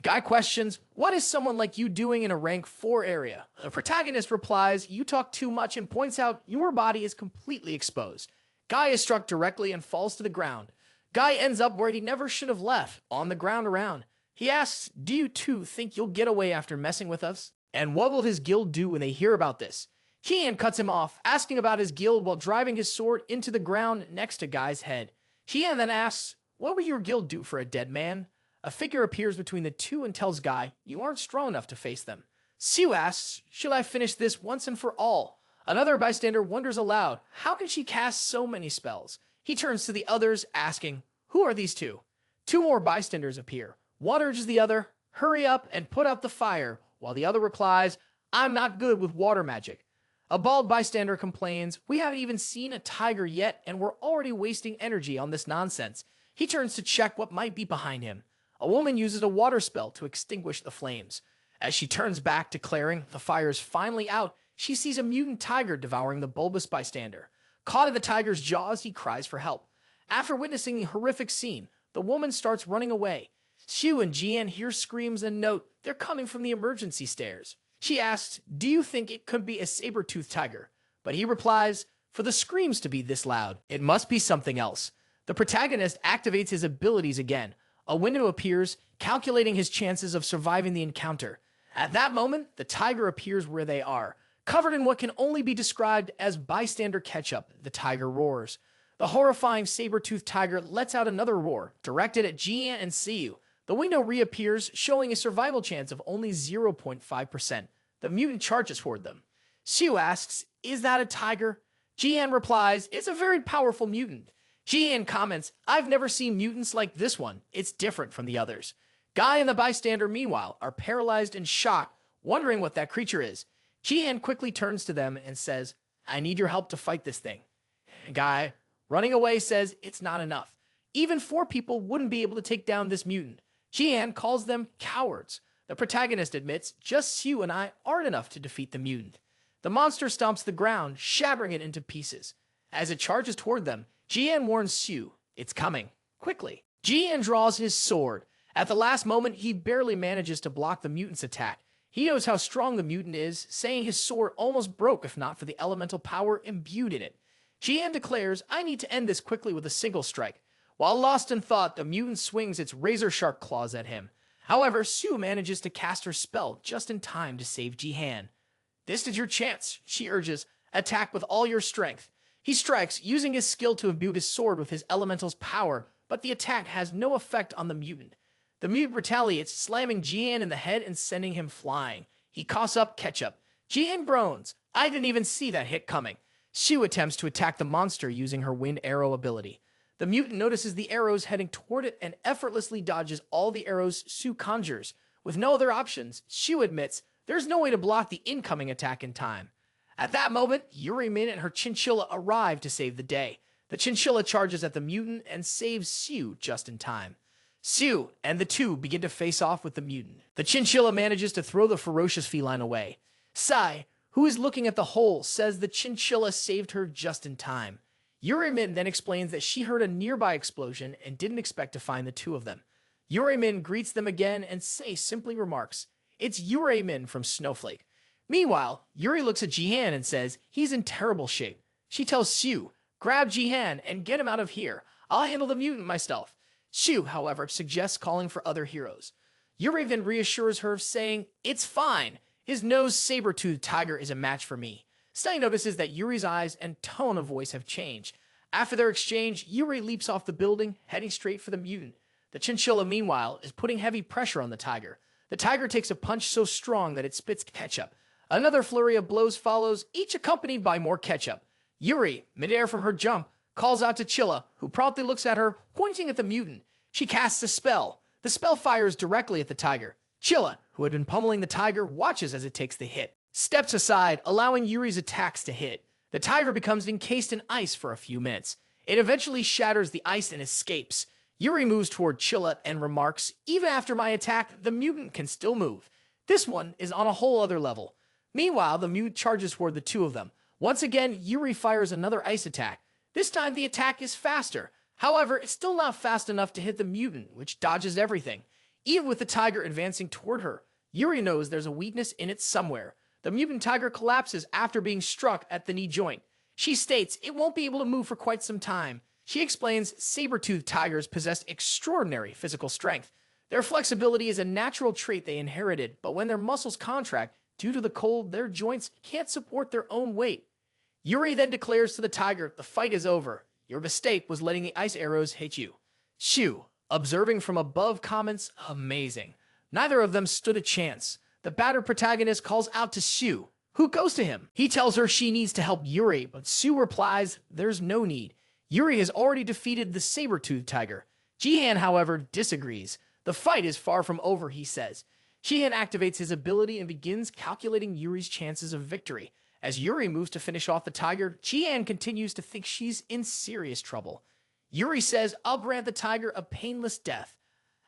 Guy questions, what is someone like you doing in a rank 4 area? The protagonist replies, you talk too much, and points out your body is completely exposed. Guy is struck directly and falls to the ground. Guy ends up where he never should have left, on the ground around. He asks, do you too think you'll get away after messing with us? And what will his guild do when they hear about this? Jihan cuts him off, asking about his guild while driving his sword into the ground next to Guy's head. Jihan then asks, what would your guild do for a dead man? A figure appears between the two and tells Guy, you aren't strong enough to face them. Siu asks, should I finish this once and for all? Another bystander wonders aloud, how can she cast so many spells? He turns to the others, asking, who are these two? 2 more bystanders appear. One urges the other, hurry up and put out the fire, while the other replies, I'm not good with water magic. A bald bystander complains, we haven't even seen a tiger yet, and we're already wasting energy on this nonsense. He turns to check what might be behind him. A woman uses a water spell to extinguish the flames. As she turns back, declaring the fire is finally out, she sees a mutant tiger devouring the bulbous bystander. Caught in the tiger's jaws, he cries for help. After witnessing the horrific scene, the woman starts running away. Shu and Jian hear screams and note they're coming from the emergency stairs. She asks, do you think it could be a saber-toothed tiger? But he replies, for the screams to be this loud, it must be something else. The protagonist activates his abilities again. A window appears, calculating his chances of surviving the encounter. At that moment, the tiger appears where they are. Covered in what can only be described as bystander ketchup, the tiger roars. The horrifying saber-toothed tiger lets out another roar, directed at Jian and Siyu. The window reappears, showing a survival chance of only 0.5%. The mutant charges toward them. Siyu asks, is that a tiger? Jian replies, it's a very powerful mutant. Jian comments, I've never seen mutants like this one. It's different from the others. Guy and the bystander, meanwhile, are paralyzed and shocked, wondering what that creature is. Jian quickly turns to them and says, I need your help to fight this thing. Guy, running away, says it's not enough. Even 4 people wouldn't be able to take down this mutant. Jian calls them cowards. The protagonist admits, just Siyu and I aren't enough to defeat the mutant. The monster stomps the ground, shattering it into pieces. As it charges toward them, Jian warns Siyu, it's coming, quickly. Jian draws his sword. At the last moment, he barely manages to block the mutant's attack. He knows how strong the mutant is, saying his sword almost broke if not for the elemental power imbued in it. Jian declares, I need to end this quickly with a single strike. While lost in thought, the mutant swings its razor-sharp claws at him. However, Siyu manages to cast her spell just in time to save Jihan. This is your chance, she urges. Attack with all your strength. He strikes, using his skill to imbue his sword with his elemental's power, but the attack has no effect on the mutant. The mutant retaliates, slamming Jihan in the head and sending him flying. He coughs up ketchup. Jihan groans. I didn't even see that hit coming. Siyu attempts to attack the monster using her wind arrow ability. The mutant notices the arrows heading toward it and effortlessly dodges all the arrows Siyu conjures. With no other options, Siyu admits there's no way to block the incoming attack in time. At that moment, Yuri Min and her chinchilla arrive to save the day. The chinchilla charges at the mutant and saves Siyu just in time. Siyu and the two begin to face off with the mutant. The chinchilla manages to throw the ferocious feline away. Sai, who is looking at the hole, says the chinchilla saved her just in time. Yuri Min then explains that she heard a nearby explosion and didn't expect to find the two of them. Yuri Min greets them again and Sei simply remarks, it's Yuri Min from Snowflake. Meanwhile, Yuri looks at Jihan and says he's in terrible shape. She tells Siyu, grab Jihan and get him out of here. I'll handle the mutant myself. Siyu, however, suggests calling for other heroes. Yuri then reassures her, saying, it's fine. His nose saber-toothed tiger is a match for me. Sai notices that Yuri's eyes and tone of voice have changed. After their exchange, Yuri leaps off the building, heading straight for the mutant. The chinchilla, meanwhile, is putting heavy pressure on the tiger. The tiger takes a punch so strong that it spits ketchup. Another flurry of blows follows, each accompanied by more ketchup. Yuri, midair from her jump, calls out to Chilla, who promptly looks at her, pointing at the mutant. She casts a spell. The spell fires directly at the tiger. Chilla, who had been pummeling the tiger, watches as it takes the hit. Steps aside, allowing Yuri's attacks to hit. The tiger becomes encased in ice for a few minutes. It eventually shatters the ice and escapes. Yuri moves toward Chilla and remarks, even after my attack, the mutant can still move. This one is on a whole other level. Meanwhile, the mutant charges toward the two of them. Once again, Yuri fires another ice attack. This time, the attack is faster. However, it's still not fast enough to hit the mutant, which dodges everything. Even with the tiger advancing toward her, Yuri knows there's a weakness in it somewhere. The mutant tiger collapses after being struck at the knee joint. She states it won't be able to move for quite some time. She explains saber-toothed tigers possess extraordinary physical strength. Their flexibility is a natural trait they inherited, but when their muscles contract, due to the cold, their joints can't support their own weight. Yuri then declares to the tiger, the fight is over. Your mistake was letting the ice arrows hit you. Shu, observing from above, comments, amazing. Neither of them stood a chance. The battered protagonist calls out to Shu, who goes to him. He tells her she needs to help Yuri, but Shu replies, there's no need. Yuri has already defeated the saber-toothed tiger. Jihan, however, disagrees. The fight is far from over, he says. Jihan activates his ability and begins calculating Yuri's chances of victory. As Yuri moves to finish off the tiger, Jihan continues to think she's in serious trouble. Yuri says, I'll grant the tiger a painless death.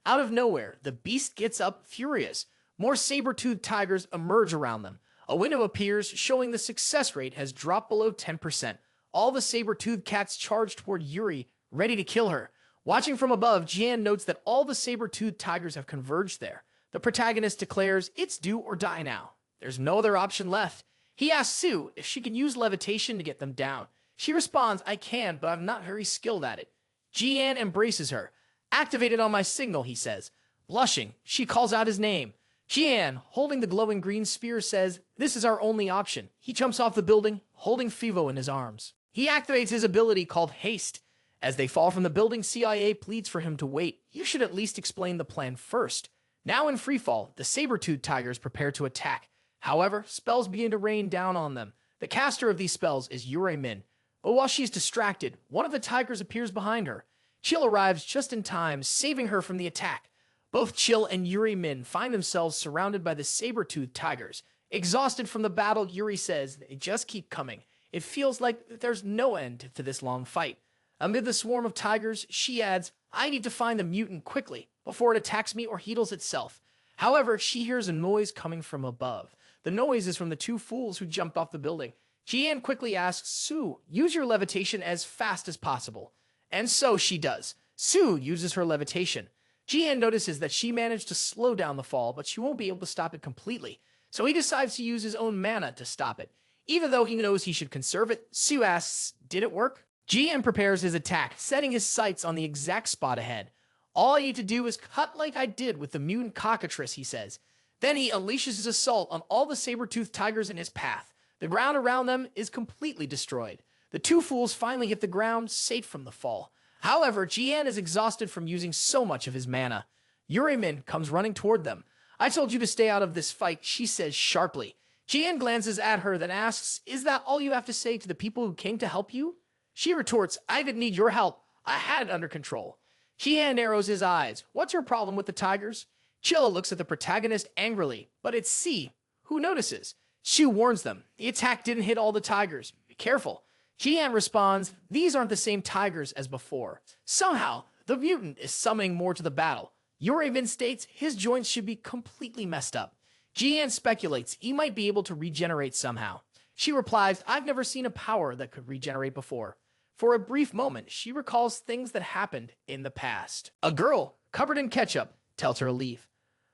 Out of nowhere, the beast gets up furious. More saber-toothed tigers emerge around them. A window appears, showing the success rate has dropped below 10%. All the saber-toothed cats charge toward Yuri, ready to kill her. Watching from above, Jihan notes that all the saber-toothed tigers have converged there. The protagonist declares it's do or die now. There's no other option left. He asks Sue if she can use levitation to get them down. She responds, I can, but I'm not very skilled at it. Jihan embraces her. Activated on my signal, he says. Blushing, she calls out his name. Jihan, holding the glowing green spear, says, this is our only option. He jumps off the building, holding Fivo in his arms. He activates his ability called Haste. As they fall from the building, CIA pleads for him to wait. You should at least explain the plan first. Now in freefall, the saber-toothed tigers prepare to attack. However, spells begin to rain down on them. The caster of these spells is Yurei Min. But while she's distracted, one of the tigers appears behind her. Chill arrives just in time, saving her from the attack. Both Chill and Yurei Min find themselves surrounded by the saber-toothed tigers. Exhausted from the battle, Yuri says they just keep coming. It feels like there's no end to this long fight. Amid the swarm of tigers, she adds, I need to find the mutant quickly, before it attacks me or heals itself. However, she hears a noise coming from above. The noise is from the two fools who jumped off the building. Jihan quickly asks Sue, use your levitation as fast as possible. And so she does. Sue uses her levitation. Jihan notices that she managed to slow down the fall, but she won't be able to stop it completely. So he decides to use his own mana to stop it. Even though he knows he should conserve it, Sue asks, did it work? Jihan prepares his attack, setting his sights on the exact spot ahead. All I need to do is cut like I did with the mutant cockatrice, he says. Then he unleashes his assault on all the saber-toothed tigers in his path. The ground around them is completely destroyed. The two fools finally hit the ground, safe from the fall. However, Jihan is exhausted from using so much of his mana. Yurei Min comes running toward them. I told you to stay out of this fight, she says sharply. Jihan glances at her, then asks, is that all you have to say to the people who came to help you? She retorts, I didn't need your help. I had it under control. Jihan narrows his eyes. What's your problem with the tigers? Chilla looks at the protagonist angrily, but it's C who notices. Shu warns them. The attack didn't hit all the tigers. Be careful. Jihan responds, these aren't the same tigers as before. Somehow, the mutant is summoning more to the battle. Yurei Min states his joints should be completely messed up. Jihan speculates he might be able to regenerate somehow. She replies, I've never seen a power that could regenerate before. For a brief moment, she recalls things that happened in the past. A girl, covered in ketchup, tells her to leave.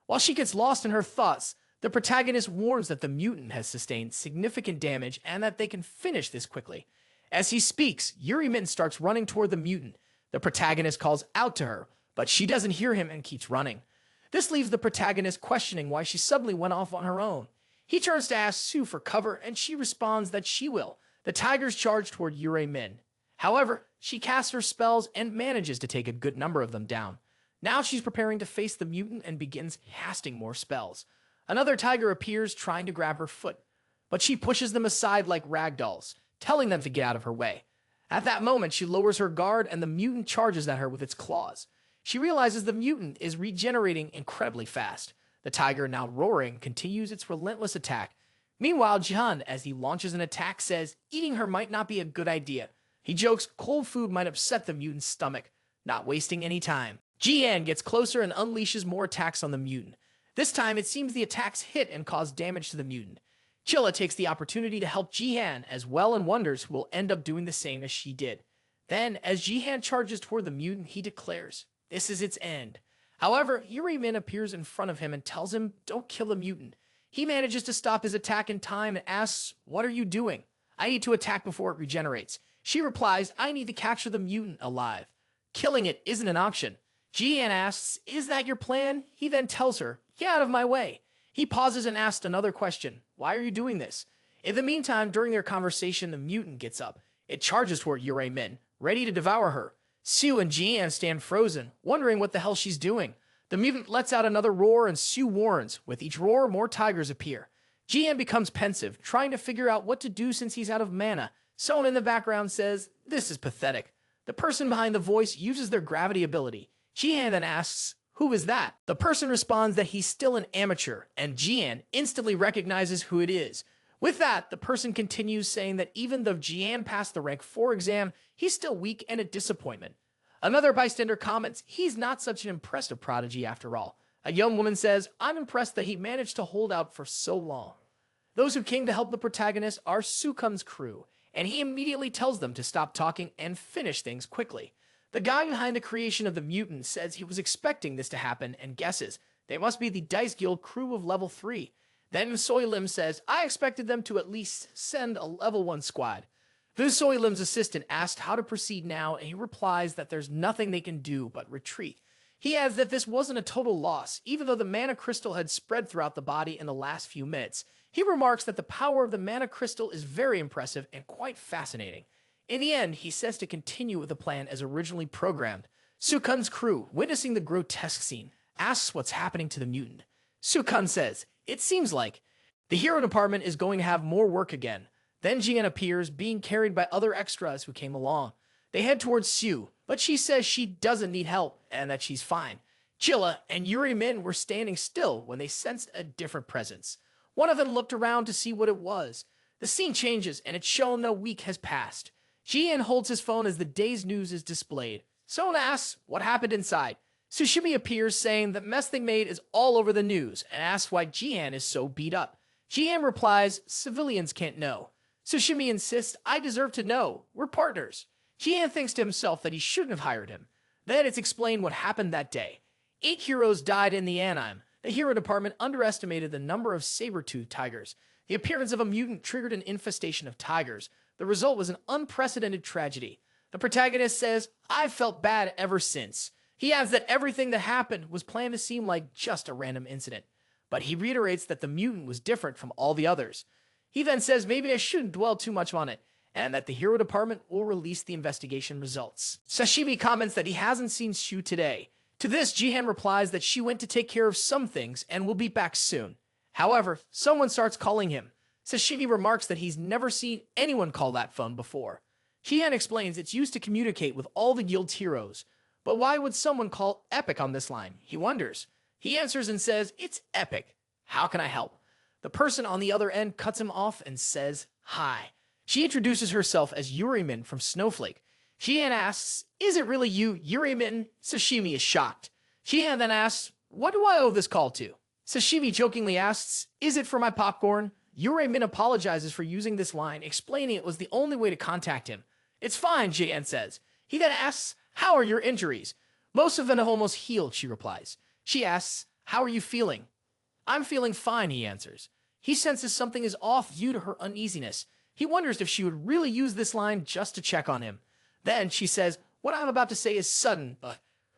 While she gets lost in her thoughts, the protagonist warns that the mutant has sustained significant damage and that they can finish this quickly. As he speaks, Yurei Min starts running toward the mutant. The protagonist calls out to her, but she doesn't hear him and keeps running. This leaves the protagonist questioning why she suddenly went off on her own. He turns to ask Sue for cover, and she responds that she will. The tigers charge toward Yurei Min. However, she casts her spells and manages to take a good number of them down. Now she's preparing to face the mutant and begins casting more spells. Another tiger appears trying to grab her foot, but she pushes them aside like ragdolls, telling them to get out of her way. At that moment, she lowers her guard and the mutant charges at her with its claws. She realizes the mutant is regenerating incredibly fast. The tiger, now roaring, continues its relentless attack. Meanwhile, Jihan, as he launches an attack, says eating her might not be a good idea. He jokes cold food might upset the mutant's stomach, not wasting any time. Jihan gets closer and unleashes more attacks on the mutant. This time, it seems the attacks hit and cause damage to the mutant. Chilla takes the opportunity to help Jihan as well and wonders who will end up doing the same as she did. Then, as Jihan charges toward the mutant, he declares, this is its end. However, Yurei Min appears in front of him and tells him, don't kill the mutant. He manages to stop his attack in time and asks, what are you doing? I need to attack before it regenerates. She replies, I need to capture the mutant alive. Killing it isn't an option. Jihan asks, is that your plan? He then tells her, get out of my way. He pauses and asks another question. Why are you doing this? In the meantime, during their conversation, the mutant gets up. It charges toward Yurei Min, ready to devour her. Sue and Jihan stand frozen, wondering what the hell she's doing. The mutant lets out another roar and Sue warns. With each roar, more tigers appear. Jihan becomes pensive, trying to figure out what to do since he's out of mana. Someone in the background says, this is pathetic. The person behind the voice uses their gravity ability. Jihan then asks, who is that? The person responds that he's still an amateur, and Jihan instantly recognizes who it is. With that, the person continues saying that even though Jihan passed the rank 4 exam, he's still weak and a disappointment. Another bystander comments, he's not such an impressive prodigy after all. A young woman says, I'm impressed that he managed to hold out for so long. Those who came to help the protagonist are Sukum's crew, and he immediately tells them to stop talking and finish things quickly. The guy behind the creation of the mutant says he was expecting this to happen and guesses they must be the Dice Guild crew of level 3. Then Soy Lim says, I expected them to at least send a level 1 squad. Vu Soy Lim's assistant asked how to proceed now, and he replies that there's nothing they can do but retreat. He adds that this wasn't a total loss, even though the mana crystal had spread throughout the body in the last few minutes. He remarks that the power of the mana crystal is very impressive and quite fascinating. In the end, he says to continue with the plan as originally programmed. Sukun's crew, witnessing the grotesque scene, asks what's happening to the mutant. Sukun says, it seems like the hero department is going to have more work again. Then Jihan appears, being carried by other extras who came along. They head towards Sue, but she says she doesn't need help and that she's fine. Chilla and Yuri Min were standing still when they sensed a different presence. One of them looked around to see what it was. The scene changes and it's shown that a week has passed. Jihan holds his phone as the day's news is displayed. Someone asks what happened inside. Tsushimi appears saying that mess they made is all over the news and asks why Jihan is so beat up. Jihan replies, civilians can't know. Tsushimi insists, I deserve to know. We're partners. Jihan thinks to himself that he shouldn't have hired him. Then it's explained what happened that day. 8 heroes died in the Anheim. The hero department underestimated the number of saber-toothed tigers. The appearance of a mutant triggered an infestation of tigers. The result was an unprecedented tragedy. The protagonist says, I've felt bad ever since. He adds that everything that happened was planned to seem like just a random incident. But he reiterates that the mutant was different from all the others. He then says maybe I shouldn't dwell too much on it, and that the hero department will release the investigation results. Sashimi comments that he hasn't seen Shu today. To this, Jihan replies that she went to take care of some things and will be back soon. However, someone starts calling him. Sashimi remarks that he's never seen anyone call that phone before. Jihan explains it's used to communicate with all the guild's heroes. But why would someone call Epic on this line? He wonders. He answers and says, it's Epic. How can I help? The person on the other end cuts him off and says, hi. She introduces herself as Yurimin from Snowflake. Jihan asks, is it really you, Yurimin? Sashimi is shocked. Jihan then asks, what do I owe this call to? Sashimi jokingly asks, is it for my popcorn? Yurimin apologizes for using this line, explaining it was the only way to contact him. It's fine, Jihan says. He then asks, how are your injuries? Most of them have almost healed, she replies. She asks, how are you feeling? I'm feeling fine, he answers. He senses something is off due to her uneasiness. He wonders if she would really use this line just to check on him. Then she says, what I'm about to say is sudden, but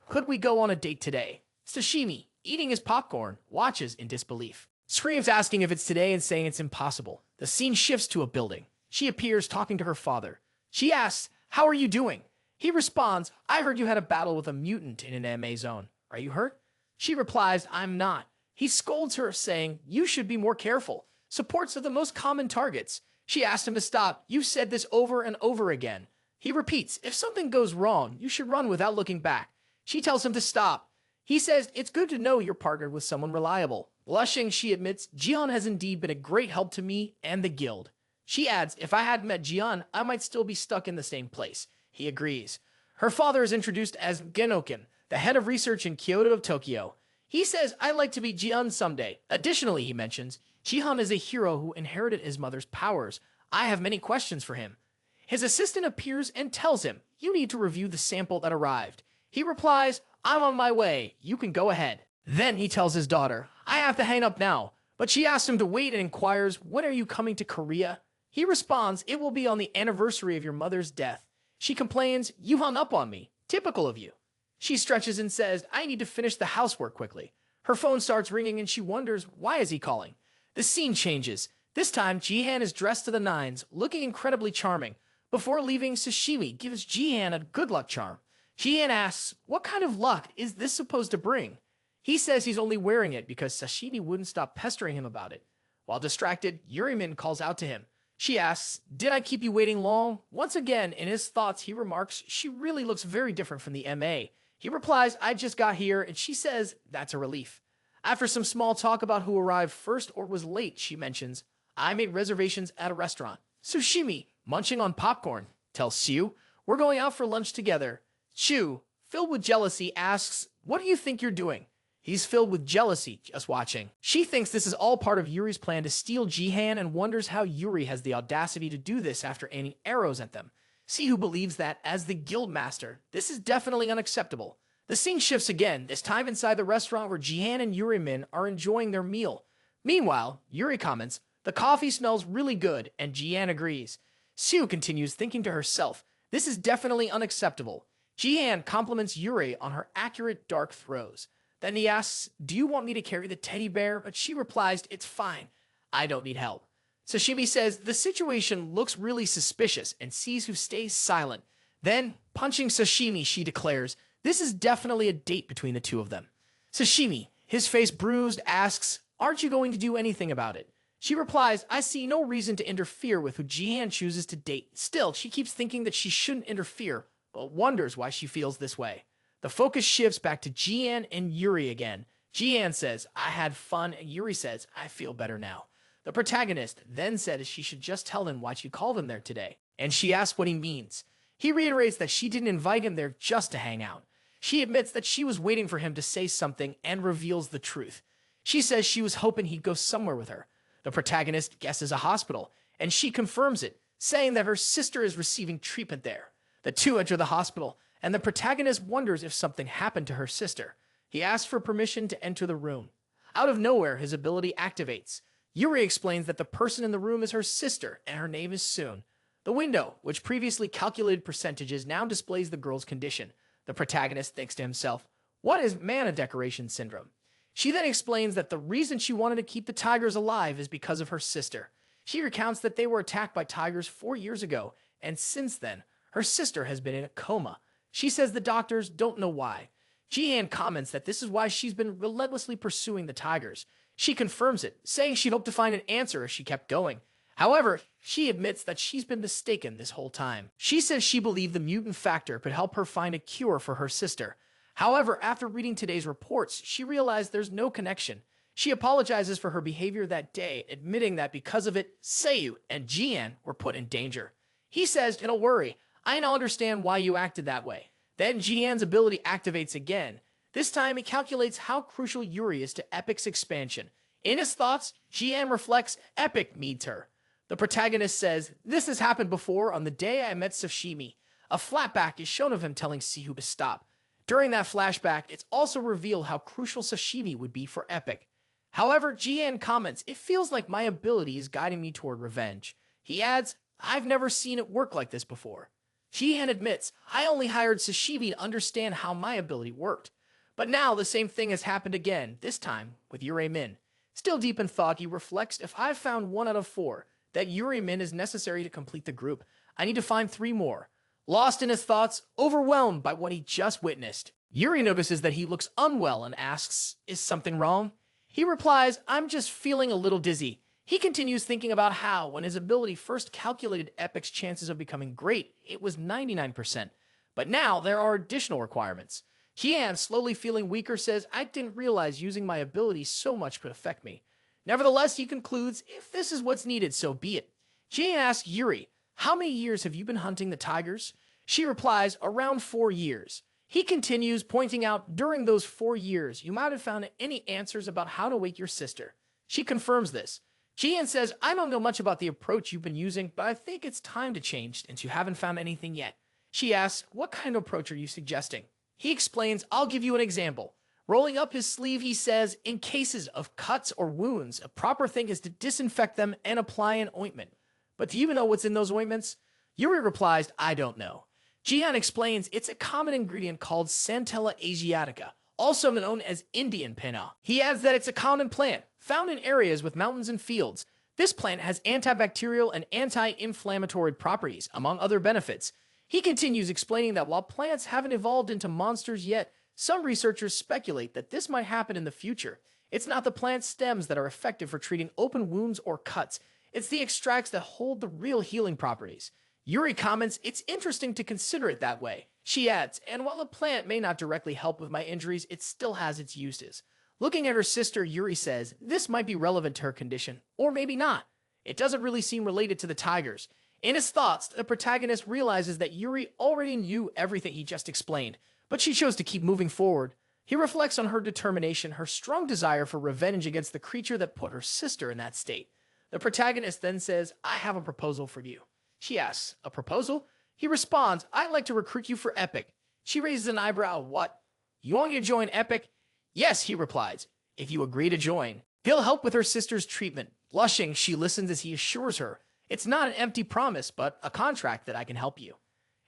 could we go on a date today? Sashimi, eating his popcorn, watches in disbelief. Screams asking if it's today and saying it's impossible. The scene shifts to a building. She appears talking to her father. She asks, how are you doing? He responds, I heard you had a battle with a mutant in an MA zone. Are you hurt? She replies, I'm not. He scolds her, saying, you should be more careful. Supports are the most common targets. She asks him to stop. You've said this over and over again. He repeats, if something goes wrong, you should run without looking back. She tells him to stop. He says, it's good to know you're partnered with someone reliable. Blushing, she admits, Jihan has indeed been a great help to me and the guild. She adds, if I hadn't met Jihan, I might still be stuck in the same place. He agrees. Her father is introduced as Genoken, the head of research in Kyoto of Tokyo. He says, I'd like to be Jihan someday. Additionally, he mentions, Jihan is a hero who inherited his mother's powers. I have many questions for him. His assistant appears and tells him, you need to review the sample that arrived. He replies, I'm on my way. You can go ahead. Then he tells his daughter, I have to hang up now. But she asks him to wait and inquires, when are you coming to Korea? He responds, it will be on the anniversary of your mother's death. She complains, you hung up on me. Typical of you. She stretches and says, I need to finish the housework quickly. Her phone starts ringing and she wonders, why is he calling? The scene changes. This time, Jihan is dressed to the nines, looking incredibly charming. Before leaving, Sashimi gives Jihan a good luck charm. Jihan asks, what kind of luck is this supposed to bring? He says he's only wearing it because Sashimi wouldn't stop pestering him about it. While distracted, Yurimin calls out to him. She asks, did I keep you waiting long? Once again, in his thoughts, he remarks, she really looks very different from the MA. He replies, I just got here, and she says, that's a relief. After some small talk about who arrived first or was late, she mentions, I made reservations at a restaurant. Tsushimi, munching on popcorn, tells Sue, we're going out for lunch together. Shu, filled with jealousy, asks, what do you think you're doing? He's filled with jealousy, just watching. She thinks this is all part of Yuri's plan to steal Jihan and wonders how Yuri has the audacity to do this after aiming arrows at them. See who believes that, as the guild master, this is definitely unacceptable. The scene shifts again, this time inside the restaurant where Jihan and Yuri Min are enjoying their meal. Meanwhile, Yuri comments, "The coffee smells really good," and Jihan agrees. Siu continues thinking to herself, "This is definitely unacceptable." Jihan compliments Yuri on her accurate dark throws. Then he asks, "Do you want me to carry the teddy bear?" But she replies, "It's fine. I don't need help." Sashimi says the situation looks really suspicious and sees who stays silent. Then, punching Sashimi, she declares, "This is definitely a date between the two of them." Sashimi, his face bruised, asks, "Aren't you going to do anything about it?" She replies, "I see no reason to interfere with who Jihan chooses to date." Still, she keeps thinking that she shouldn't interfere, but wonders why she feels this way. The focus shifts back to Jihan and Yuri again. Jihan says, "I had fun," and Yuri says, "I feel better now." The protagonist then says she should just tell him why she called him there today, and she asks what he means. He reiterates that she didn't invite him there just to hang out. She admits that she was waiting for him to say something and reveals the truth. She says she was hoping he'd go somewhere with her. The protagonist guesses a hospital, and she confirms it, saying that her sister is receiving treatment there. The two enter the hospital, and the protagonist wonders if something happened to her sister. He asks for permission to enter the room. Out of nowhere, his ability activates. Yuri explains that the person in the room is her sister, and her name is Soon. The window, which previously calculated percentages, now displays the girl's condition. The protagonist thinks to himself, "What is mana decoration syndrome?" She then explains that the reason she wanted to keep the tigers alive is because of her sister. She recounts that they were attacked by tigers 4 years ago, and since then, her sister has been in a coma. She says the doctors don't know why. Jihan comments that this is why she's been relentlessly pursuing the tigers. She confirms it, saying she'd hoped to find an answer if she kept going. However, she admits that she's been mistaken this whole time. She says she believed the mutant factor could help her find a cure for her sister. However, after reading today's reports, she realized there's no connection. She apologizes for her behavior that day, admitting that because of it, Seiyu and Jian were put in danger. He says, "Don't worry, I now understand why you acted that way." Then Jian's ability activates again. This time, he calculates how crucial Yuri is to Epic's expansion. In his thoughts, Jian reflects Epic needs her. The protagonist says, "This has happened before on the day I met Sashimi." A flatback is shown of him telling Sihu to stop. During that flashback, it's also revealed how crucial Sashimi would be for Epic. However, Jian comments, "It feels like my ability is guiding me toward revenge." He adds, "I've never seen it work like this before." Jian admits, "I only hired Sashimi to understand how my ability worked." But now the same thing has happened again, this time with Yuri Min. Still deep in thought, he reflects, "If I've found 1 out of 4, that Yuri Min is necessary to complete the group, I need to find 3 more. Lost in his thoughts, overwhelmed by what he just witnessed, Yuri notices that he looks unwell and asks, "Is something wrong?" He replies, "I'm just feeling a little dizzy." He continues thinking about how, when his ability first calculated Epic's chances of becoming great, it was 99%. But now there are additional requirements. Jian, slowly feeling weaker, says, "I didn't realize using my ability so much could affect me." Nevertheless, he concludes, "If this is what's needed, so be it." Jian asks Yuri, "How many years have you been hunting the tigers?" She replies, "Around 4 years. He continues, pointing out, "During those 4 years, you might have found any answers about how to wake your sister." She confirms this. Jian says, "I don't know much about the approach you've been using, but I think it's time to change since you haven't found anything yet." She asks, "What kind of approach are you suggesting?" He explains, "I'll give you an example." Rolling up his sleeve, he says, "In cases of cuts or wounds, a proper thing is to disinfect them and apply an ointment. But do you even know what's in those ointments?" Yuri replies, "I don't know." Jihan explains it's a common ingredient called Centella asiatica, also known as Indian pinna. He adds that it's a common plant, found in areas with mountains and fields. This plant has antibacterial and anti-inflammatory properties, among other benefits. He continues explaining that while plants haven't evolved into monsters yet, some researchers speculate that this might happen in the future. It's not the plant stems that are effective for treating open wounds or cuts. It's the extracts that hold the real healing properties. Yuri comments, "It's interesting to consider it that way." She adds, "And while the plant may not directly help with my injuries, it still has its uses." Looking at her sister, Yuri says, "This might be relevant to her condition, or maybe not. It doesn't really seem related to the tigers." In his thoughts, the protagonist realizes that Yuri already knew everything he just explained, but she chose to keep moving forward. He reflects on her determination, her strong desire for revenge against the creature that put her sister in that state. The protagonist then says, "I have a proposal for you." She asks, "A proposal?" He responds, "I'd like to recruit you for Epic." She raises an eyebrow. "What? You want me to join Epic?" "Yes," he replies, "if you agree to join." He'll help with her sister's treatment. Blushing, she listens as he assures her, "It's not an empty promise, but a contract that I can help you."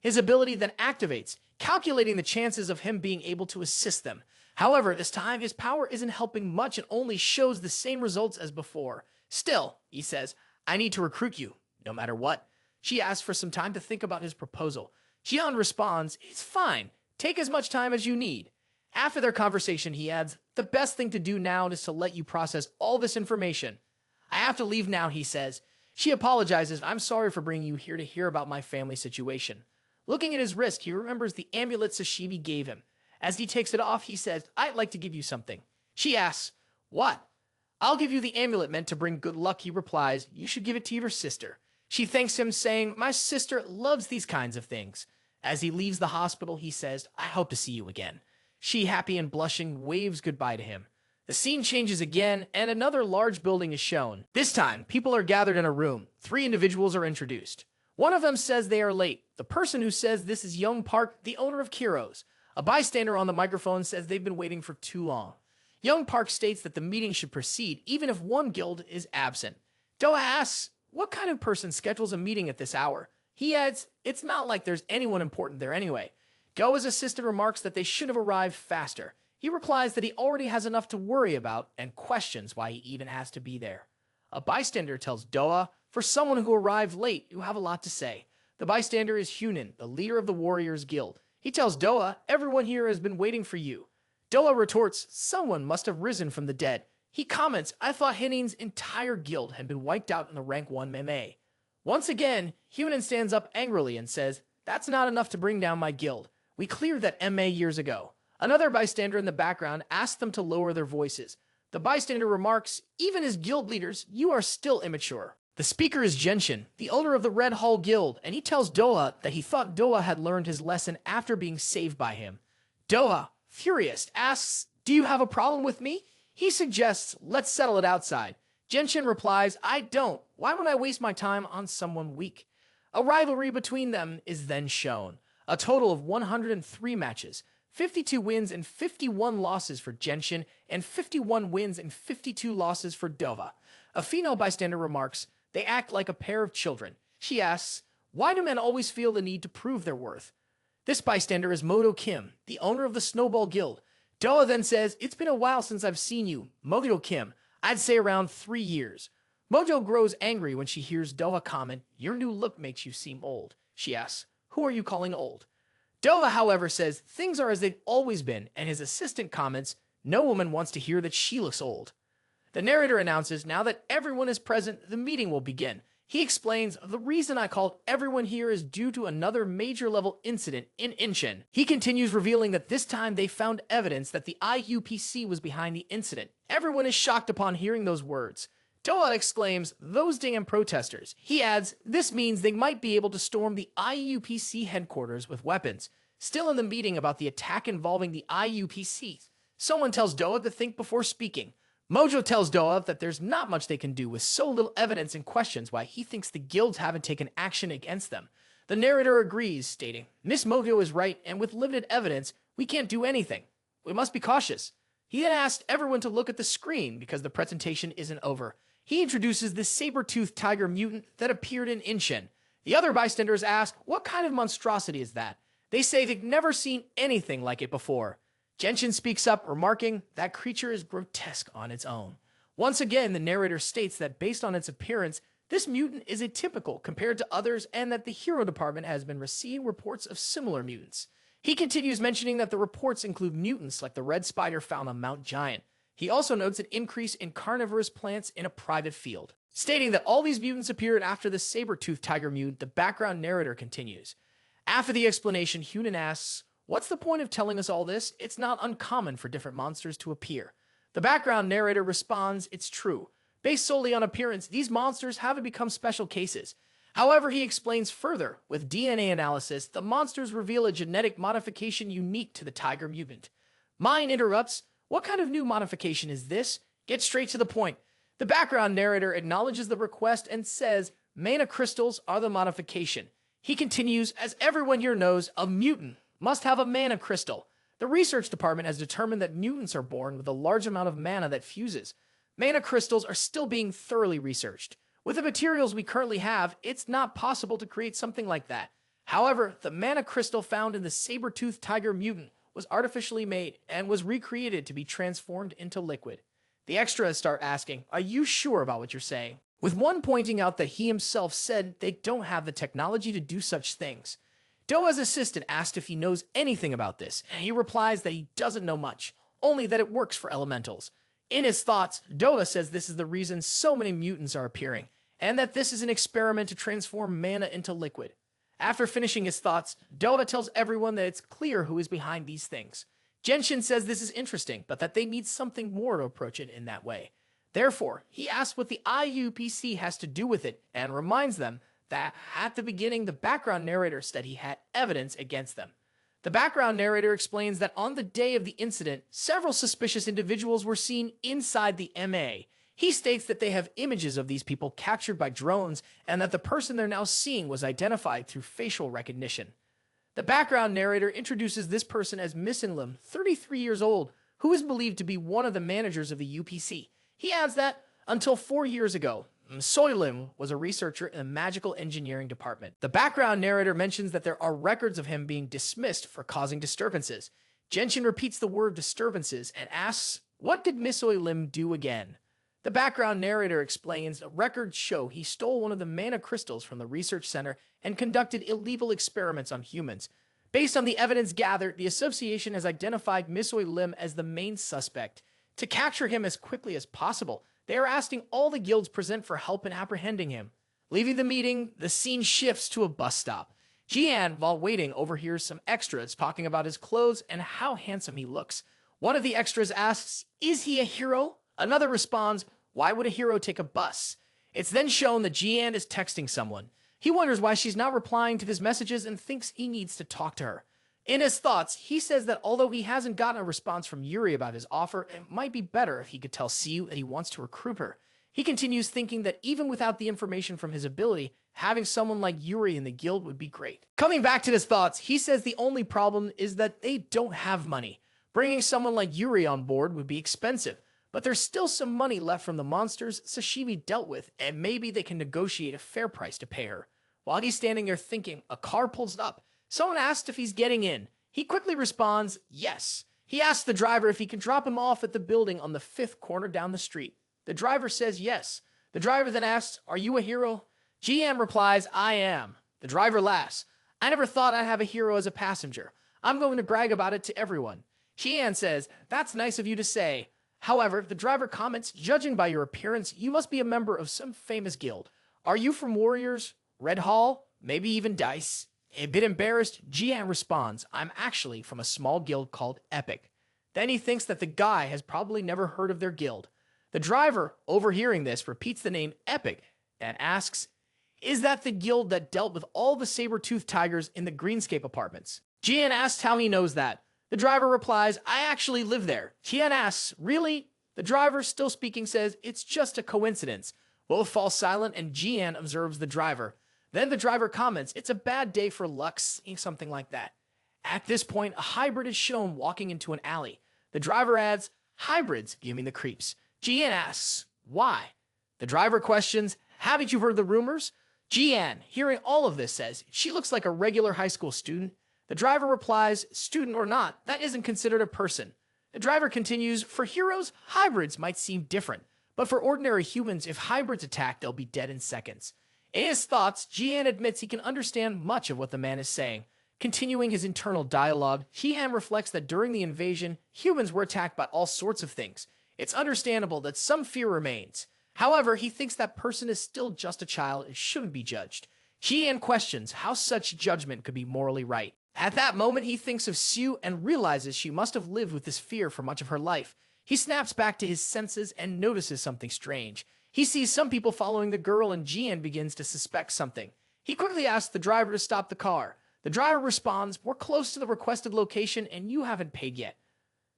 His ability then activates, calculating the chances of him being able to assist them. However, this time his power isn't helping much and only shows the same results as before. Still, he says, "I need to recruit you, no matter what." She asks for some time to think about his proposal. Jihan responds, "It's fine. Take as much time as you need." After their conversation, he adds, "The best thing to do now is to let you process all this information." "I have to leave now," he says. She apologizes, "I'm sorry for bringing you here to hear about my family situation." Looking at his wrist, he remembers the amulet Sashimi gave him. As he takes it off, he says, "I'd like to give you something." She asks, "What?" "I'll give you the amulet meant to bring good luck," he replies. "You should give it to your sister." She thanks him, saying, "My sister loves these kinds of things." As he leaves the hospital, he says, "I hope to see you again." She, happy and blushing, waves goodbye to him. The scene changes again, and another large building is shown. This time, people are gathered in a room. 3 individuals are introduced. One of them says they are late. The person who says this is Young Park, the owner of Kiro's. A bystander on the microphone says they've been waiting for too long. Young Park states that the meeting should proceed even if one guild is absent. Doa asks, "What kind of person schedules a meeting at this hour?" He adds, "It's not like there's anyone important there anyway." Doa's assistant remarks that they should have arrived faster. He replies that he already has enough to worry about and questions why he even has to be there. A bystander tells Doa, "For someone who arrived late, you have a lot to say." The bystander is Hunan, the leader of the Warriors Guild. He tells Doa, "Everyone here has been waiting for you." Doa retorts, "Someone must have risen from the dead." He comments, "I thought Hinin's entire guild had been wiped out in the rank 1 meme." Once again, Hunan stands up angrily and says, "That's not enough to bring down my guild. We cleared that MA years ago." Another bystander in the background asks them to lower their voices. The bystander remarks, "Even as guild leaders, you are still immature." The speaker is Genshin, the owner of the Red Hall Guild, and he tells Doa that he thought Doa had learned his lesson after being saved by him. Doa, furious, asks, "Do you have a problem with me?" He suggests, "Let's settle it outside." Genshin replies, "I don't. Why would I waste my time on someone weak?" A rivalry between them is then shown. A total of 103 matches, 52 wins and 51 losses for Genshin, and 51 wins and 52 losses for Dova. A female bystander remarks, "They act like a pair of children." She asks, "Why do men always feel the need to prove their worth?" This bystander is Moto Kim, the owner of the Snowball Guild. Doa then says, "It's been a while since I've seen you, Moto Kim. I'd say around 3 years." Mojo grows angry when she hears Doa comment, "Your new look makes you seem old." She asks, "Who are you calling old?" Doa, however, says things are as they've always been, and his assistant comments, "No woman wants to hear that she looks old." The narrator announces, now that everyone is present, the meeting will begin. He explains, "The reason I called everyone here is due to another major level incident in Incheon." He continues, revealing that this time they found evidence that the IUPC was behind the incident. Everyone is shocked upon hearing those words. Doa exclaims, "Those damn protesters." He adds, "This means they might be able to storm the IUPC headquarters with weapons." Still in the meeting about the attack involving the IUPC, someone tells Doa to think before speaking. Mojo tells Doa that there's not much they can do with so little evidence and questions why he thinks the guilds haven't taken action against them. The narrator agrees, stating, "Miss Mojo is right, and with limited evidence, we can't do anything. We must be cautious." He then asked everyone to look at the screen because the presentation isn't over. He introduces the saber-toothed tiger mutant that appeared in Incheon. The other bystanders ask, "What kind of monstrosity is that?" They say they've never seen anything like it before. Genshin speaks up, remarking, "That creature is grotesque on its own." Once again, the narrator states that based on its appearance, this mutant is atypical compared to others and that the hero department has been receiving reports of similar mutants. He continues mentioning that the reports include mutants like the red spider found on Mount Giant. He also notes an increase in carnivorous plants in a private field. Stating that all these mutants appeared after the saber-toothed tiger mutant, the background narrator continues. After the explanation, Hunan asks, "What's the point of telling us all this? It's not uncommon for different monsters to appear." The background narrator responds, "It's true. Based solely on appearance, these monsters haven't become special cases." However, he explains further, with DNA analysis, the monsters reveal a genetic modification unique to the tiger mutant. Mine interrupts, "What kind of new modification is this? Get straight to the point." The background narrator acknowledges the request and says, "Mana crystals are the modification." He continues, as everyone here knows, a mutant must have a mana crystal. The research department has determined that mutants are born with a large amount of mana that fuses. Mana crystals are still being thoroughly researched. With the materials we currently have, it's not possible to create something like that. However, the mana crystal found in the saber-toothed tiger mutant was artificially made and was recreated to be transformed into liquid. The extras start asking, are you sure about what you're saying? With one pointing out that he himself said they don't have the technology to do such things. Doa's assistant asked if he knows anything about this, and he replies that he doesn't know much, only that it works for elementals. In his thoughts, Doa says this is the reason so many mutants are appearing, and that this is an experiment to transform mana into liquid. After finishing his thoughts, Doa tells everyone that it's clear who is behind these things. Genshin says this is interesting, but that they need something more to approach it in that way. Therefore, he asks what the IUPC has to do with it, and reminds them that at the beginning, the background narrator said he had evidence against them. The background narrator explains that on the day of the incident, several suspicious individuals were seen inside the MA. He states that they have images of these people captured by drones, and that the person they're now seeing was identified through facial recognition. The background narrator introduces this person as Lim, 33 years old, who is believed to be one of the managers of the UPC. He adds that, until 4 years ago, Lim was a researcher in the magical engineering department. The background narrator mentions that there are records of him being dismissed for causing disturbances. Genshin repeats the word disturbances and asks, what did Lim do again? The background narrator explains that records show he stole one of the mana crystals from the research center and conducted illegal experiments on humans. Based on the evidence gathered, the association has identified Lim as the main suspect. To capture him as quickly as possible, they are asking all the guilds present for help in apprehending him. Leaving the meeting, the scene shifts to a bus stop. Jihan, while waiting, overhears some extras talking about his clothes and how handsome he looks. One of the extras asks, is he a hero? Another responds, why would a hero take a bus? It's then shown that Jihan is texting someone. He wonders why she's not replying to his messages and thinks he needs to talk to her. In his thoughts, he says that although he hasn't gotten a response from Yuri about his offer, it might be better if he could tell Siu that he wants to recruit her. He continues thinking that even without the information from his ability, having someone like Yuri in the guild would be great. Coming back to his thoughts, he says the only problem is that they don't have money. Bringing someone like Yuri on board would be expensive, but there's still some money left from the monsters Sashimi dealt with, and maybe they can negotiate a fair price to pay her. While he's standing there thinking, a car pulls up. Someone asks if he's getting in. He quickly responds, yes. He asks the driver if he can drop him off at the building on the 5th corner down the street. The driver says yes. The driver then asks, are you a hero? GM replies, I am. The driver laughs. I never thought I'd have a hero as a passenger. I'm going to brag about it to everyone. Jihan says, that's nice of you to say. However, the driver comments, judging by your appearance, you must be a member of some famous guild. Are you from Warriors, Red Hall, maybe even Dice? A bit embarrassed, Jihan responds, I'm actually from a small guild called Epic. Then he thinks that the guy has probably never heard of their guild. The driver, overhearing this, repeats the name Epic and asks, is that the guild that dealt with all the saber-toothed tigers in the Greenscape apartments? Jihan asks how he knows that. The driver replies, I actually live there. Jihan asks, really? The driver, still speaking, says, it's just a coincidence. Both fall silent and Jihan observes the driver. Then the driver comments, it's a bad day for luck, something like that. At this point, a hybrid is shown walking into an alley. The driver adds, hybrids give me the creeps. Jihan asks, why? The driver questions, haven't you heard the rumors? Jihan, hearing all of this, says, she looks like a regular high school student. The driver replies, student or not, that isn't considered a person. The driver continues, for heroes, hybrids might seem different, but for ordinary humans, if hybrids attack, they'll be dead in seconds. In his thoughts, Jihan admits he can understand much of what the man is saying. Continuing his internal dialogue, Jihan reflects that during the invasion, humans were attacked by all sorts of things. It's understandable that some fear remains. However, he thinks that person is still just a child and shouldn't be judged. Jihan questions how such judgment could be morally right. At that moment, he thinks of Siu and realizes she must have lived with this fear for much of her life. He snaps back to his senses and notices something strange. He sees some people following the girl and Jihan begins to suspect something. He quickly asks the driver to stop the car. The driver responds, we're close to the requested location and you haven't paid yet.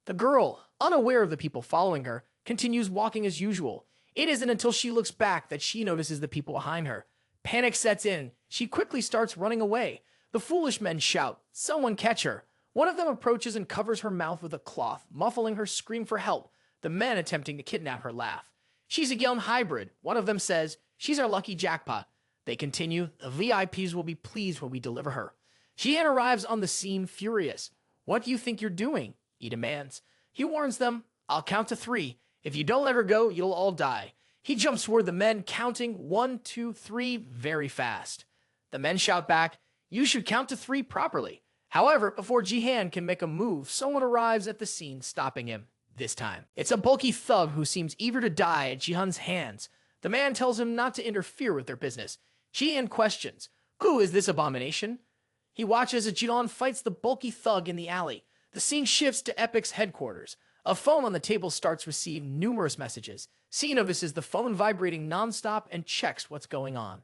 The girl, unaware of the people following her, continues walking as usual. It isn't until she looks back that she notices the people behind her. Panic sets in. She quickly starts running away. The foolish men shout, "Someone catch her!" One of them approaches and covers her mouth with a cloth, muffling her scream for help. The men attempting to kidnap her laugh. "She's a young hybrid," one of them says. "She's our lucky jackpot." They continue, "The VIPs will be pleased when we deliver her." Jihan arrives on the scene furious. "What do you think you're doing?" he demands. He warns them, "I'll count to 3. If you don't let her go, you'll all die." He jumps toward the men, counting 1, 2, 3 very fast. The men shout back, "You should count to 3 properly." However, before Jihan can make a move, someone arrives at the scene, stopping him. This time, it's a bulky thug who seems eager to die at Jihan's hands. The man tells him not to interfere with their business. Jihan questions, "Who is this abomination?" He watches as Jihan fights the bulky thug in the alley. The scene shifts to Epic's headquarters. A phone on the table starts to receive numerous messages. C notices the phone vibrating nonstop and checks what's going on.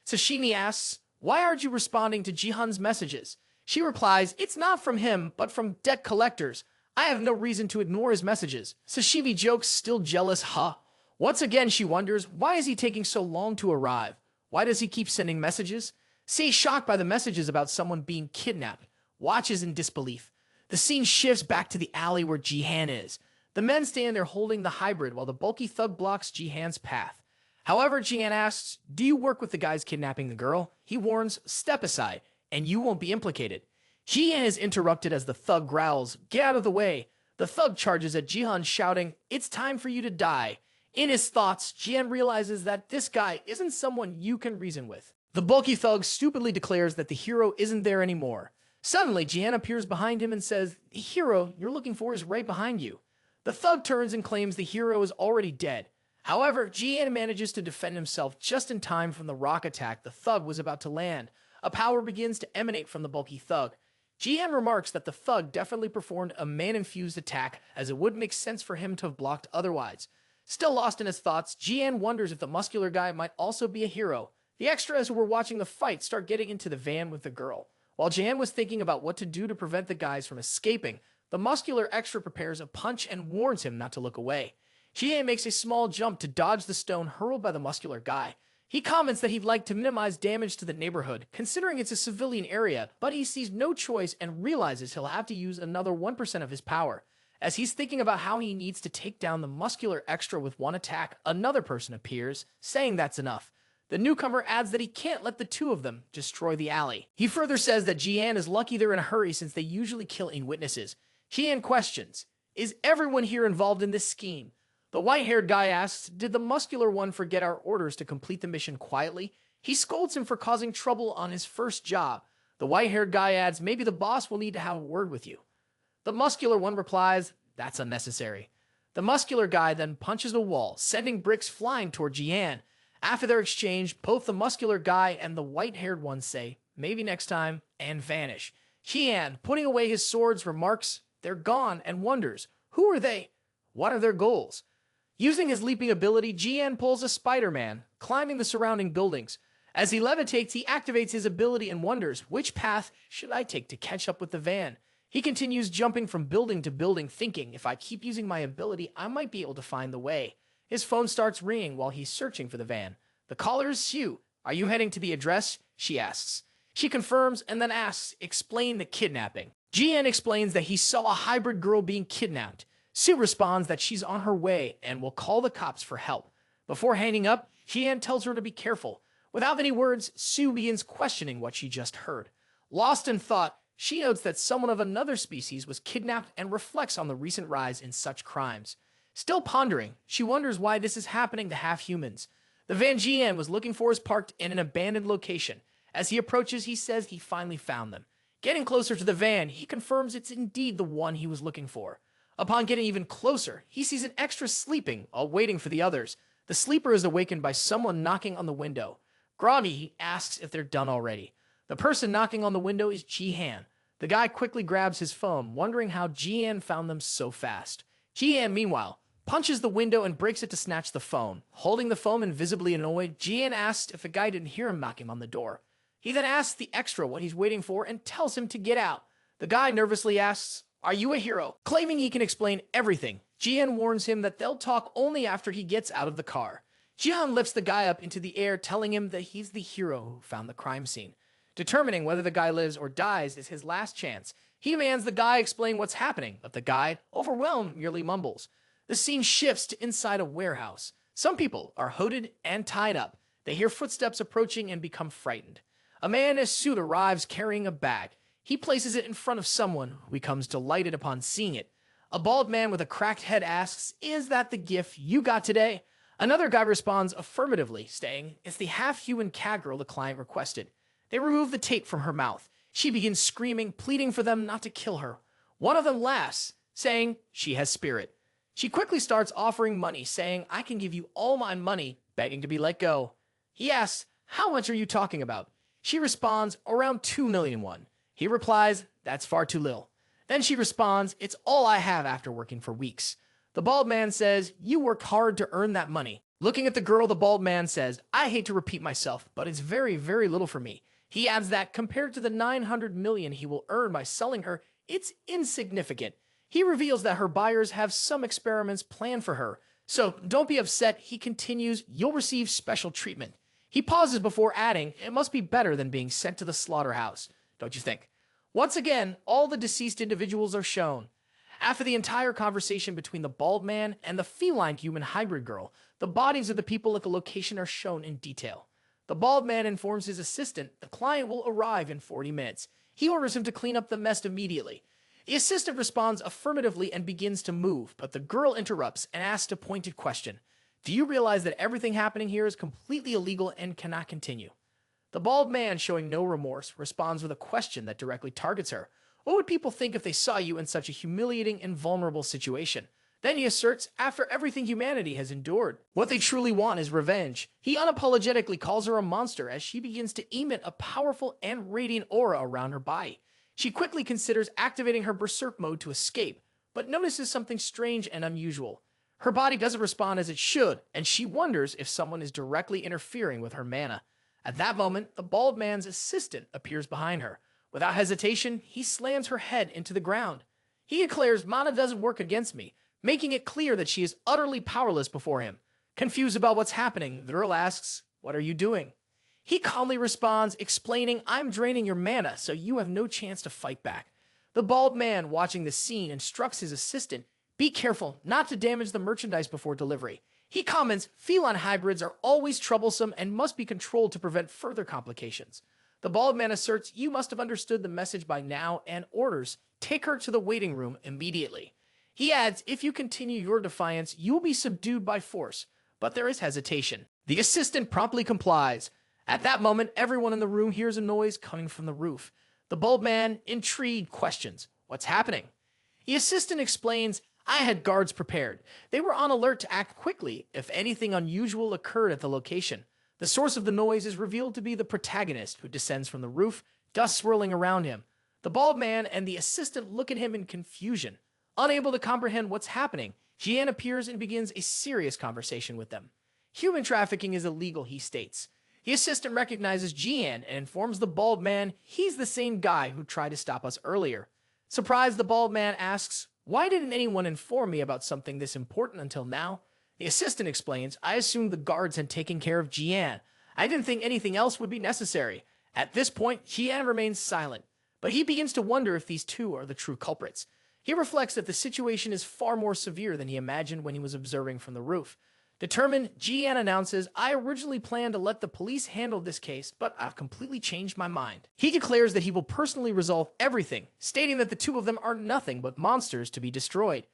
Sashimi asks, "Why aren't you responding to Jihan's messages?" She replies, "It's not from him, but from debt collectors. I have no reason to ignore his messages." Sashimi jokes, still jealous, "Huh?" Once again, she wonders, why is he taking so long to arrive? Why does he keep sending messages? C, shocked by the messages about someone being kidnapped, watches in disbelief. The scene shifts back to the alley where Jihan is. The men stand there holding the hybrid while the bulky thug blocks Jihan's path. However, Jihan asks, "Do you work with the guys kidnapping the girl?" He warns, "Step aside, and you won't be implicated." Jihan is interrupted as the thug growls, "Get out of the way." The thug charges at Jihan, shouting, "It's time for you to die." In his thoughts, Jihan realizes that this guy isn't someone you can reason with. The bulky thug stupidly declares that the hero isn't there anymore. Suddenly, Jihan appears behind him and says, "The hero you're looking for is right behind you." The thug turns and claims the hero is already dead. However, Jihan manages to defend himself just in time from the rock attack the thug was about to land. A power begins to emanate from the bulky thug. Jihan remarks that the thug definitely performed a man-infused attack, as it would make sense for him to have blocked otherwise. Still lost in his thoughts, Jihan wonders if the muscular guy might also be a hero. The extras who were watching the fight start getting into the van with the girl. While Jihan was thinking about what to do to prevent the guys from escaping, the muscular extra prepares a punch and warns him not to look away. Jihan makes a small jump to dodge the stone hurled by the muscular guy. He comments that he'd like to minimize damage to the neighborhood, considering it's a civilian area, but he sees no choice and realizes he'll have to use another 1% of his power. As he's thinking about how he needs to take down the muscular extra with one attack, another person appears, saying that's enough. The newcomer adds that he can't let the two of them destroy the alley. He further says that Jihan is lucky they're in a hurry since they usually kill in witnesses. Jihan questions, "Is everyone here involved in this scheme?" The white-haired guy asks, "Did the muscular one forget our orders to complete the mission quietly?" He scolds him for causing trouble on his first job. The white-haired guy adds, "Maybe the boss will need to have a word with you." The muscular one replies, "That's unnecessary." The muscular guy then punches a wall, sending bricks flying toward Jihan. After their exchange, both the muscular guy and the white-haired one say, "Maybe next time," and vanish. Jihan, putting away his swords, remarks, "They're gone," and wonders, who are they? What are their goals? Using his leaping ability, Jihan pulls a Spider-Man, climbing the surrounding buildings. As he levitates, he activates his ability and wonders, which path should I take to catch up with the van? He continues jumping from building to building, thinking, if I keep using my ability, I might be able to find the way. His phone starts ringing while he's searching for the van. The caller is Sue. "Are you heading to the address?" she asks. She confirms and then asks, "Explain the kidnapping." Jihan explains that he saw a hybrid girl being kidnapped. Sue responds that she's on her way and will call the cops for help. Before hanging up, Jihan tells her to be careful. Without any words, Sue begins questioning what she just heard. Lost in thought, she notes that someone of another species was kidnapped and reflects on the recent rise in such crimes. Still pondering, she wonders why this is happening to half-humans. The van Jihan was looking for is parked in an abandoned location. As he approaches, he says he finally found them. Getting closer to the van, he confirms it's indeed the one he was looking for. Upon getting even closer, he sees an extra sleeping while waiting for the others. The sleeper is awakened by someone knocking on the window. Groggy, he asks if they're done already. The person knocking on the window is Jihan. The guy quickly grabs his phone, wondering how Jihan found them so fast. Jihan, meanwhile, punches the window and breaks it to snatch the phone. Holding the phone and visibly annoyed, Jihan asks if the guy didn't hear him knocking on the door. He then asks the extra what he's waiting for and tells him to get out. The guy nervously asks, "Are you a hero?" Claiming he can explain everything, Jihan warns him that they'll talk only after he gets out of the car. Jihan lifts the guy up into the air, telling him that he's the hero who found the crime scene. Determining whether the guy lives or dies is his last chance. He demands the guy explain what's happening, but the guy, overwhelmed, merely mumbles. The scene shifts to inside a warehouse. Some people are hooded and tied up. They hear footsteps approaching and become frightened. A man in a suit arrives carrying a bag. He places it in front of someone who becomes delighted upon seeing it. A bald man with a cracked head asks, "Is that the gift you got today?" Another guy responds affirmatively, saying, "It's the half-human cat girl the client requested." They remove the tape from her mouth. She begins screaming, pleading for them not to kill her. One of them laughs, saying she has spirit. She quickly starts offering money, saying, "I can give you all my money," begging to be let go. He asks, "How much are you talking about?" She responds, "Around 2 million won." He replies, "That's far too little." Then she responds, "It's all I have after working for weeks." The bald man says, "You worked hard to earn that money." Looking at the girl, the bald man says, "I hate to repeat myself, but it's very, very little for me." He adds that compared to the 900 million he will earn by selling her, it's insignificant. He reveals that her buyers have some experiments planned for her. So don't be upset, he continues, "You'll receive special treatment." He pauses before adding, "It must be better than being sent to the slaughterhouse, don't you think?" Once again, all the deceased individuals are shown. After the entire conversation between the bald man and the feline-human hybrid girl, the bodies of the people at the location are shown in detail. The bald man informs his assistant the client will arrive in 40 minutes. He orders him to clean up the mess immediately. The assistant responds affirmatively and begins to move, but the girl interrupts and asks a pointed question. "Do you realize that everything happening here is completely illegal and cannot continue?" The bald man, showing no remorse, responds with a question that directly targets her. "What would people think if they saw you in such a humiliating and vulnerable situation?" Then he asserts, after everything humanity has endured, what they truly want is revenge. He unapologetically calls her a monster as she begins to emit a powerful and radiant aura around her body. She quickly considers activating her berserk mode to escape, but notices something strange and unusual. Her body doesn't respond as it should, and she wonders if someone is directly interfering with her mana. At that moment, the bald man's assistant appears behind her. Without hesitation, he slams her head into the ground. He declares mana doesn't work against me, making it clear that she is utterly powerless before him. Confused about what's happening, the girl asks, "What are you doing?" He calmly responds, explaining, "I'm draining your mana, so you have no chance to fight back." The bald man, watching the scene, instructs his assistant, "Be careful not to damage the merchandise before delivery." He comments, "Feline hybrids are always troublesome and must be controlled to prevent further complications." The bald man asserts, "You must have understood the message by now," and orders, "Take her to the waiting room immediately." He adds, "If you continue your defiance, you will be subdued by force." But there is hesitation. The assistant promptly complies. At that moment, everyone in the room hears a noise coming from the roof. The bald man, intrigued, questions, "What's happening?" The assistant explains, "I had guards prepared. They were on alert to act quickly if anything unusual occurred at the location." The source of the noise is revealed to be the protagonist, who descends from the roof, dust swirling around him. The bald man and the assistant look at him in confusion. Unable to comprehend what's happening, Jihan appears and begins a serious conversation with them. Human trafficking is illegal, he states. The assistant recognizes Jihan and informs the bald man he's the same guy who tried to stop us earlier. Surprised, the bald man asks, "Why didn't anyone inform me about something this important until now?" The assistant explains, "I assumed the guards had taken care of Jihan. I didn't think anything else would be necessary." At this point, Jihan remains silent, but he begins to wonder if these two are the true culprits. He reflects that the situation is far more severe than he imagined when he was observing from the roof. Determined, Jihan announces, "I originally planned to let the police handle this case, but I've completely changed my mind." He declares that he will personally resolve everything, stating that the two of them are nothing but monsters to be destroyed.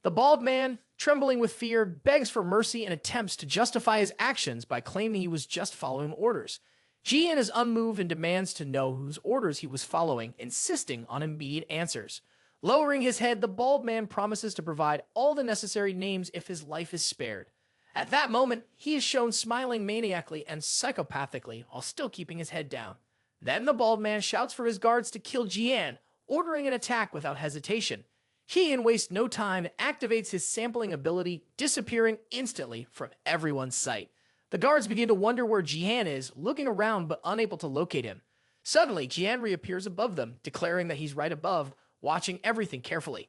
The bald man, trembling with fear, begs for mercy and attempts to justify his actions by claiming he was just following orders. Jihan is unmoved and demands to know whose orders he was following, insisting on immediate answers. Lowering his head, the bald man promises to provide all the necessary names if his life is spared. At that moment, he is shown smiling maniacally and psychopathically while still keeping his head down. Then the bald man shouts for his guards to kill Jihan, ordering an attack without hesitation. Jihan wastes no time and activates his sampling ability, disappearing instantly from everyone's sight. The guards begin to wonder where Jihan is, looking around but unable to locate him. Suddenly, Jihan reappears above them, declaring that he's right above, watching everything carefully.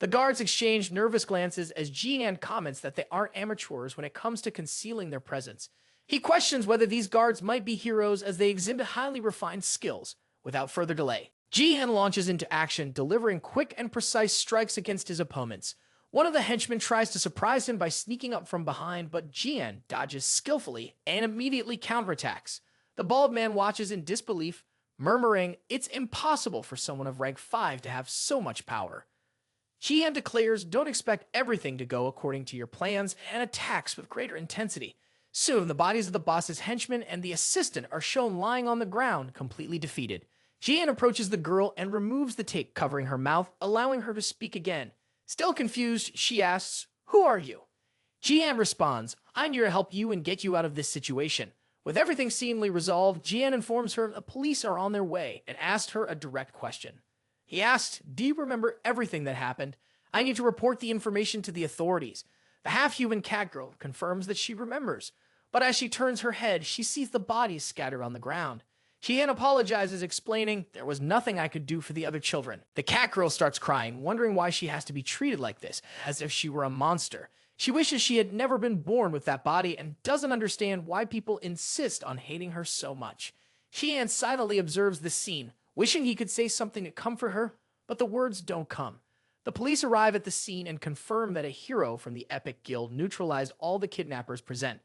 The guards exchange nervous glances as Jihan comments that they aren't amateurs when it comes to concealing their presence. He questions whether these guards might be heroes as they exhibit highly refined skills. Without further delay, Jihan launches into action, delivering quick and precise strikes against his opponents. One of the henchmen tries to surprise him by sneaking up from behind, but Jihan dodges skillfully and immediately counterattacks. The bald man watches in disbelief, murmuring, "It's impossible for someone of rank 5 to have so much power." Jihan declares, "Don't expect everything to go according to your plans," and attacks with greater intensity. Soon, the bodies of the boss's henchmen and the assistant are shown lying on the ground, completely defeated. Jihan approaches the girl and removes the tape covering her mouth, allowing her to speak again. Still confused, she asks, "Who are you?" Jihan responds, "I'm here to help you and get you out of this situation." With everything seemingly resolved, Jihan informs her the police are on their way and asks her a direct question. He asked, "Do you remember everything that happened? I need to report the information to the authorities." The half-human cat girl confirms that she remembers, but as she turns her head, she sees the bodies scattered on the ground. Jihan apologizes, explaining, "There was nothing I could do for the other children." The cat girl starts crying, wondering why she has to be treated like this, as if she were a monster. She wishes she had never been born with that body and doesn't understand why people insist on hating her so much. Jihan silently observes this scene, wishing he could say something to comfort her, but the words don't come. The police arrive at the scene and confirm that a hero from the Epic Guild neutralized all the kidnappers present.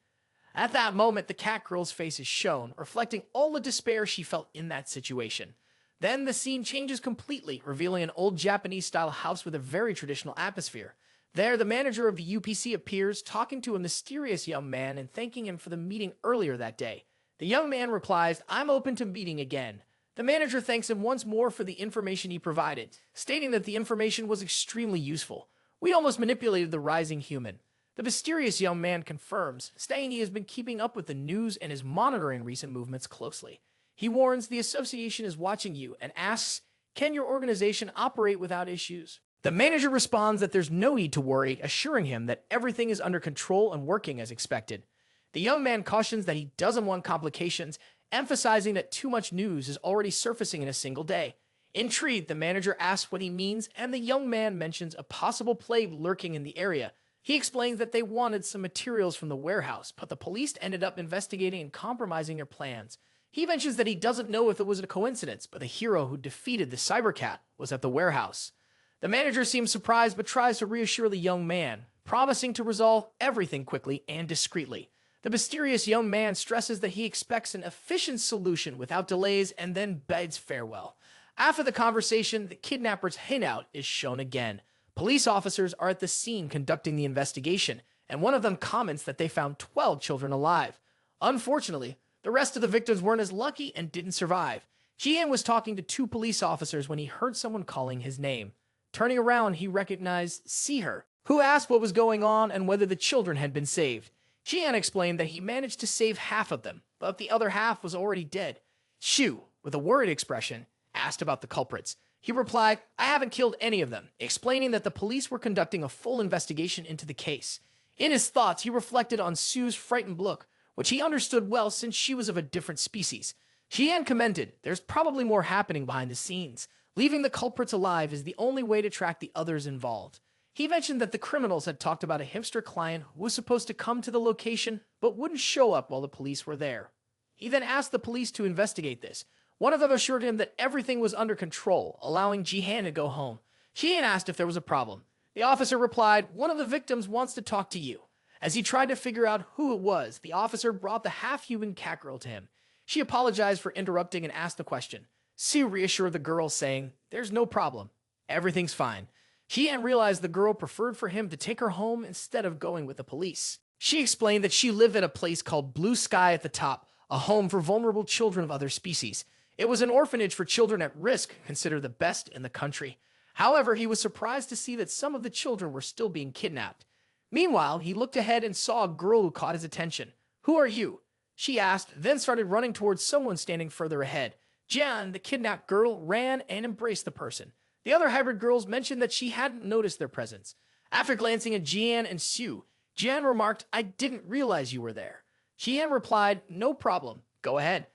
At that moment, the cat girl's face is shown, reflecting all the despair she felt in that situation. Then the scene changes completely, revealing an old Japanese-style house with a very traditional atmosphere. There, the manager of the UPC appears, talking to a mysterious young man and thanking him for the meeting earlier that day. The young man replies, "I'm open to meeting again." The manager thanks him once more for the information he provided, stating that the information was extremely useful. "We almost manipulated the rising human." The mysterious young man confirms, saying he has been keeping up with the news and is monitoring recent movements closely. He warns the association is watching you and asks, "Can your organization operate without issues?" The manager responds that there's no need to worry, assuring him that everything is under control and working as expected. The young man cautions that he doesn't want complications, emphasizing that too much news is already surfacing in a single day. Intrigued, the manager asks what he means, and the young man mentions a possible plague lurking in the area. He explains that they wanted some materials from the warehouse, but the police ended up investigating and compromising their plans. He mentions that he doesn't know if it was a coincidence, but the hero who defeated the cybercat was at the warehouse. The manager seems surprised but tries to reassure the young man, promising to resolve everything quickly and discreetly. The mysterious young man stresses that he expects an efficient solution without delays and then bids farewell. After the conversation, the kidnapper's hangout is shown again. Police officers are at the scene conducting the investigation, and one of them comments that they found 12 children alive. Unfortunately, the rest of the victims weren't as lucky and didn't survive. Jihan was talking to 2 police officers when he heard someone calling his name. Turning around, he recognized Seher, who asked what was going on and whether the children had been saved. Jihan explained that he managed to save half of them, but the other half was already dead. Shu, with a worried expression, asked about the culprits. He replied, "I haven't killed any of them," explaining that the police were conducting a full investigation into the case. In his thoughts, he reflected on Sue's frightened look, which he understood well since she was of a different species. Jihan commented, "There's probably more happening behind the scenes. Leaving the culprits alive is the only way to track the others involved." He mentioned that the criminals had talked about a hipster client who was supposed to come to the location but wouldn't show up while the police were there. He then asked the police to investigate this. One of them assured him that everything was under control, allowing Jihan to go home. Jihan asked if there was a problem. The officer replied, "One of the victims wants to talk to you." As he tried to figure out who it was, the officer brought the half-human cat girl to him. She apologized for interrupting and asked the question. Sue reassured the girl, saying, "There's no problem. Everything's fine." Jihan realized the girl preferred for him to take her home instead of going with the police. She explained that she lived at a place called Blue Sky at the Top, a home for vulnerable children of other species. It was an orphanage for children at risk, considered the best in the country. However, he was surprised to see that some of the children were still being kidnapped. Meanwhile, he looked ahead and saw a girl who caught his attention. "Who are you?" she asked, then started running towards someone standing further ahead. Jihan, the kidnapped girl, ran and embraced the person. The other hybrid girls mentioned that she hadn't noticed their presence. After glancing at Jihan and Sue, Jihan remarked, "I didn't realize you were there." Jihan replied, "No problem. Go ahead."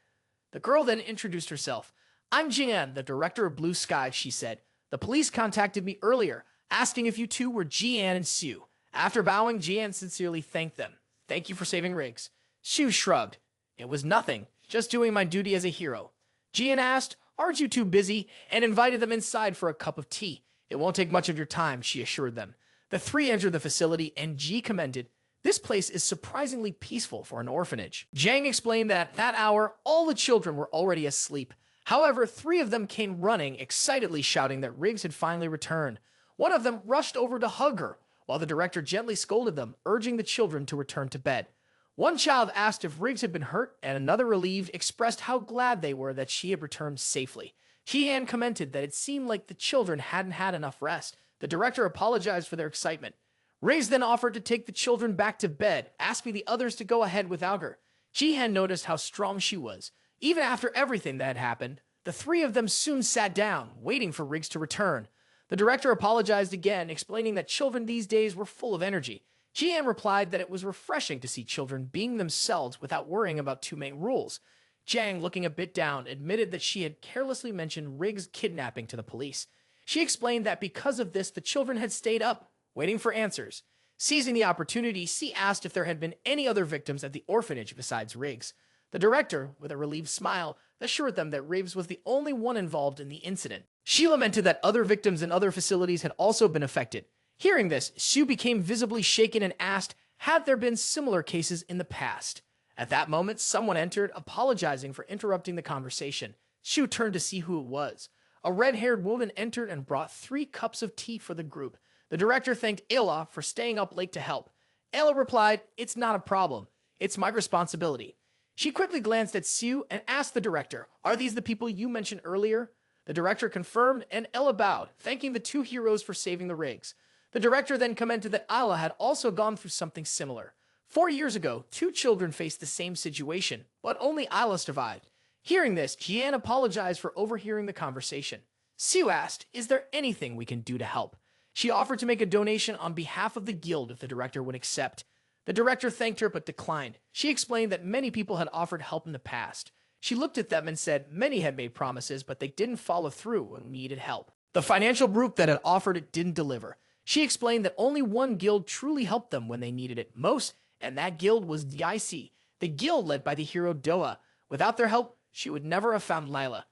The girl then introduced herself. "I'm Jihan, the director of Blue Sky," she said. "The police contacted me earlier, asking if you two were Jian and Sue. After bowing, Jian sincerely thanked them. Thank you for saving Riggs. Sue shrugged. It was nothing, just doing my duty as a hero. Jian asked, aren't you too busy? And invited them inside for a cup of tea. It won't take much of your time, she assured them. The three entered the facility and Ji commented, this place is surprisingly peaceful for an orphanage. Jiang explained that that hour, all the children were already asleep. However, three of them came running, excitedly shouting that Riggs had finally returned. One of them rushed over to hug her, while the director gently scolded them, urging the children to return to bed. One child asked if Riggs had been hurt, and another, relieved, expressed how glad they were that she had returned safely. Jihan commented that it seemed like the children hadn't had enough rest. The director apologized for their excitement. Riggs then offered to take the children back to bed, asking the others to go ahead without her. Jihan noticed how strong she was. Even after everything that had happened, the three of them soon sat down, waiting for Riggs to return. The director apologized again, explaining that children these days were full of energy. Jian replied that it was refreshing to see children being themselves without worrying about two main rules. Jiang, looking a bit down, admitted that she had carelessly mentioned Riggs' kidnapping to the police. She explained that because of this, the children had stayed up, waiting for answers. Seizing the opportunity, she asked if there had been any other victims at the orphanage besides Riggs. The director, with a relieved smile, assured them that Riggs was the only one involved in the incident. She lamented that other victims in other facilities had also been affected. Hearing this, Sue became visibly shaken and asked, had there been similar cases in the past? At that moment, someone entered, apologizing for interrupting the conversation. Sue turned to see who it was. A red-haired woman entered and brought 3 cups of tea for the group. The director thanked Ayla for staying up late to help. Ayla replied, it's not a problem. It's my responsibility. She quickly glanced at Sue and asked the director, are these the people you mentioned earlier? The director confirmed, and Ayla bowed, thanking the 2 heroes for saving the Riggs. The director then commented that Ayla had also gone through something similar. 4 years ago, 2 children faced the same situation, but only Ayla survived. Hearing this, Jian apologized for overhearing the conversation. Sue asked, is there anything we can do to help? She offered to make a donation on behalf of the guild if the director would accept. The director thanked her but declined. She explained that many people had offered help in the past. She looked at them and said many had made promises, but they didn't follow through and needed help. The financial group that had offered it didn't deliver. She explained that only one guild truly helped them when they needed it most, and that guild was DIC, the guild led by the hero Doa. Without their help, she would never have found Lila.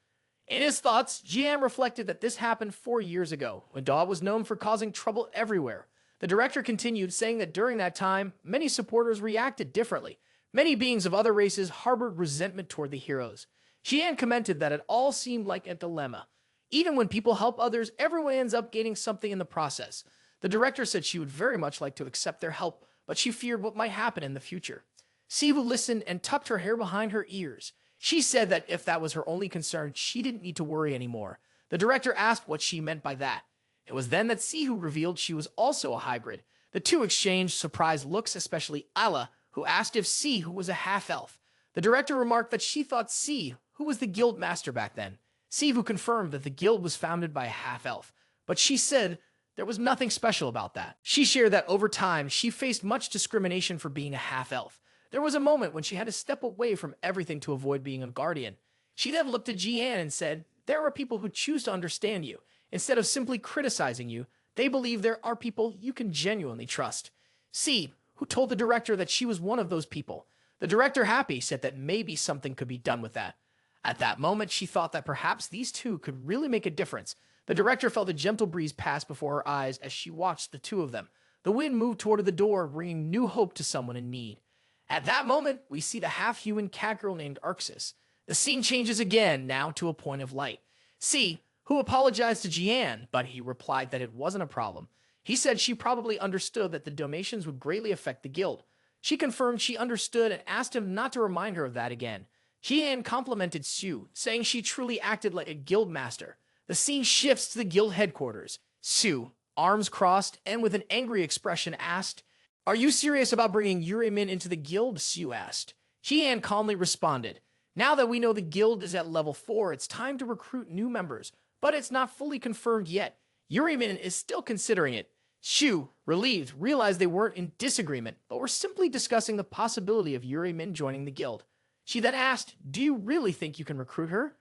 In his thoughts, Jian reflected that this happened 4 years ago, when Doa was known for causing trouble everywhere. The director continued, saying that during that time, many supporters reacted differently. Many beings of other races harbored resentment toward the heroes. Jian commented that it all seemed like a dilemma. Even when people help others, everyone ends up gaining something in the process. The director said she would very much like to accept their help, but she feared what might happen in the future. Sivu listened and tucked her hair behind her ears. She said that if that was her only concern, she didn't need to worry anymore. The director asked what she meant by that. It was then that Sihu revealed she was also a hybrid. The two exchanged surprised looks, especially Ayla, who asked if Sihu was a half-elf. The director remarked that she thought Si, who was the guild master back then. Sivu confirmed that the guild was founded by a half-elf, but she said there was nothing special about that. She shared that over time, she faced much discrimination for being a half-elf. There was a moment when she had to step away from everything to avoid being a guardian. She then looked at Jian and said, there are people who choose to understand you. Instead of simply criticizing you, they believe there are people you can genuinely trust. Si, who told the director that she was one of those people. The director, happy, said that maybe something could be done with that. At that moment, she thought that perhaps these two could really make a difference. The director felt a gentle breeze pass before her eyes as she watched the two of them. The wind moved toward the door, bringing new hope to someone in need. At that moment, we see the half-human cat girl named Arxis. The scene changes again, now to a point of light. Si, who apologized to Jian, but he replied that it wasn't a problem. He said she probably understood that the donations would greatly affect the guild. She confirmed she understood and asked him not to remind her of that again. Jian complimented Sue, saying she truly acted like a guild master. The scene shifts to the guild headquarters. Sue, arms crossed and with an angry expression, asked, are you serious about bringing Yurimin into the guild? Sue asked. Jian calmly responded, now that we know the guild is at level 4, it's time to recruit new members, but it's not fully confirmed yet. Yurimin is still considering it. Shu, relieved, realized they weren't in disagreement, but were simply discussing the possibility of Yurimin joining the guild. She then asked, do you really think you can recruit her?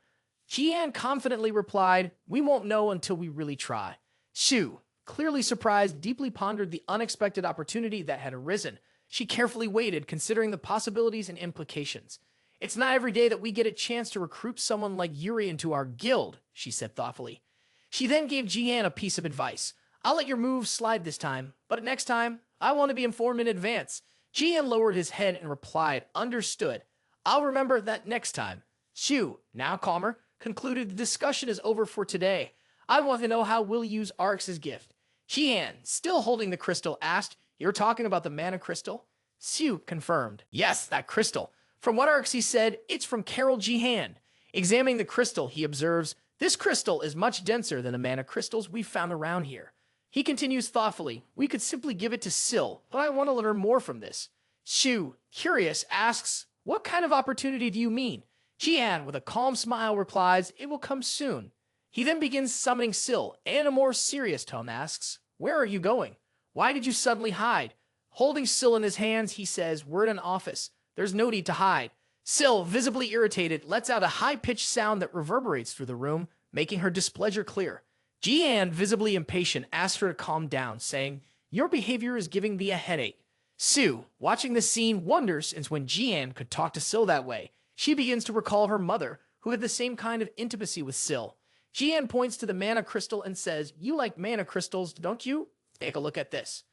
Jian confidently replied, we won't know until we really try. Shu, clearly surprised, deeply pondered the unexpected opportunity that had arisen. She carefully waited, considering the possibilities and implications. It's not every day that we get a chance to recruit someone like Yuri into our guild, she said thoughtfully. She then gave Jihan a piece of advice. I'll let your moves slide this time, but next time, I want to be informed in advance. Jihan lowered his head and replied, understood. I'll remember that next time. Shu, now calmer, concluded the discussion is over for today. I want to know how we'll use Arx's gift. Jihan, still holding the crystal, asked, you're talking about the mana crystal? Shu confirmed. Yes, that crystal. From what Arxie said, it's from Carol Jihan. Examining the crystal, he observes, this crystal is much denser than the mana crystals we've found around here. He continues thoughtfully, we could simply give it to Syl, but I want to learn more from this. Shu, curious, asks, what kind of opportunity do you mean? Jihan, with a calm smile, replies, it will come soon. He then begins summoning Syl, and in a more serious tone asks, where are you going? Why did you suddenly hide? Holding Syl in his hands, he says, we're in an office. There's no need to hide. Syl, visibly irritated, lets out a high-pitched sound that reverberates through the room, making her displeasure clear. Jihan, visibly impatient, asks her to calm down, saying, your behavior is giving me a headache. Sue, watching the scene, wonders since when Jihan could talk to Syl that way. She begins to recall her mother, who had the same kind of intimacy with Syl. Jihan points to the mana crystal and says, you like mana crystals, don't you? Take a look at this.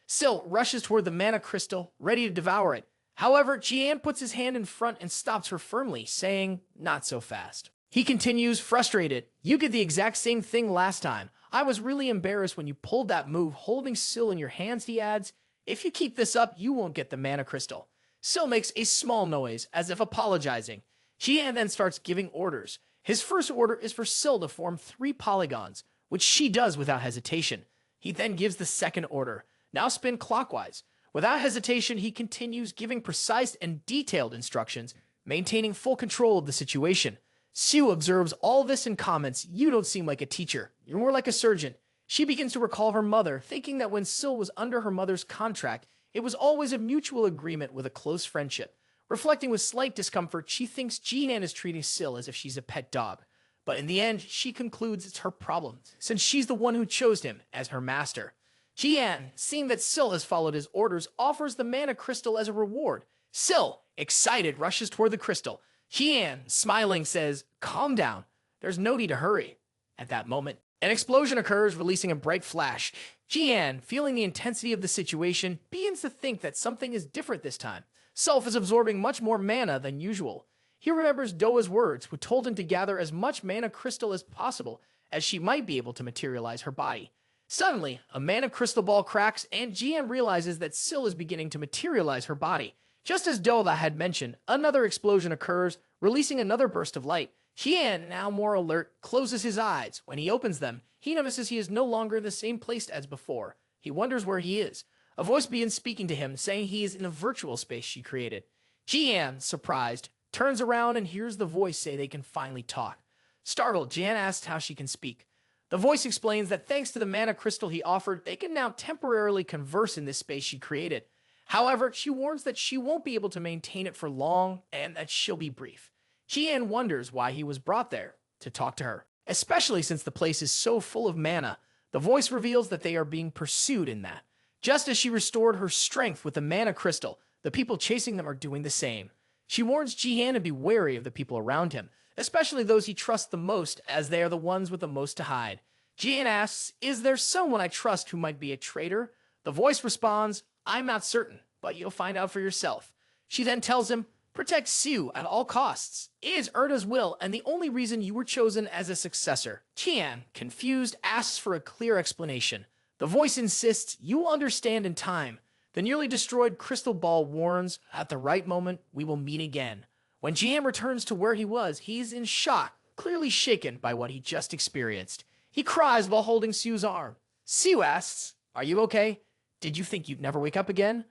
Syl rushes toward the mana crystal, ready to devour it. However, Jihan puts his hand in front and stops her firmly, saying, not so fast. He continues, frustrated, you did the exact same thing last time. I was really embarrassed when you pulled that move, holding Syl in your hands, he adds. If you keep this up, you won't get the mana crystal. Syl makes a small noise, as if apologizing. Jihan then starts giving orders. His first order is for Syl to form 3 polygons, which she does without hesitation. He then gives the second order, now spin clockwise. Without hesitation, he continues giving precise and detailed instructions, maintaining full control of the situation. Sue observes all this and comments, you don't seem like a teacher, you're more like a surgeon. She begins to recall her mother, thinking that when Syl was under her mother's contract, it was always a mutual agreement with a close friendship. Reflecting with slight discomfort, she thinks Jihan is treating Syl as if she's a pet dog. But in the end, she concludes it's her problem, since she's the one who chose him as her master. Jihan, seeing that Syl has followed his orders, offers the mana crystal as a reward. Syl, excited, rushes toward the crystal. Jihan, smiling, says, calm down. There's no need to hurry. At that moment, an explosion occurs, releasing a bright flash. Jihan, feeling the intensity of the situation, begins to think that something is different this time. Self is absorbing much more mana than usual. He remembers Doa's words, who told him to gather as much mana crystal as possible, as she might be able to materialize her body. Suddenly, a mana crystal ball cracks, and Jihan realizes that Syl is beginning to materialize her body. Just as Doa had mentioned, another explosion occurs, releasing another burst of light. Jihan, now more alert, closes his eyes. When he opens them, he notices he is no longer in the same place as before. He wonders where he is. A voice begins speaking to him, saying he is in a virtual space she created. Jihan, surprised, turns around and hears the voice say they can finally talk. Startled, Jihan asks how she can speak. The voice explains that thanks to the mana crystal he offered, they can now temporarily converse in this space she created. However, she warns that she won't be able to maintain it for long and that she'll be brief. Jihan wonders why he was brought there, to talk to her, especially since the place is so full of mana. The voice reveals that they are being pursued in that. Just as she restored her strength with the mana crystal, the people chasing them are doing the same. She warns Jihan to be wary of the people around him, especially those he trusts the most, as they are the ones with the most to hide. Jihan asks, is there someone I trust who might be a traitor? The voice responds, I'm not certain, but you'll find out for yourself. She then tells him, protect Sue at all costs. It is Erda's will and the only reason you were chosen as a successor. Jihan, confused, asks for a clear explanation. The voice insists, you will understand in time. The nearly destroyed crystal ball warns, at the right moment, we will meet again. When Jihan returns to where he was, he's in shock, clearly shaken by what he just experienced. He cries while holding Sue's arm. Sue asks, are you okay? Did you think you'd never wake up again?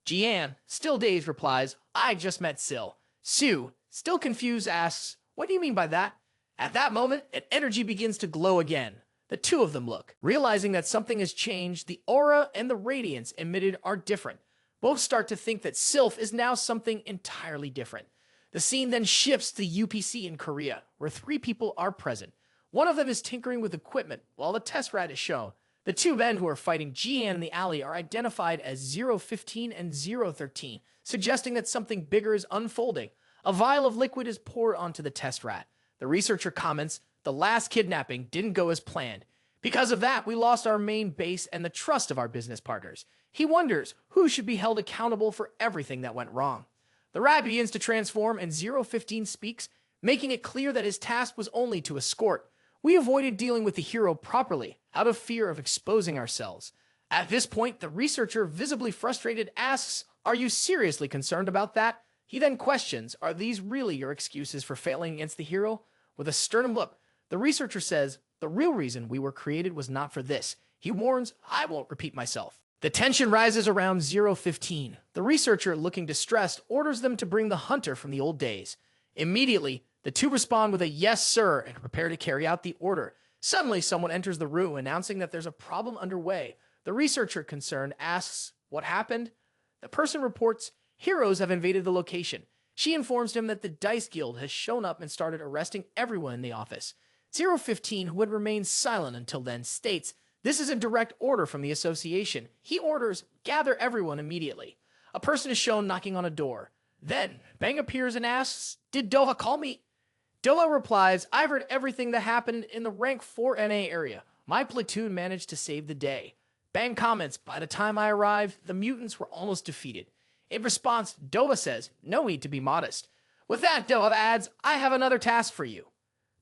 Jihan, still dazed, replies, I just met Syl. Sue, still confused, asks, what do you mean by that? At that moment, an energy begins to glow again. The two of them look. Realizing that something has changed, the aura and the radiance emitted are different. Both start to think that Sylph is now something entirely different. The scene then shifts to UPC in Korea, where 3 people are present. One of them is tinkering with equipment, while the test rat is shown. The two men who are fighting Jihan in the alley are identified as 015 and 013, suggesting that something bigger is unfolding. A vial of liquid is poured onto the test rat. The researcher comments, "The last kidnapping didn't go as planned. Because of that, we lost our main base and the trust of our business partners." He wonders who should be held accountable for everything that went wrong. The rat begins to transform and 015 speaks, making it clear that his task was only to escort. "We avoided dealing with the hero properly, out of fear of exposing ourselves." At this point, the researcher, visibly frustrated, asks, "Are you seriously concerned about that?" He then questions, "Are these really your excuses for failing against the hero?" With a stern look, the researcher says, "The real reason we were created was not for this." He warns, "I won't repeat myself." The tension rises around 015. The researcher, looking distressed, orders them to bring the hunter from the old days. Immediately, the two respond with a "yes, sir," and prepare to carry out the order. Suddenly, someone enters the room, announcing that there's a problem underway. The researcher, concerned, asks, "What happened?" The person reports, "Heroes have invaded the location." She informs him that the Dice Guild has shown up and started arresting everyone in the office. 015, who had remained silent until then, states, "This is a direct order from the association." He orders, "Gather everyone immediately." A person is shown knocking on a door. Then, Bang appears and asks, "Did Doha call me?" Doha replies, "I've heard everything that happened in the rank 4 NA area. My platoon managed to save the day." Bang comments, "By the time I arrived, the mutants were almost defeated." In response, Doha says, "No need to be modest." With that, Doha adds, "I have another task for you."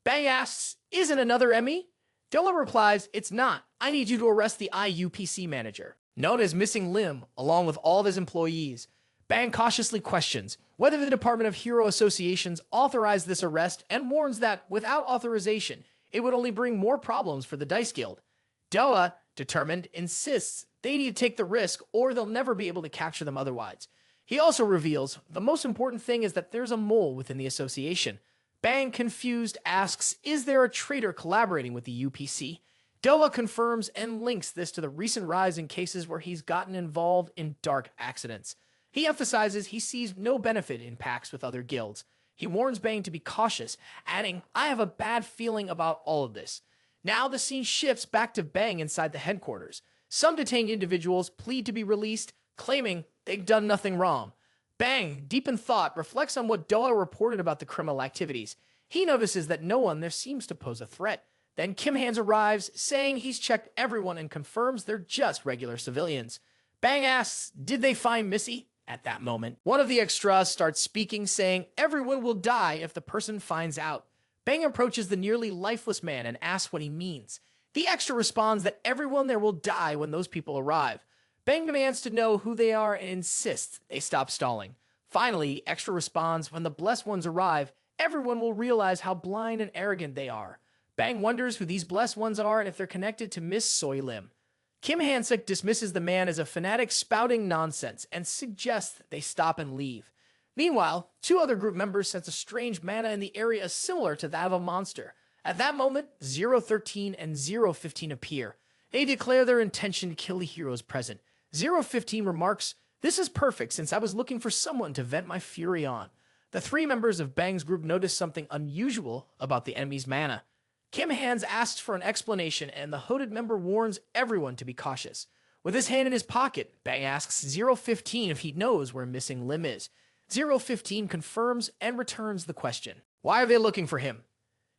Bang asks, "Isn't another Emmy?" Doha replies, "It's not. I need you to arrest the IUPC manager, known as Missing Limb, along with all of his employees." Bang cautiously questions whether the Department of Hero Associations authorized this arrest and warns that, without authorization, it would only bring more problems for the Dice Guild. Doha, determined, insists they need to take the risk or they'll never be able to capture them otherwise. He also reveals the most important thing is that there's a mole within the association. Bang, confused, asks, "Is there a traitor collaborating with the UPC?" Doha confirms and links this to the recent rise in cases where he's gotten involved in dark accidents. He emphasizes he sees no benefit in pacts with other guilds. He warns Bang to be cautious, adding, "I have a bad feeling about all of this." Now the scene shifts back to Bang inside the headquarters. Some detained individuals plead to be released, claiming they've done nothing wrong. Bang, deep in thought, reflects on what Doha reported about the criminal activities. He notices that no one there seems to pose a threat. Then Kim Hands arrives, saying he's checked everyone and confirms they're just regular civilians. Bang asks, "Did they find Missy?" At that moment, one of the extras starts speaking, saying everyone will die if the person finds out. Bang approaches the nearly lifeless man and asks what he means. The extra responds that everyone there will die when those people arrive. Bang demands to know who they are and insists they stop stalling. Finally, Extra responds, "When the blessed ones arrive, everyone will realize how blind and arrogant they are." Bang wonders who these blessed ones are and if they're connected to Miss Soy Lim. Kim Hansuk dismisses the man as a fanatic spouting nonsense and suggests that they stop and leave. Meanwhile, two other group members sense a strange mana in the area similar to that of a monster. At that moment, 013 and 015 appear. They declare their intention to kill the heroes present. 015 remarks, "This is perfect since I was looking for someone to vent my fury on." The three members of Bang's group notice something unusual about the enemy's mana. Kim Hands asks for an explanation, and the hooded member warns everyone to be cautious. With his hand in his pocket, Bang asks 015 if he knows where Missing Limb is. 015 confirms and returns the question. Why are they looking for him?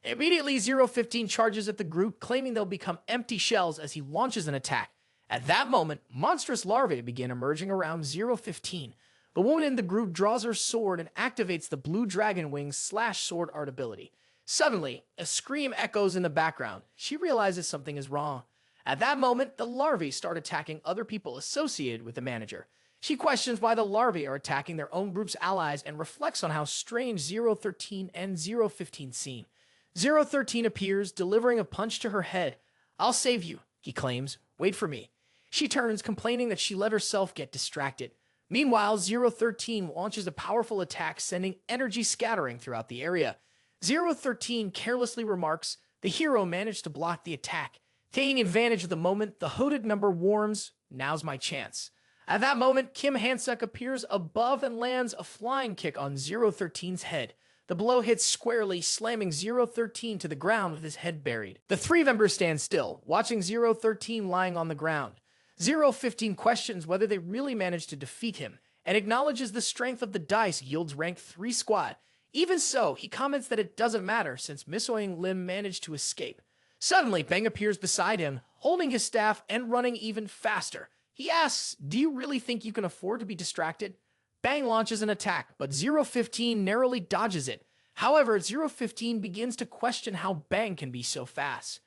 Immediately, 015 charges at the group, claiming they'll become empty shells as he launches an attack. At that moment, monstrous larvae begin emerging around 015. The woman in the group draws her sword and activates the blue dragon wings /sword art ability. Suddenly, a scream echoes in the background. She realizes something is wrong. At that moment, the larvae start attacking other people associated with the manager. She questions why the larvae are attacking their own group's allies and reflects on how strange 013 and 015 seem. 013 appears, delivering a punch to her head. "I'll save you," he claims. "Wait for me." She turns, complaining that she let herself get distracted. Meanwhile, 013 launches a powerful attack, sending energy scattering throughout the area. 013 carelessly remarks, "The hero managed to block the attack." Taking advantage of the moment, the hooded member warns, "Now's my chance." At that moment, Kim Hansuk appears above and lands a flying kick on 013's head. The blow hits squarely, slamming 013 to the ground with his head buried. The three members stand still, watching 013 lying on the ground. 015 questions whether they really managed to defeat him, and acknowledges the strength of the Dice Guild's rank 3 squad. Even so, he comments that it doesn't matter since Misoying Lim managed to escape. Suddenly, Bang appears beside him, holding his staff and running even faster. He asks, "Do you really think you can afford to be distracted?" Bang launches an attack, but 015 narrowly dodges it. However, 015 begins to question how Bang can be so fast.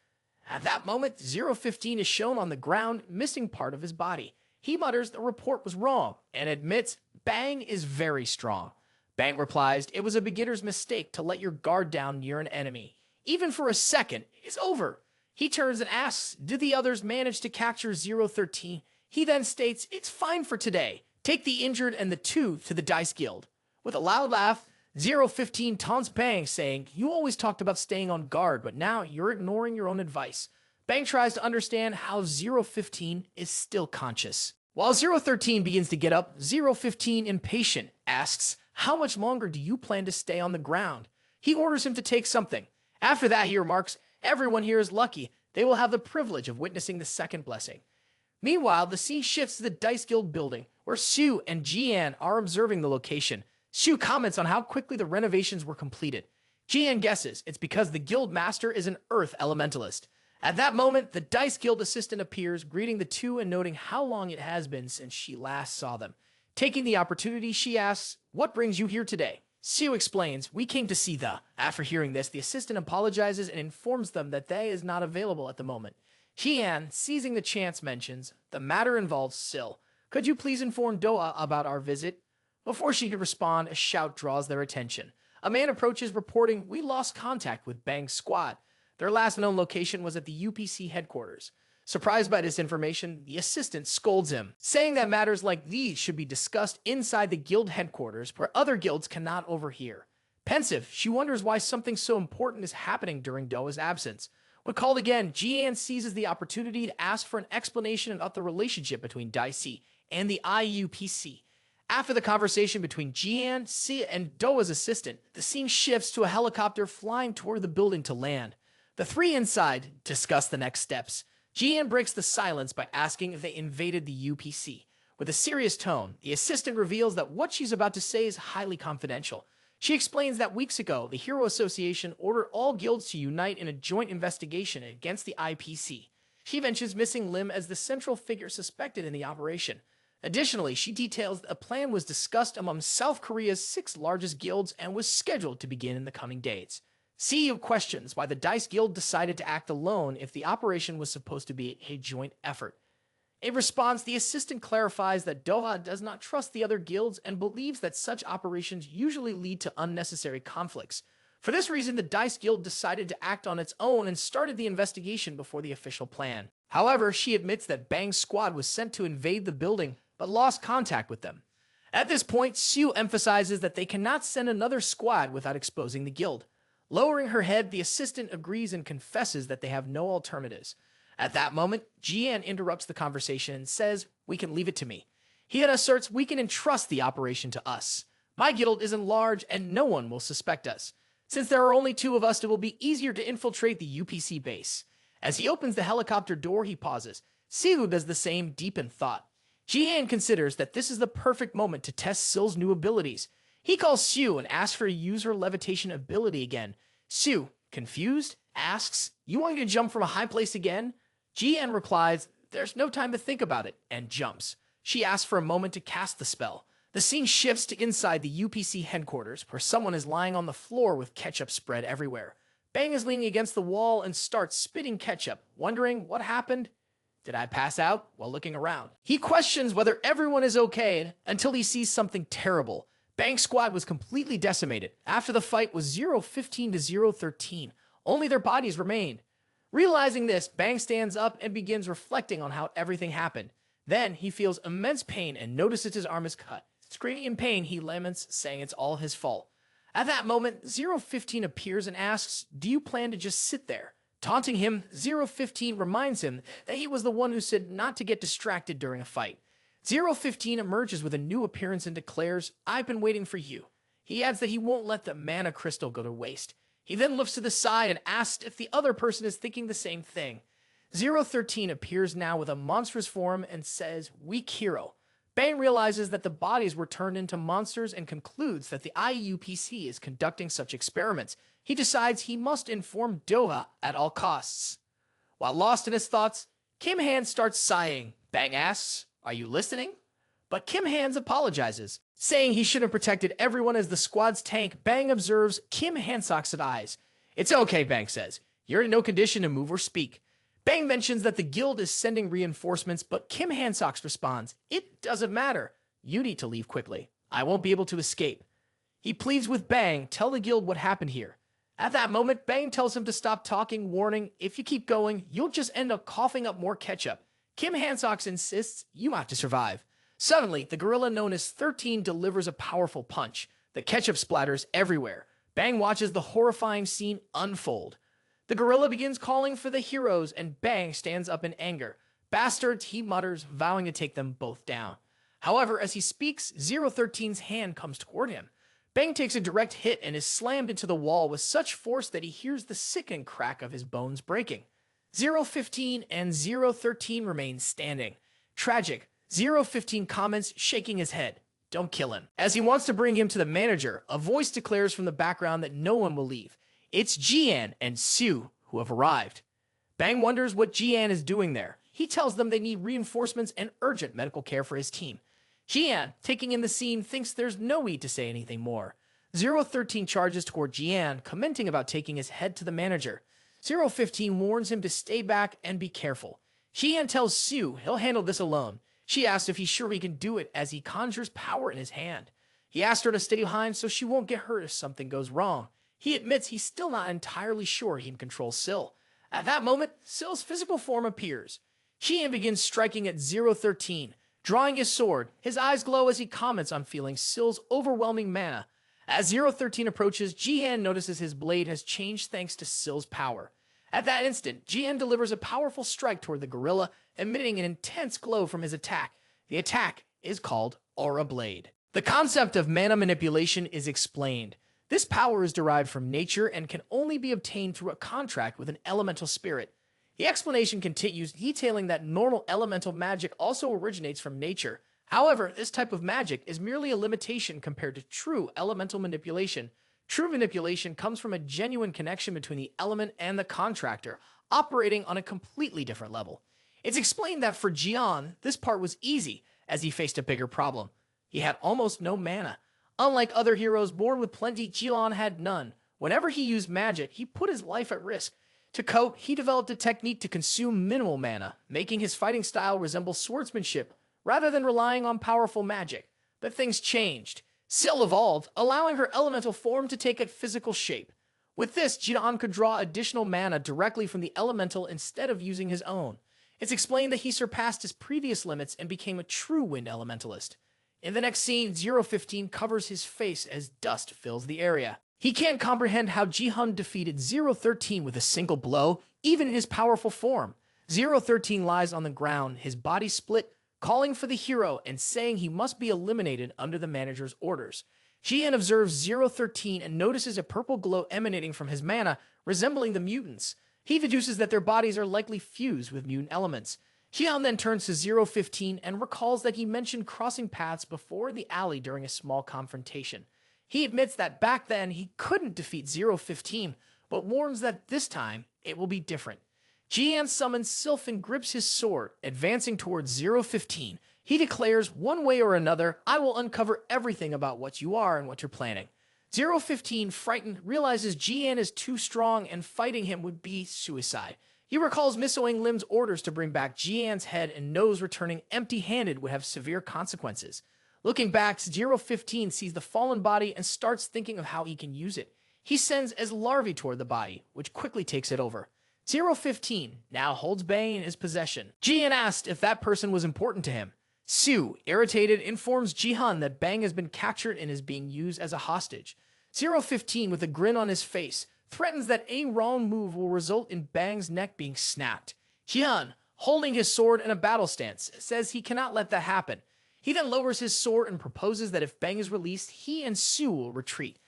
At that moment, 015 is shown on the ground, missing part of his body. He mutters the report was wrong, and admits Bang is very strong. Bang replies, "It was a beginner's mistake to let your guard down near an enemy. Even for a second, it's over." He turns and asks, "Did the others manage to capture 013? He then states, "It's fine for today. Take the injured and the two to the Dice Guild." With a loud laugh, 015 taunts Bang, saying, "You always talked about staying on guard, but now you're ignoring your own advice." Bang tries to understand how 015 is still conscious. While 013 begins to get up, 015, impatient, asks, "How much longer do you plan to stay on the ground?" He orders him to take something. After that, he remarks, "Everyone here is lucky. They will have the privilege of witnessing the second blessing." Meanwhile, the scene shifts to the Dice Guild building, where Sue and Jian are observing the location. Sue comments on how quickly the renovations were completed. Jian guesses it's because the guild master is an earth elementalist. At that moment, the Dice Guild assistant appears, greeting the two and noting how long it has been since she last saw them. Taking the opportunity, she asks, "What brings you here today?" Sue explains, "We came to see the..." After hearing this, the assistant apologizes and informs them that they is not available at the moment. Jian, seizing the chance, mentions, "The matter involves Sil. Could you please inform Doa about our visit?" Before she could respond, a shout draws their attention. A man approaches, reporting, "We lost contact with Bang's squad. Their last known location was at the UPC headquarters." Surprised by this information, the assistant scolds him, saying that matters like these should be discussed inside the guild headquarters where other guilds cannot overhear. Pensive, she wonders why something so important is happening during Doa's absence. When called again, Jian seizes the opportunity to ask for an explanation about the relationship between Dicey and the IUPC. After the conversation between Jian, Si, and Doa's assistant, the scene shifts to a helicopter flying toward the building to land. The three inside discuss the next steps. Jian breaks the silence by asking if they invaded the UPC. With a serious tone, the assistant reveals that what she's about to say is highly confidential. She explains that weeks ago, the Hero Association ordered all guilds to unite in a joint investigation against the IPC. She mentions missing Lim as the central figure suspected in the operation. Additionally, she details that a plan was discussed among South Korea's 6 largest guilds and was scheduled to begin in the coming days. CEO questions why the Dice Guild decided to act alone if the operation was supposed to be a joint effort. In response, the assistant clarifies that Doha does not trust the other guilds and believes that such operations usually lead to unnecessary conflicts. For this reason, the Dice Guild decided to act on its own and started the investigation before the official plan. However, she admits that Bang's squad was sent to invade the building, but lost contact with them. At this point, Sue emphasizes that they cannot send another squad without exposing the guild. Lowering her head, the assistant agrees and confesses that they have no alternatives. At that moment, Jian interrupts the conversation and says, "We can leave it to me." He then asserts we can entrust the operation to us. "My guild isn't large and no one will suspect us. Since there are only 2 of us, it will be easier to infiltrate the UPC base." As he opens the helicopter door, he pauses. Silu does the same, deep in thought. Jihan considers that this is the perfect moment to test Sil's new abilities. He calls Sue and asks her to use her levitation ability again. Sue, confused, asks, "You want me to jump from a high place again?" Jian replies, "There's no time to think about it," and jumps. She asks for a moment to cast the spell. The scene shifts to inside the UPC headquarters, where someone is lying on the floor with ketchup spread everywhere. Bang is leaning against the wall and starts spitting ketchup, wondering what happened. Did I pass out? While looking around, he questions whether everyone is okay until he sees something terrible. Bang's squad was completely decimated. After the fight was 015 to 013. Only their bodies remained. Realizing this, Bang stands up and begins reflecting on how everything happened. Then he feels immense pain and notices his arm is cut. Screaming in pain, he laments, saying it's all his fault. At that moment, 015 appears and asks, "Do you plan to just sit there?" Taunting him, 015 reminds him that he was the one who said not to get distracted during a fight. 015 emerges with a new appearance and declares, "I've been waiting for you." He adds that he won't let the mana crystal go to waste. He then looks to the side and asks if the other person is thinking the same thing. 013 appears now with a monstrous form and says, "Weak hero." Bang realizes that the bodies were turned into monsters and concludes that the IUPC is conducting such experiments. He decides he must inform Doha at all costs. While lost in his thoughts, Kim Han starts sighing. Bang asks, "Are you listening?" But Kim Han apologizes, saying he should have protected everyone as the squad's tank. Bang observes Kim Hansok's eyes. "It's okay," Bang says. "You're in no condition to move or speak." Bang mentions that the guild is sending reinforcements, but Kim Hansok responds, "It doesn't matter. You need to leave quickly. I won't be able to escape." He pleads with Bang, "Tell the guild what happened here." At that moment, Bang tells him to stop talking, warning, "If you keep going, you'll just end up coughing up more ketchup." Kim Hansok insists, "You have to survive." Suddenly, the gorilla known as 13 delivers a powerful punch. The ketchup splatters everywhere. Bang watches the horrifying scene unfold. The gorilla begins calling for the heroes, and Bang stands up in anger. "Bastards," he mutters, vowing to take them both down. However, as he speaks, 013's hand comes toward him. Bang takes a direct hit and is slammed into the wall with such force that he hears the sickening crack of his bones breaking. 015 and 013 remain standing. Tragic. 015 comments, shaking his head, "Don't kill him." As he wants to bring him to the manager, a voice declares from the background that no one will leave. It's Jihan and Sue who have arrived. Bang wonders what Jihan is doing there. He tells them they need reinforcements and urgent medical care for his team. Jihan, taking in the scene, thinks there's no need to say anything more. 013 charges toward Jihan, commenting about taking his head to the manager. 015 warns him to stay back and be careful. Jihan tells Sue he'll handle this alone. She asks if he's sure he can do it as he conjures power in his hand. He asks her to stay behind so she won't get hurt if something goes wrong. He admits he's still not entirely sure he can control Syl. At that moment, Syl's physical form appears. Jihan begins striking at 013, drawing his sword. His eyes glow as he comments on feeling Syl's overwhelming mana. As 013 approaches, Jihan notices his blade has changed thanks to Syl's power. At that instant, Jihan delivers a powerful strike toward the gorilla, emitting an intense glow from his attack. The attack is called Aura Blade. The concept of mana manipulation is explained. This power is derived from nature and can only be obtained through a contract with an elemental spirit. The explanation continues, detailing that normal elemental magic also originates from nature. However, this type of magic is merely a limitation compared to true elemental manipulation. True manipulation comes from a genuine connection between the element and the contractor, operating on a completely different level. It's explained that for Jihan, this part was easy, as he faced a bigger problem. He had almost no mana. Unlike other heroes born with plenty, Jihan had none. Whenever he used magic, he put his life at risk. To cope, he developed a technique to consume minimal mana, making his fighting style resemble swordsmanship rather than relying on powerful magic. But things changed. Syl evolved, allowing her elemental form to take a physical shape. With this, Jihan could draw additional mana directly from the elemental instead of using his own. It's explained that he surpassed his previous limits and became a true Wind Elementalist. In the next scene, 015 covers his face as dust fills the area. He can't comprehend how Jihan defeated 013 with a single blow, even in his powerful form. 013 lies on the ground, his body split, calling for the hero and saying he must be eliminated under the manager's orders. Jihan observes 013 and notices a purple glow emanating from his mana, resembling the mutants. He deduces that their bodies are likely fused with mutant elements. Jihan then turns to 015 and recalls that he mentioned crossing paths before the alley during a small confrontation. He admits that back then he couldn't defeat 015, but warns that this time it will be different. Jihan summons Sylph and grips his sword, advancing towards 015. He declares, "One way or another, I will uncover everything about what you are and what you're planning." 015, frightened, realizes Jihan is too strong and fighting him would be suicide. He recalls Miss Oing Lim's orders to bring back Jian's head and knows returning empty-handed would have severe consequences. Looking back, 015 sees the fallen body and starts thinking of how he can use it. He sends as larvae toward the body, which quickly takes it over. 015 now holds Bang in his possession. Jihan asked if that person was important to him. Sue, irritated, informs Jihan that Bang has been captured and is being used as a hostage. 015, with a grin on his face, threatens that a wrong move will result in Bang's neck being snapped. Jihan, holding his sword in a battle stance, says he cannot let that happen. He then lowers his sword and proposes that if Bang is released, he and Su will retreat.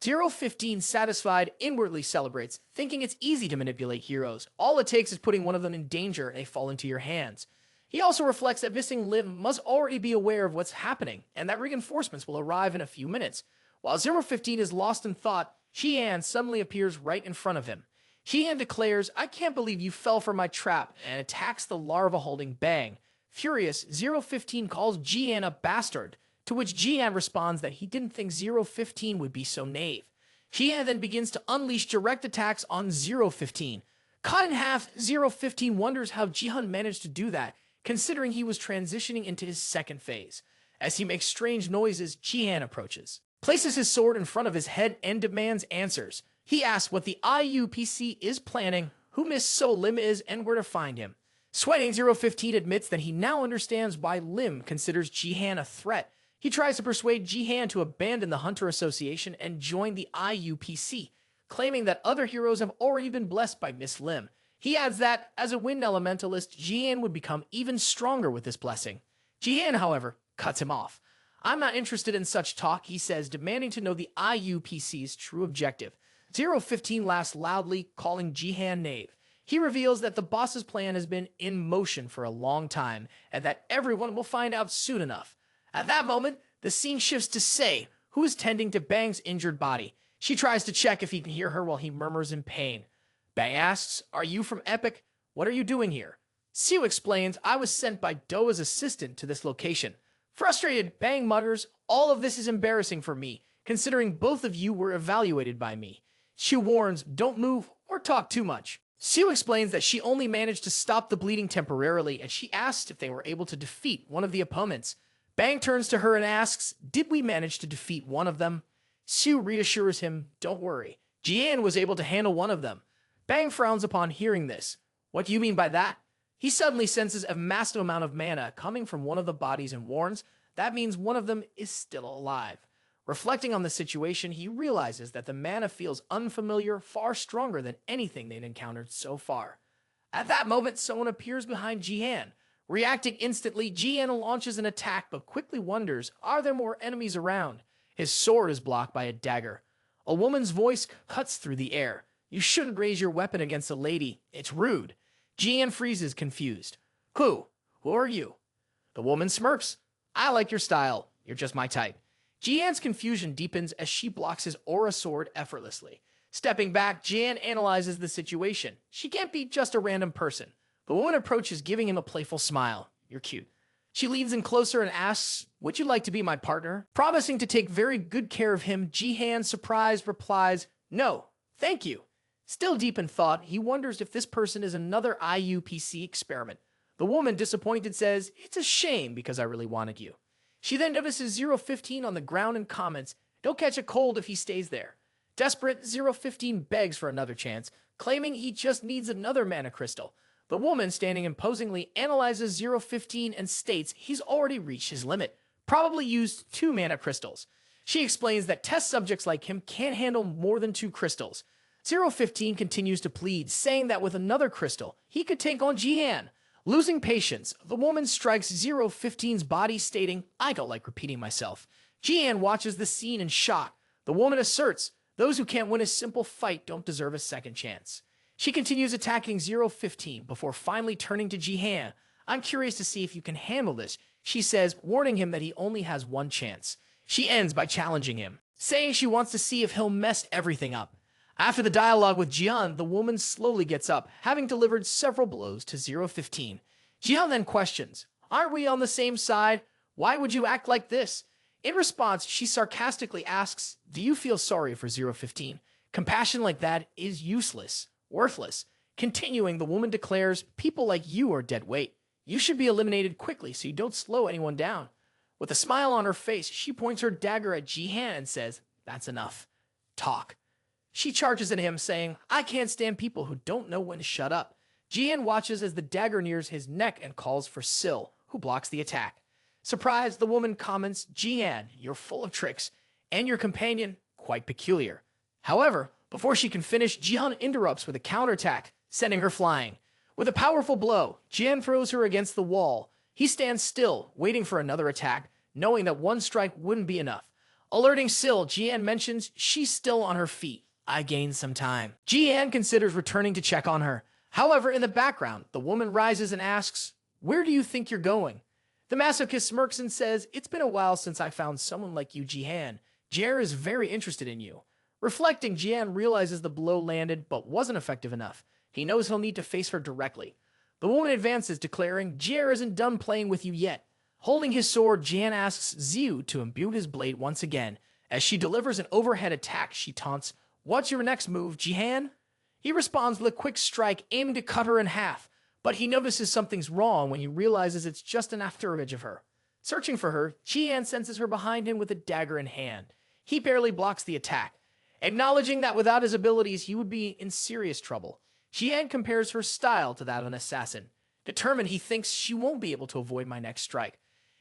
015, satisfied, inwardly celebrates, thinking it's easy to manipulate heroes. All it takes is putting one of them in danger and they fall into your hands. He also reflects that missing Lim must already be aware of what's happening, and that reinforcements will arrive in a few minutes. While 015 is lost in thought, Jihan suddenly appears right in front of him. Jihan declares, "I can't believe you fell for my trap," and attacks the larva holding Bang. Furious, 015 calls Jihan a bastard, to which Jihan responds that he didn't think 015 would be so naive. Jihan then begins to unleash direct attacks on 015. Cut in half, 015 wonders how Jihan managed to do that, considering he was transitioning into his second phase. As he makes strange noises, Jihan approaches, places his sword in front of his head and demands answers. He asks what the IUPC is planning, who Miss So Lim is, and where to find him. Sweating, 015 admits that he now understands why Lim considers Jihan a threat. He tries to persuade Jihan to abandon the Hunter Association and join the IUPC, claiming that other heroes have already been blessed by Miss Lim. He adds that, as a Wind Elementalist, Jihan would become even stronger with this blessing. Jihan, however, cuts him off. "I'm not interested in such talk," he says, demanding to know the IUPC's true objective. 015 laughs loudly, calling Jihan knave. He reveals that the boss's plan has been in motion for a long time, and that everyone will find out soon enough. At that moment, the scene shifts to Sei, who is tending to Bang's injured body. She tries to check if he can hear her while he murmurs in pain. Bang asks, "Are you from Epic? What are you doing here?" Siu explains, "I was sent by Doa's assistant to this location." Frustrated, Bang mutters, "All of this is embarrassing for me, considering both of you were evaluated by me." Siu warns, "Don't move or talk too much." Siu explains that she only managed to stop the bleeding temporarily, and she asks if they were able to defeat one of the opponents. Bang turns to her and asks, "Did we manage to defeat one of them?" Siu reassures him, "Don't worry. Jihan was able to handle one of them." Bang frowns upon hearing this. "What do you mean by that?" He suddenly senses a massive amount of mana coming from one of the bodies and warns that means one of them is still alive. Reflecting on the situation, he realizes that the mana feels unfamiliar, far stronger than anything they'd encountered so far. At that moment, someone appears behind Jihan. Reacting instantly, Jihan launches an attack but quickly wonders, are there more enemies around? His sword is blocked by a dagger. A woman's voice cuts through the air. "You shouldn't raise your weapon against a lady. It's rude." Jihan freezes, confused. Who are you?" The woman smirks. "I like your style. You're just my type." Jihan's confusion deepens as she blocks his aura sword effortlessly. Stepping back, Jihan analyzes the situation. She can't be just a random person. The woman approaches, giving him a playful smile. "You're cute." She leans in closer and asks, "Would you like to be my partner?" Promising to take very good care of him, Jihan, surprised, replies, "No, thank you." Still deep in thought, he wonders if this person is another IUPC experiment. The woman, disappointed, says, "It's a shame because I really wanted you." She then notices 015 on the ground and comments, "Don't catch a cold if he stays there." Desperate, 015 begs for another chance, claiming he just needs another mana crystal. The woman, standing imposingly, analyzes 015 and states he's already reached his limit, probably used 2 mana crystals. She explains that test subjects like him can't handle more than 2 crystals. 015 continues to plead, saying that with another crystal, he could take on Jihan. Losing patience, the woman strikes 015's body, stating, "I don't like repeating myself." Jihan watches the scene in shock. The woman asserts, "Those who can't win a simple fight don't deserve a second chance." She continues attacking 015 before finally turning to Jihan. "I'm curious to see if you can handle this," she says, warning him that he only has one chance. She ends by challenging him, saying she wants to see if he'll mess everything up. After the dialogue with Jihan, the woman slowly gets up, having delivered several blows to 015. Jihan then questions, "Aren't we on the same side? Why would you act like this?" In response, she sarcastically asks, "Do you feel sorry for 015? Compassion like that is useless, worthless." Continuing, the woman declares, "People like you are dead weight. You should be eliminated quickly so you don't slow anyone down." With a smile on her face, she points her dagger at Jihan and says, "That's enough. Talk." She charges at him, saying, "I can't stand people who don't know when to shut up." Jihan watches as the dagger nears his neck and calls for Sil, who blocks the attack. Surprised, the woman comments, "Jihan, you're full of tricks, and your companion, quite peculiar." However, before she can finish, Jihan interrupts with a counterattack, sending her flying. With a powerful blow, Jihan throws her against the wall. He stands still, waiting for another attack, knowing that one strike wouldn't be enough. Alerting Sil, Jihan mentions she's still on her feet. I gained some time. Jihan considers returning to check on her. However, in the background, the woman rises and asks, "Where do you think you're going?" The masochist smirks and says, "It's been a while since I found someone like you, Jihan. Jer is very interested in you." Reflecting, Jihan realizes the blow landed but wasn't effective enough. He knows he'll need to face her directly. The woman advances, declaring, "Jer isn't done playing with you yet." Holding his sword, Jihan asks Xiu to imbue his blade once again. As she delivers an overhead attack, she taunts, "What's your next move, Jihan?" He responds with a quick strike, aiming to cut her in half, but he notices something's wrong when he realizes it's just an afterimage of her. Searching for her, Jihan senses her behind him with a dagger in hand. He barely blocks the attack, acknowledging that without his abilities he would be in serious trouble. Jihan compares her style to that of an assassin. Determined, he thinks she won't be able to avoid my next strike.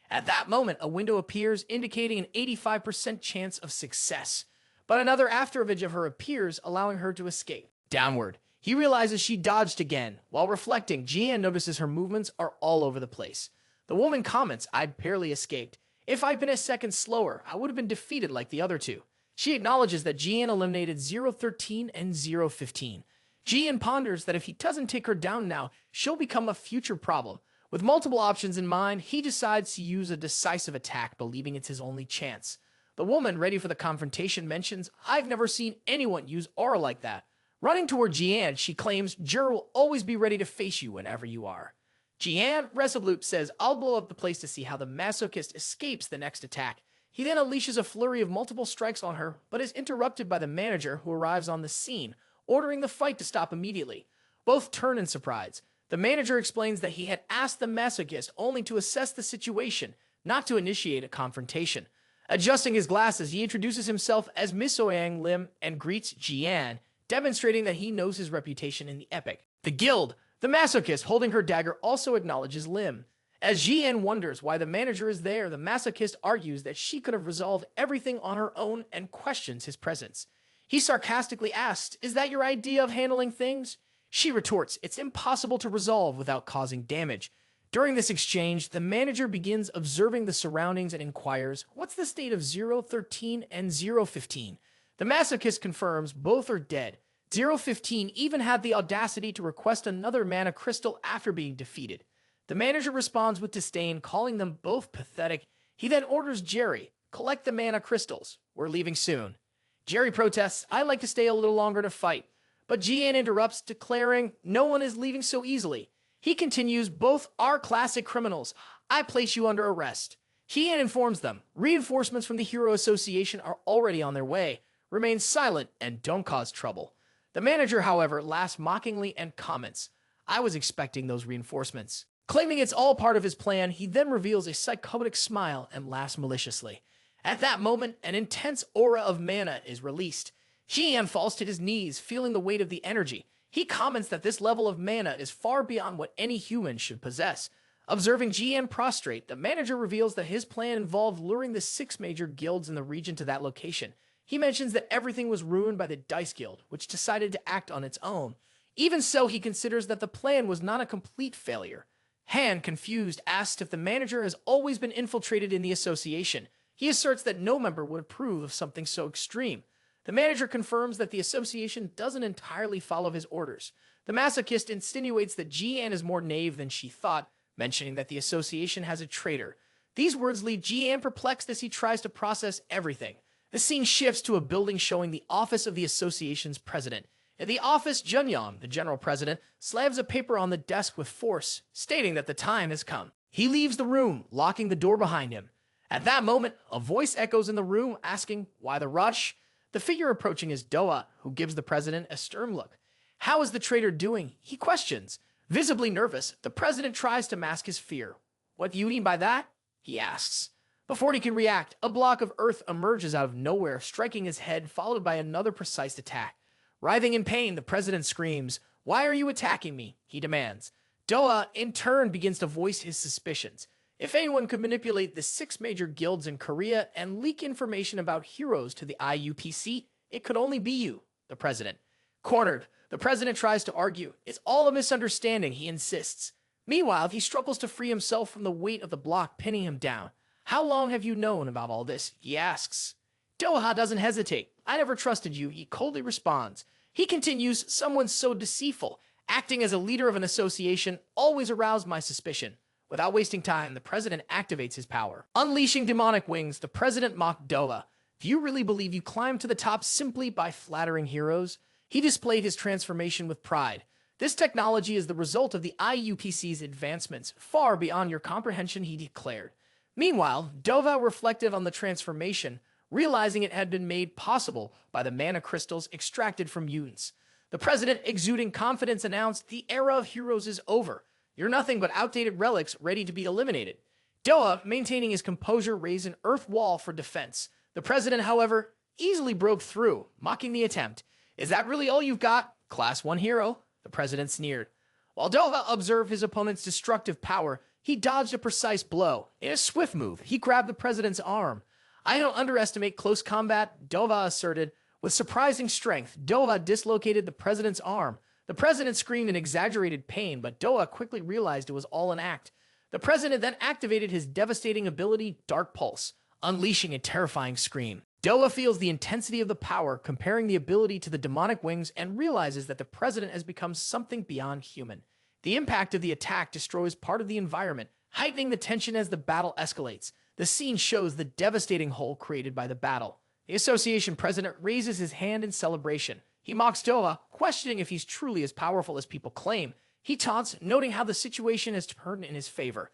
At that moment, a window appears, indicating an 85% chance of success. But another afterimage of her appears, allowing her to escape. Downward, he realizes she dodged again. While reflecting, Jihan notices her movements are all over the place. The woman comments, "I'd barely escaped. If I'd been a second slower, I would have been defeated like the other two." She acknowledges that Jihan eliminated 013 and 015. Jihan ponders that if he doesn't take her down now, she'll become a future problem. With multiple options in mind, he decides to use a decisive attack, believing it's his only chance. The woman, ready for the confrontation, mentions, "I've never seen anyone use aura like that." Running toward Jihan, she claims, "Jer will always be ready to face you whenever you are." Jihan, resolute, says, "I'll blow up the place to see how the masochist escapes the next attack." He then unleashes a flurry of multiple strikes on her, but is interrupted by the manager, who arrives on the scene, ordering the fight to stop immediately. Both turn in surprise. The manager explains that he had asked the masochist only to assess the situation, not to initiate a confrontation. Adjusting his glasses, he introduces himself as Misoyang Lim and greets Jihan, demonstrating that he knows his reputation in the epic. The guild, the masochist holding her dagger, also acknowledges Lim. As Jihan wonders why the manager is there, the masochist argues that she could have resolved everything on her own and questions his presence. He sarcastically asks, "Is that your idea of handling things?" She retorts, "It's impossible to resolve without causing damage." During this exchange, the manager begins observing the surroundings and inquires, "What's the state of 013 and 015? The masochist confirms both are dead. 015 even had the audacity to request another mana crystal after being defeated. The manager responds with disdain, calling them both pathetic. He then orders Jerry, "Collect the mana crystals. We're leaving soon." Jerry protests, "I'd like to stay a little longer to fight." But Jihan interrupts, declaring, "No one is leaving so easily." He continues, "Both are classic criminals. I place you under arrest." Jihan informs them, reinforcements from the Hero Association are already on their way. Remain silent and don't cause trouble. The manager, however, laughs mockingly and comments, "I was expecting those reinforcements." Claiming it's all part of his plan, he then reveals a psychotic smile and laughs maliciously. At that moment, an intense aura of mana is released. Jihan falls to his knees, feeling the weight of the energy. He comments that this level of mana is far beyond what any human should possess. Observing Jihan prostrate, the manager reveals that his plan involved luring the 6 major guilds in the region to that location. He mentions that everything was ruined by the Dice Guild, which decided to act on its own. Even so, he considers that the plan was not a complete failure. Han, confused, asks if the manager has always been infiltrated in the association. He asserts that no member would approve of something so extreme. The manager confirms that the association doesn't entirely follow his orders. The masochist insinuates that Jihan is more naive than she thought, mentioning that the association has a traitor. These words leave Jihan perplexed as he tries to process everything. The scene shifts to a building showing the office of the association's president. In the office, Junyan, the general president, slams a paper on the desk with force, stating that the time has come. He leaves the room, locking the door behind him. At that moment, a voice echoes in the room, asking, "Why the rush?" The figure approaching is Doa, who gives the president a stern look. "How is the traitor doing?" he questions. Visibly nervous, the president tries to mask his fear. "What do you mean by that?" he asks. Before he can react, a block of earth emerges out of nowhere, striking his head, followed by another precise attack. Writhing in pain, the president screams, "Why are you attacking me?" he demands. Doa, in turn, begins to voice his suspicions. If anyone could manipulate the 6 major guilds in Korea and leak information about heroes to the IUPC, it could only be you, the president. Cornered, the president tries to argue. "It's all a misunderstanding," he insists. Meanwhile, he struggles to free himself from the weight of the block pinning him down. How long have you known about all this? He asks. Doha doesn't hesitate. I never trusted you, he coldly responds. He continues, someone so deceitful, acting as a leader of an association, always aroused my suspicion. Without wasting time, the president activates his power. Unleashing demonic wings, the president mocked Doha. Do you really believe you climbed to the top simply by flattering heroes? He displayed his transformation with pride. This technology is the result of the IUPC's advancements, far beyond your comprehension, he declared. Meanwhile, Dova reflected on the transformation, realizing it had been made possible by the mana crystals extracted from mutants. The president, exuding confidence, announced, the era of heroes is over. You're nothing but outdated relics ready to be eliminated. Doha, maintaining his composure, raised an earth wall for defense. The president, however, easily broke through, mocking the attempt. Is that really all you've got? Class 1 hero? The president sneered. While Doha observed his opponent's destructive power, he dodged a precise blow. In a swift move, he grabbed the president's arm. I don't underestimate close combat, Doha asserted. With surprising strength, Doha dislocated the president's arm. The president screamed in exaggerated pain, but Doha quickly realized it was all an act. The president then activated his devastating ability, Dark Pulse, unleashing a terrifying scream. Doha feels the intensity of the power, comparing the ability to the demonic wings, and realizes that the president has become something beyond human. The impact of the attack destroys part of the environment, heightening the tension as the battle escalates. The scene shows the devastating hole created by the battle. The association president raises his hand in celebration. He mocks Doha, questioning if he's truly as powerful as people claim. He taunts, noting how the situation has turned in his favor.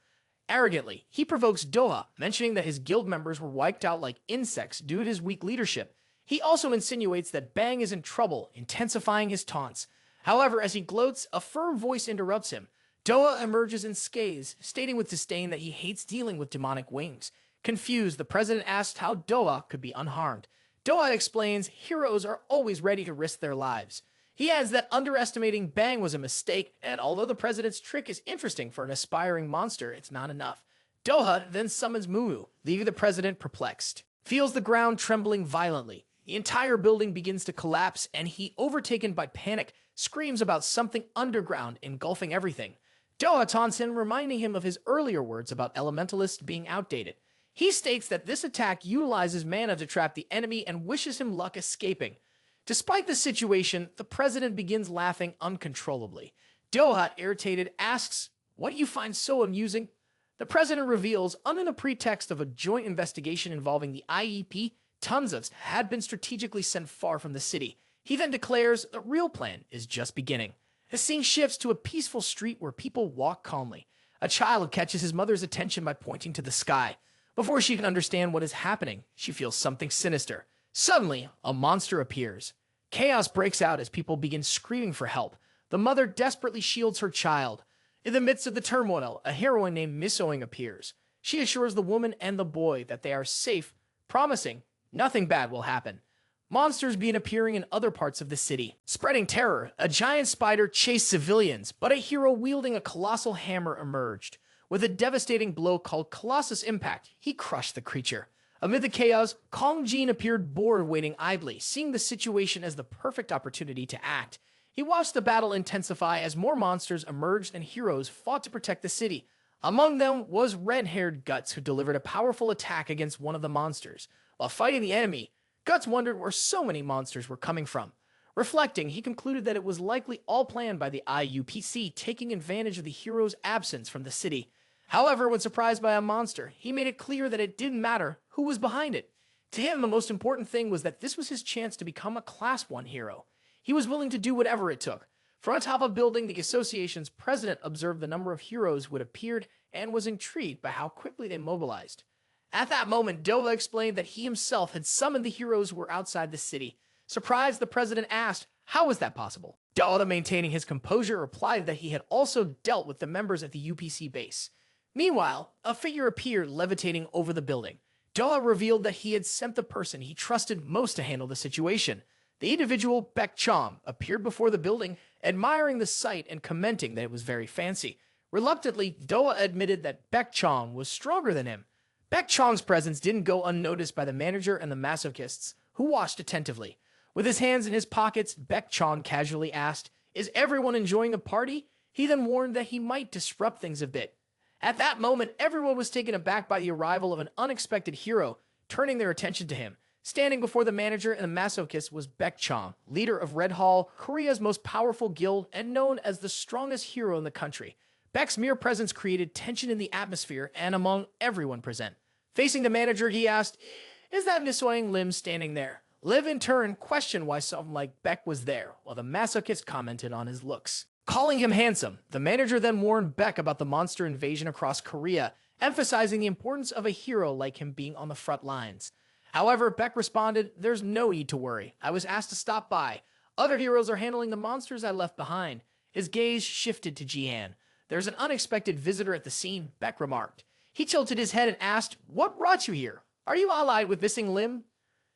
Arrogantly, he provokes Doha, mentioning that his guild members were wiped out like insects due to his weak leadership. He also insinuates that Bang is in trouble, intensifying his taunts. However, as he gloats, a firm voice interrupts him. Doha emerges in scathes, stating with disdain that he hates dealing with demonic wings. Confused, the president asks how Doha could be unharmed. Doha explains heroes are always ready to risk their lives. He adds that underestimating Bang was a mistake, and although the president's trick is interesting for an aspiring monster, it's not enough. Doha then summons Moo, leaving the president perplexed. Feels the ground trembling violently. The entire building begins to collapse, and he, overtaken by panic, screams about something underground engulfing everything. Doha taunts him, reminding him of his earlier words about Elementalist being outdated. He states that this attack utilizes mana to trap the enemy and wishes him luck escaping. Despite the situation, the president begins laughing uncontrollably. Doha, irritated, asks, "What do you find so amusing?" The president reveals, under the pretext of a joint investigation involving the IEP, tons of had been strategically sent far from the city. He then declares the real plan is just beginning. The scene shifts to a peaceful street where people walk calmly. A child catches his mother's attention by pointing to the sky. Before she can understand what is happening, she feels something sinister. Suddenly, a monster appears. Chaos breaks out as people begin screaming for help. The mother desperately shields her child. In the midst of the turmoil, a heroine named Misoing appears. She assures the woman and the boy that they are safe, promising nothing bad will happen. Monsters begin appearing in other parts of the city. Spreading terror, a giant spider chased civilians, but a hero wielding a colossal hammer emerged. With a devastating blow called Colossus Impact, he crushed the creature. Amid the chaos, Kong Jin appeared bored, waiting idly, seeing the situation as the perfect opportunity to act. He watched the battle intensify as more monsters emerged and heroes fought to protect the city. Among them was red-haired Guts, who delivered a powerful attack against one of the monsters. While fighting the enemy, Guts wondered where so many monsters were coming from. Reflecting, he concluded that it was likely all planned by the IUPC, taking advantage of the hero's absence from the city. However, when surprised by a monster, he made it clear that it didn't matter who was behind it. To him, the most important thing was that this was his chance to become a Class 1 hero. He was willing to do whatever it took. From atop a building, the association's president observed the number of heroes who had appeared and was intrigued by how quickly they mobilized. At that moment, Dova explained that he himself had summoned the heroes who were outside the city. Surprised, the president asked, how was that possible? Dova, maintaining his composure, replied that he had also dealt with the members at the UPC base. Meanwhile, a figure appeared levitating over the building. Doha revealed that he had sent the person he trusted most to handle the situation. The individual, Baek Chong, appeared before the building, admiring the sight and commenting that it was very fancy. Reluctantly, Doha admitted that Baek Chong was stronger than him. Baek Chong's presence didn't go unnoticed by the manager and the masochists, who watched attentively. With his hands in his pockets, Baek Chong casually asked, "Is everyone enjoying the party?" He then warned that he might disrupt things a bit. At that moment, everyone was taken aback by the arrival of an unexpected hero, turning their attention to him. Standing before the manager and the masochist was Baek Chong, leader of Red Hall, Korea's most powerful guild and known as the strongest hero in the country. Baek's mere presence created tension in the atmosphere and among everyone present. Facing the manager, he asked, "Is that Miss Lim standing there?" Liv in turn questioned why someone like Baek was there, while the masochist commented on his looks. Calling him handsome, the manager then warned Baek about the monster invasion across Korea, emphasizing the importance of a hero like him being on the front lines. However, Baek responded, "There's no need to worry. I was asked to stop by. Other heroes are handling the monsters I left behind." His gaze shifted to Jihan. "There's an unexpected visitor at the scene," Baek remarked. He tilted his head and asked, "What brought you here? Are you allied with Missing Lim?"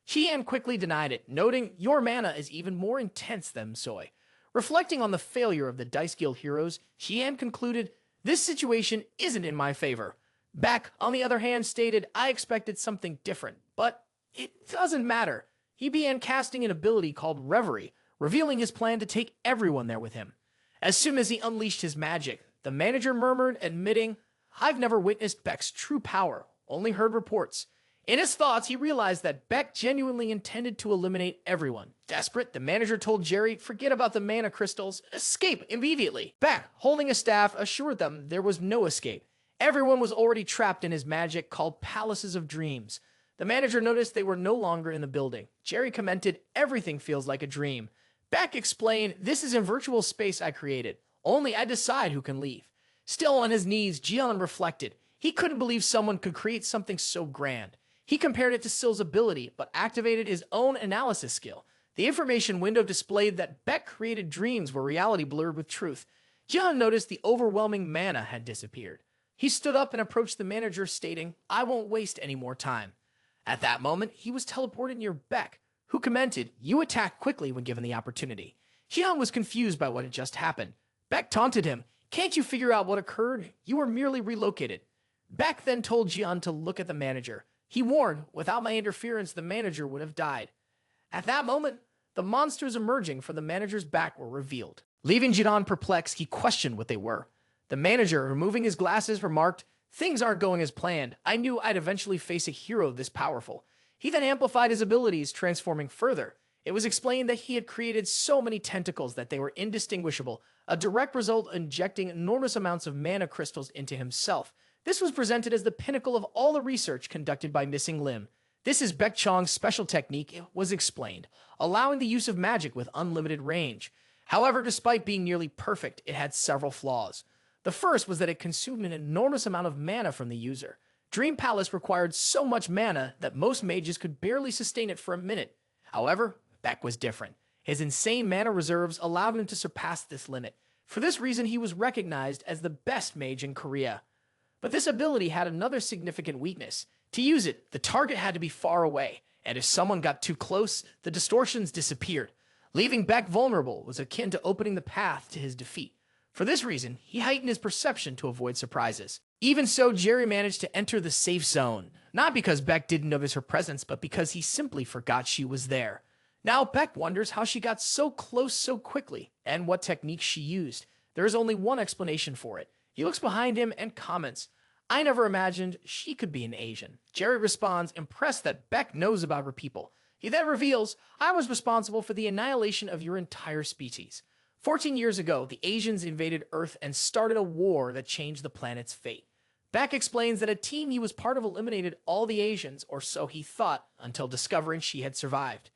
Jihan quickly denied it, noting, "Your mana is even more intense than Soy." Reflecting on the failure of the Dice Guild heroes, Jihan concluded, "This situation isn't in my favor." Baek, on the other hand, stated, "I expected something different, but it doesn't matter." He began casting an ability called Reverie, revealing his plan to take everyone there with him. As soon as he unleashed his magic, the manager murmured, admitting, "I've never witnessed Baek's true power, only heard reports." In his thoughts, he realized that Baek genuinely intended to eliminate everyone. Desperate, the manager told Jerry, "Forget about the mana crystals, escape immediately." Baek, holding a staff, assured them there was no escape. Everyone was already trapped in his magic called Palaces of Dreams. The manager noticed they were no longer in the building. Jerry commented, "Everything feels like a dream." Baek explained, "This is a virtual space I created. Only I decide who can leave." Still on his knees, Jihan reflected. He couldn't believe someone could create something so grand. He compared it to Sill's ability, but activated his own analysis skill. The information window displayed that Baek created dreams where reality blurred with truth. Jihan noticed the overwhelming mana had disappeared. He stood up and approached the manager, stating, "I won't waste any more time." At that moment, he was teleported near Baek, who commented, "You attack quickly when given the opportunity." Jihan was confused by what had just happened. Baek taunted him, "Can't you figure out what occurred? You were merely relocated." Baek then told Jihan to look at the manager. He warned, "Without my interference, the manager would have died." At that moment, the monsters emerging from the manager's back were revealed. Leaving Jihan perplexed, he questioned what they were. The manager, removing his glasses, remarked, "Things aren't going as planned. I knew I'd eventually face a hero this powerful." He then amplified his abilities, transforming further. It was explained that he had created so many tentacles that they were indistinguishable, a direct result of injecting enormous amounts of mana crystals into himself. This was presented as the pinnacle of all the research conducted by Missing Lim. This is Baek Chong's special technique, it was explained, allowing the use of magic with unlimited range. However, despite being nearly perfect, it had several flaws. The first was that it consumed an enormous amount of mana from the user. Dream Palace required so much mana that most mages could barely sustain it for a minute. However, Baek was different. His insane mana reserves allowed him to surpass this limit. For this reason, he was recognized as the best mage in Korea. But this ability had another significant weakness. To use it, the target had to be far away, and if someone got too close, the distortions disappeared. Leaving Baek vulnerable was akin to opening the path to his defeat. For this reason, he heightened his perception to avoid surprises. Even so, Jerry managed to enter the safe zone, not because Baek didn't notice her presence, but because he simply forgot she was there. Now Baek wonders how she got so close so quickly, and what techniques she used. There is only one explanation for it. He looks behind him and comments, "I never imagined she could be an Asian." Jerry responds, impressed that Baek knows about her people. He then reveals, "I was responsible for the annihilation of your entire species. 14 years ago, the Asians invaded Earth and started a war that changed the planet's fate." Baek explains that a team he was part of eliminated all the Asians, or so he thought, until discovering she had survived.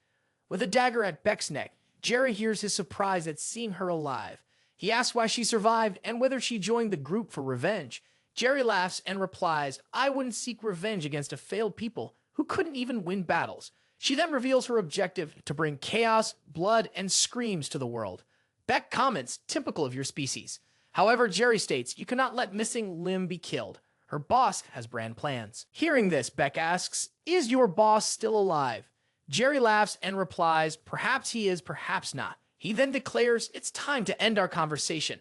With a dagger at Baek's neck, Jerry hears his surprise at seeing her alive. He asks why she survived and whether she joined the group for revenge. Jerry laughs and replies, "I wouldn't seek revenge against a failed people who couldn't even win battles." She then reveals her objective to bring chaos, blood, and screams to the world. Baek comments, "Typical of your species." However, Jerry states, "You cannot let Missing Lim be killed. Her boss has grand plans." Hearing this, Baek asks, "Is your boss still alive?" Jerry laughs and replies, "Perhaps he is, perhaps not." He then declares, "It's time to end our conversation."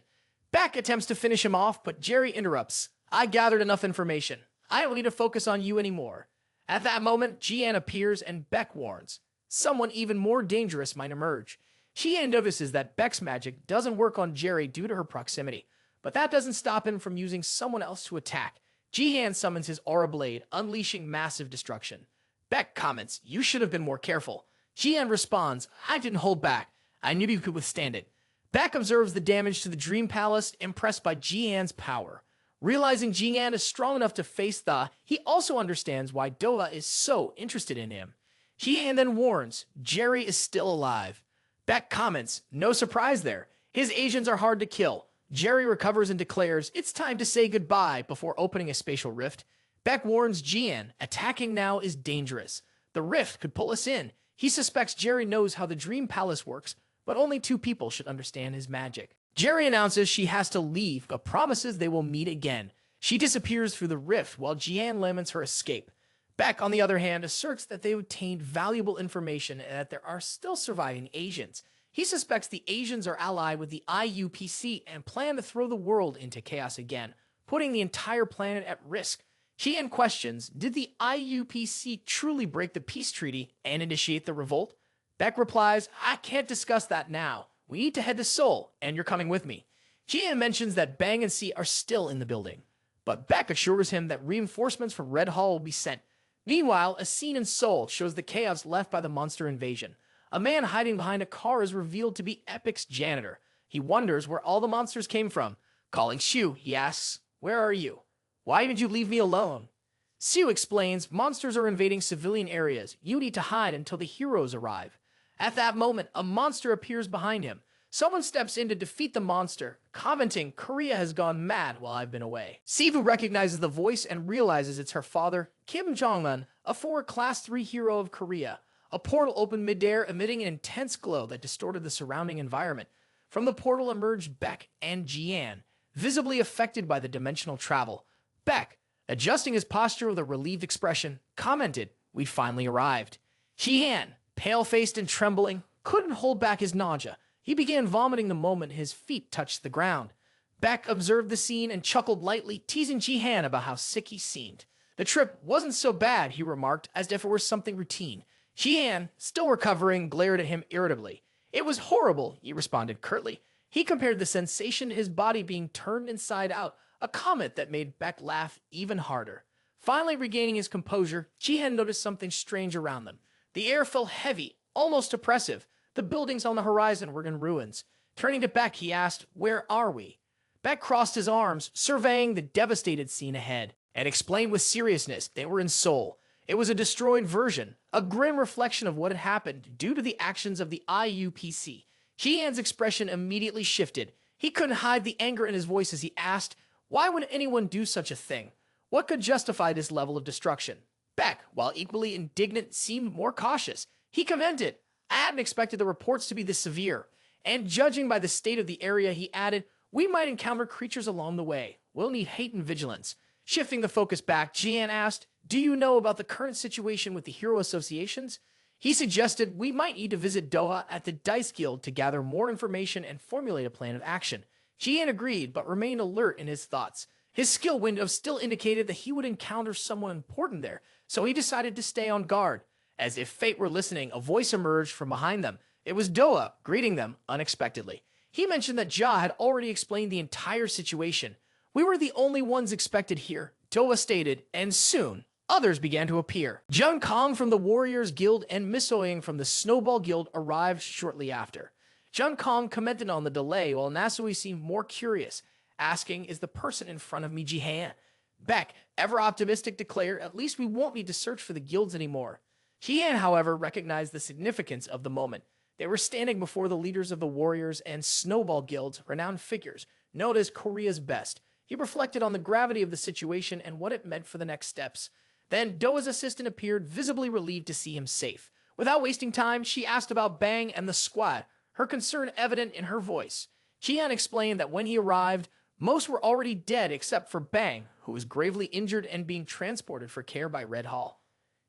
Baek attempts to finish him off, but Jerry interrupts. "I gathered enough information. I don't need to focus on you anymore." At that moment, Jihan appears and Baek warns, "Someone even more dangerous might emerge." Jihan notices that Beck's magic doesn't work on Jerry due to her proximity, but that doesn't stop him from using someone else to attack. Jihan summons his aura blade, unleashing massive destruction. Beck comments, "You should have been more careful." Jihan responds, "I didn't hold back. I knew you could withstand it." Beck observes the damage to the Dream Palace, impressed by Jihan's power. Realizing Jihan is strong enough to face Tha, he also understands why Doha is so interested in him. Jihan then warns, Jerry is still alive. Beck comments, "No surprise there. His agents are hard to kill." Jerry recovers and declares, "It's time to say goodbye," before opening a spatial rift. Beck warns Jihan, "Attacking now is dangerous. The rift could pull us in." He suspects Jerry knows how the Dream Palace works, but only two people should understand his magic. Jerry announces she has to leave, but promises they will meet again. She disappears through the rift while Jihan laments her escape. Beck, on the other hand, asserts that they obtained valuable information and that there are still surviving Asians. He suspects the Asians are allied with the IUPC and plan to throw the world into chaos again, putting the entire planet at risk. Jihan questions, did the IUPC truly break the peace treaty and initiate the revolt? Beck replies, "I can't discuss that now. We need to head to Seoul, and you're coming with me." Jihan mentions that Bang and C are still in the building, but Beck assures him that reinforcements from Red Hall will be sent. Meanwhile, a scene in Seoul shows the chaos left by the monster invasion. A man hiding behind a car is revealed to be Epic's janitor. He wonders where all the monsters came from. Calling Shu, he asks, "Where are you? Why did you leave me alone?" Sue explains, "Monsters are invading civilian areas. You need to hide until the heroes arrive." At that moment, a monster appears behind him. Someone steps in to defeat the monster, commenting, "Korea has gone mad while I've been away." Sivu recognizes the voice and realizes it's her father, Kim Jong-un, a former Class 3 hero of Korea. A portal opened midair, emitting an intense glow that distorted the surrounding environment. From the portal emerged Beck and Jihan, visibly affected by the dimensional travel. Beck, adjusting his posture with a relieved expression, commented, "We'd finally arrived." Jihan, pale-faced and trembling, couldn't hold back his nausea. He began vomiting the moment his feet touched the ground. Beck observed the scene and chuckled lightly, teasing Jihan about how sick he seemed. The trip wasn't so bad, he remarked, as if it were something routine. Jihan, still recovering, glared at him irritably. "It was horrible," he responded curtly. He compared the sensation to his body being turned inside out, a comment that made Beck laugh even harder. Finally regaining his composure, Jihan noticed something strange around them. The air felt heavy, almost oppressive. The buildings on the horizon were in ruins. Turning to Beck, he asked, "Where are we?" Beck crossed his arms, surveying the devastated scene ahead, and explained with seriousness they were in Seoul. It was a destroyed version, a grim reflection of what had happened due to the actions of the IUPC. Jihan's expression immediately shifted. He couldn't hide the anger in his voice as he asked, "Why would anyone do such a thing? What could justify this level of destruction?" Beck, while equally indignant, seemed more cautious. He commented, "I hadn't expected the reports to be this severe." And judging by the state of the area, he added, "We might encounter creatures along the way. We'll need hate and vigilance." Shifting the focus back, Jihan asked, "Do you know about the current situation with the hero associations?" He suggested we might need to visit Doha at the Dice Guild to gather more information and formulate a plan of action. Jihan agreed, but remained alert in his thoughts. His skill window still indicated that he would encounter someone important there, so he decided to stay on guard. As if fate were listening, a voice emerged from behind them. It was Doha, greeting them unexpectedly. He mentioned that Ja had already explained the entire situation. "We were the only ones expected here," Doha stated, and soon, others began to appear. Jung Kong from the Warriors Guild and Misoying from the Snowball Guild arrived shortly after. Jung Kong commented on the delay while Nasui seemed more curious, asking, "Is the person in front of me Jihan?" Beck, ever optimistic, declared, "At least we won't need to search for the guilds anymore." Jihan, however, recognized the significance of the moment. They were standing before the leaders of the Warriors and Snowball Guilds, renowned figures, known as Korea's best. He reflected on the gravity of the situation and what it meant for the next steps. Then Doa's assistant appeared, visibly relieved to see him safe. Without wasting time, she asked about Bang and the squad, her concern evident in her voice. Jihan explained that when he arrived, most were already dead except for Bang, who was gravely injured and being transported for care by Red Hall.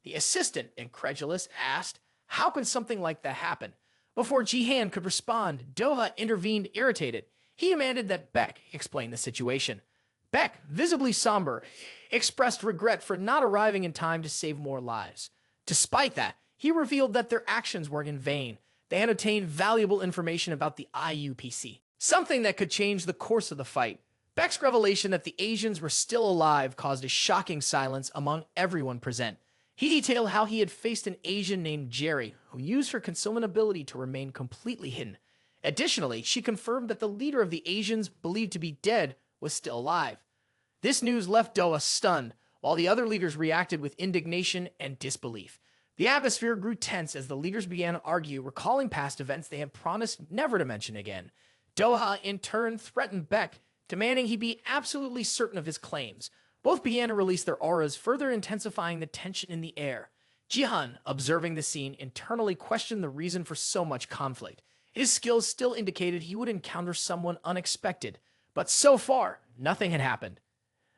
The assistant, incredulous, asked, "How could something like that happen?" Before Jihan could respond, Doha intervened, irritated. He demanded that Beck explain the situation. Beck, visibly somber, expressed regret for not arriving in time to save more lives. Despite that, he revealed that their actions weren't in vain. they had obtained valuable information about the IUPC, something that could change the course of the fight. Beck's revelation that the Asians were still alive caused a shocking silence among everyone present. He detailed how he had faced an Asian named Jerry, who used her concealment ability to remain completely hidden. Additionally, she confirmed that the leader of the Asians, believed to be dead, was still alive. This news left Doa stunned, while the other leaders reacted with indignation and disbelief. The atmosphere grew tense as the leaders began to argue, recalling past events they had promised never to mention again. Doha, in turn, threatened Beck, demanding he be absolutely certain of his claims. Both began to release their auras, further intensifying the tension in the air. Jihan, observing the scene, internally questioned the reason for so much conflict. His skills still indicated he would encounter someone unexpected, but so far, nothing had happened.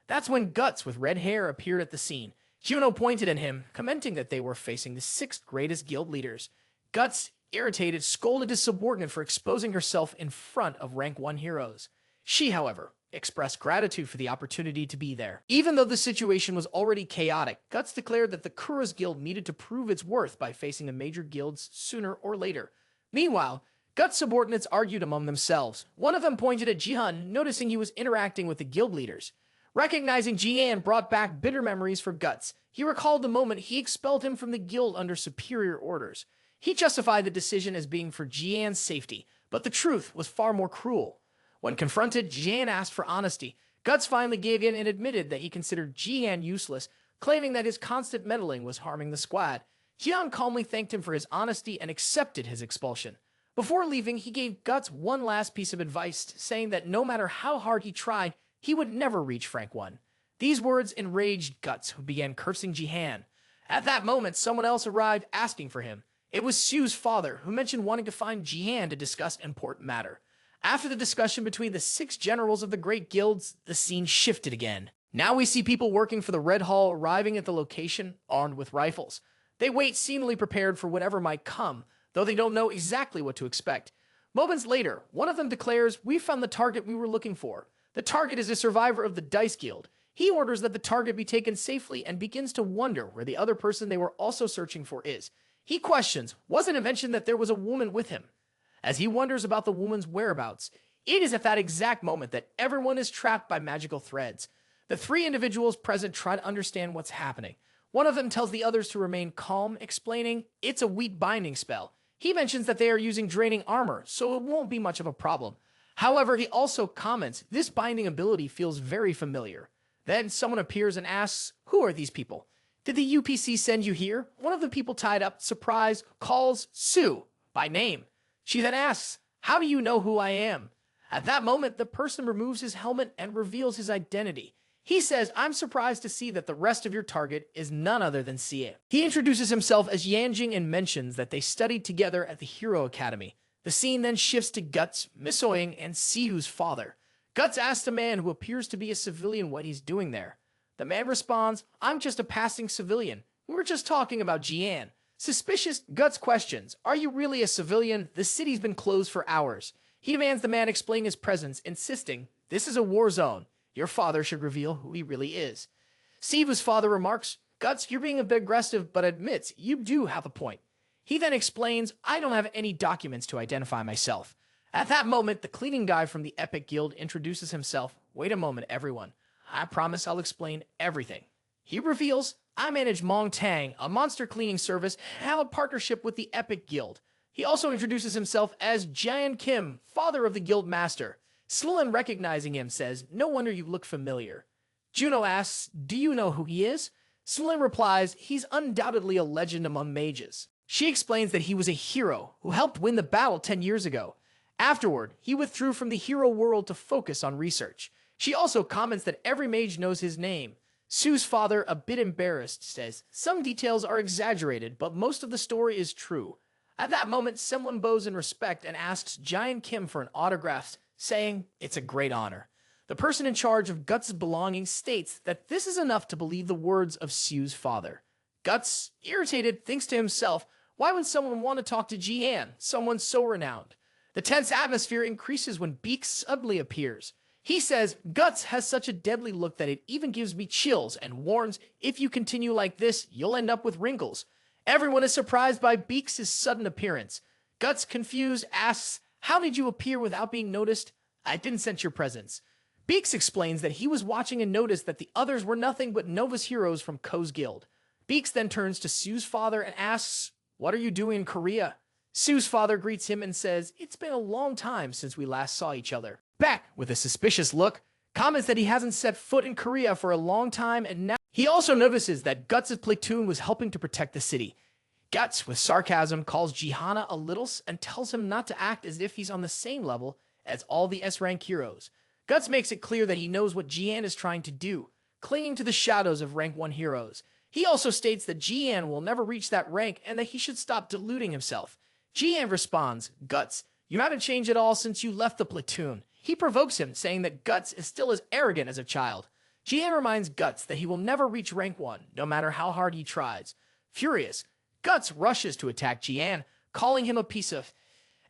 That's when Guts with red hair appeared at the scene. Juno pointed at him, commenting that they were facing the 6th greatest guild leaders. Guts, irritated, scolded his subordinate for exposing herself in front of rank 1 heroes. She, however, expressed gratitude for the opportunity to be there. Even though the situation was already chaotic, Guts declared that the Kura's guild needed to prove its worth by facing the major guilds sooner or later. Meanwhile, Guts' subordinates argued among themselves. One of them pointed at Jihan, noticing he was interacting with the guild leaders. Recognizing Jian brought back bitter memories for Guts. He recalled the moment he expelled him from the guild under superior orders. He justified the decision as being for Jian's safety, but the truth was far more cruel. When confronted, Jian asked for honesty. Guts finally gave in and admitted that he considered Jian useless, claiming that his constant meddling was harming the squad. Jian calmly thanked him for his honesty and accepted his expulsion. Before leaving, he gave Guts one last piece of advice, saying that no matter how hard he tried, he would never reach rank 1. These words enraged Guts, who began cursing Jihan. At that moment, someone else arrived asking for him. It was Sue's father, who mentioned wanting to find Jihan to discuss important matter. After the discussion between the 6 generals of the great guilds, the scene shifted again. Now we see people working for the Red Hall arriving at the location, armed with rifles. They wait seemingly prepared for whatever might come, though they don't know exactly what to expect. Moments later, one of them declares, "We found the target we were looking for." The target is a survivor of the Dice Guild. He orders that the target be taken safely and begins to wonder where the other person they were also searching for is. He questions, wasn't it mentioned that there was a woman with him? As he wonders about the woman's whereabouts, it is at that exact moment that everyone is trapped by magical threads. The 3 individuals present try to understand what's happening. One of them tells the others to remain calm, explaining it's a weak binding spell. He mentions that they are using draining armor, so it won't be much of a problem. However, he also comments, this binding ability feels very familiar. Then someone appears and asks, who are these people? Did the UPC send you here? One of the people tied up, surprised, calls Sue by name. She then asks, how do you know who I am? At that moment, the person removes his helmet and reveals his identity. He says, I'm surprised to see that the rest of your target is none other than Sie. He introduces himself as Yanjing and mentions that they studied together at the Hero Academy. The scene then shifts to Guts, Misoying, and Sihu's father. Guts asks a man who appears to be a civilian what he's doing there. The man responds, I'm just a passing civilian. We were just talking about Jian. Suspicious, Guts questions, are you really a civilian? The city's been closed for hours. He demands the man explain his presence, insisting, this is a war zone. Your father should reveal who he really is. Sihu's father remarks, Guts, you're being a bit aggressive, but admits you do have a point. He then explains, I don't have any documents to identify myself. At that moment, the cleaning guy from the Epic Guild introduces himself. Wait a moment, everyone. I promise I'll explain everything. He reveals, I manage Mong Tang, a monster cleaning service, and have a partnership with the Epic Guild. He also introduces himself as Jian Kim, father of the guild master. Slilin, recognizing him, says, no wonder you look familiar. Juno asks, do you know who he is? Slilin replies, he's undoubtedly a legend among mages. She explains that he was a hero who helped win the battle 10 years ago. Afterward, he withdrew from the hero world to focus on research. She also comments that every mage knows his name. Sue's father, a bit embarrassed, says, some details are exaggerated, but most of the story is true. At that moment, Semlin bows in respect and asks Jian Kim for an autograph, saying, it's a great honor. The person in charge of Guts' belongings states that this is enough to believe the words of Sue's father. Guts, irritated, thinks to himself, why would someone want to talk to Jian, someone so renowned? The tense atmosphere increases when Beak suddenly appears. He says, Guts has such a deadly look that it even gives me chills and warns, if you continue like this, you'll end up with wrinkles. Everyone is surprised by Beaks' sudden appearance. Guts, confused, asks, "How did you appear without being noticed?" "I didn't sense your presence." Beaks explains that he was watching and noticed that the others were nothing but Nova's heroes from Ko's guild. Beaks then turns to Sue's father and asks, "What are you doing in Korea?" Sue's father greets him and says, "It's been a long time since we last saw each other." Back, with a suspicious look, comments that he hasn't set foot in Korea for a long time, and now he also notices that Guts' platoon was helping to protect the city. Guts, with sarcasm, calls Jihan a little and tells him not to act as if he's on the same level as all the S-rank heroes. Guts makes it clear that he knows what Jihan is trying to do, clinging to the shadows of rank 1 heroes. He also states that Jihan will never reach that rank and that he should stop deluding himself. Jihan responds, "Guts, you haven't changed at all since you left the platoon." He provokes him, saying that Guts is still as arrogant as a child. Jihan reminds Guts that he will never reach rank 1, no matter how hard he tries. Furious, Guts rushes to attack Jihan, calling him a piece of...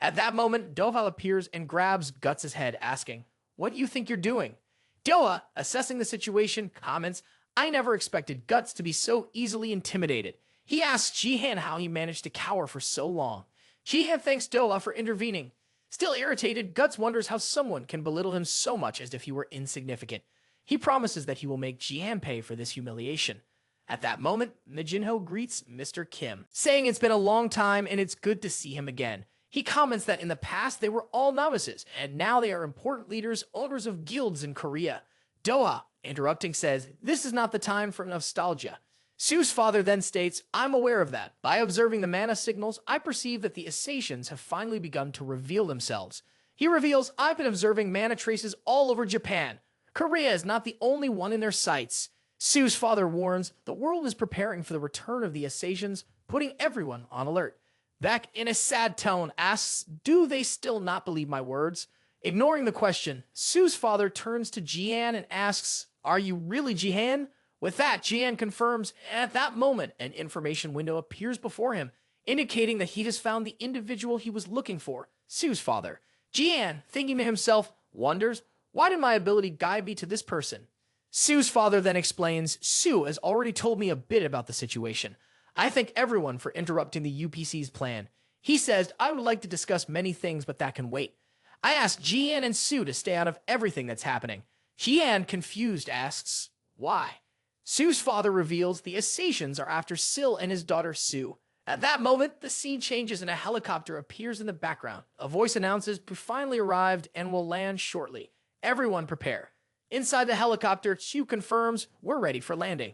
At that moment, Doval appears and grabs Guts' head, asking, "What do you think you're doing?" Doa, assessing the situation, comments, "I never expected Guts to be so easily intimidated." He asks Jihan how he managed to cower for so long. Jihan thanks Doa for intervening. Still irritated, Guts wonders how someone can belittle him so much as if he were insignificant. He promises that he will make Jihan pay for this humiliation. At that moment, Mijinho greets Mr. Kim, saying it's been a long time and it's good to see him again. He comments that in the past they were all novices, and now they are important leaders, owners of guilds in Korea. Doa, interrupting, says, "This is not the time for nostalgia." Sue's father then states, "I'm aware of that. By observing the mana signals, I perceive that the Assassins have finally begun to reveal themselves." He reveals, "I've been observing mana traces all over Japan. Korea is not the only one in their sights." Sue's father warns, "The world is preparing for the return of the Assassins, putting everyone on alert." Beck, in a sad tone, asks, "Do they still not believe my words?" Ignoring the question, Sue's father turns to Jihan and asks, "Are you really Jihan?" With that, Jihan confirms, and at that moment, an information window appears before him, indicating that he has found the individual he was looking for, Sue's father. Jihan, thinking to himself, wonders, "Why did my ability guide me to this person?" Sue's father then explains, "Sue has already told me a bit about the situation. I thank everyone for interrupting the UPC's plan. He says, I would like to discuss many things, but that can wait." I asked Jihan and Sue to stay out of everything that's happening. Jihan, confused, asks, "Why?" Sue's father reveals the Assassins are after Sil and his daughter Sue. At that moment, the scene changes and a helicopter appears in the background. A voice announces, "We finally arrived and will land shortly. Everyone prepare." Inside the helicopter, Sue confirms, "We're ready for landing."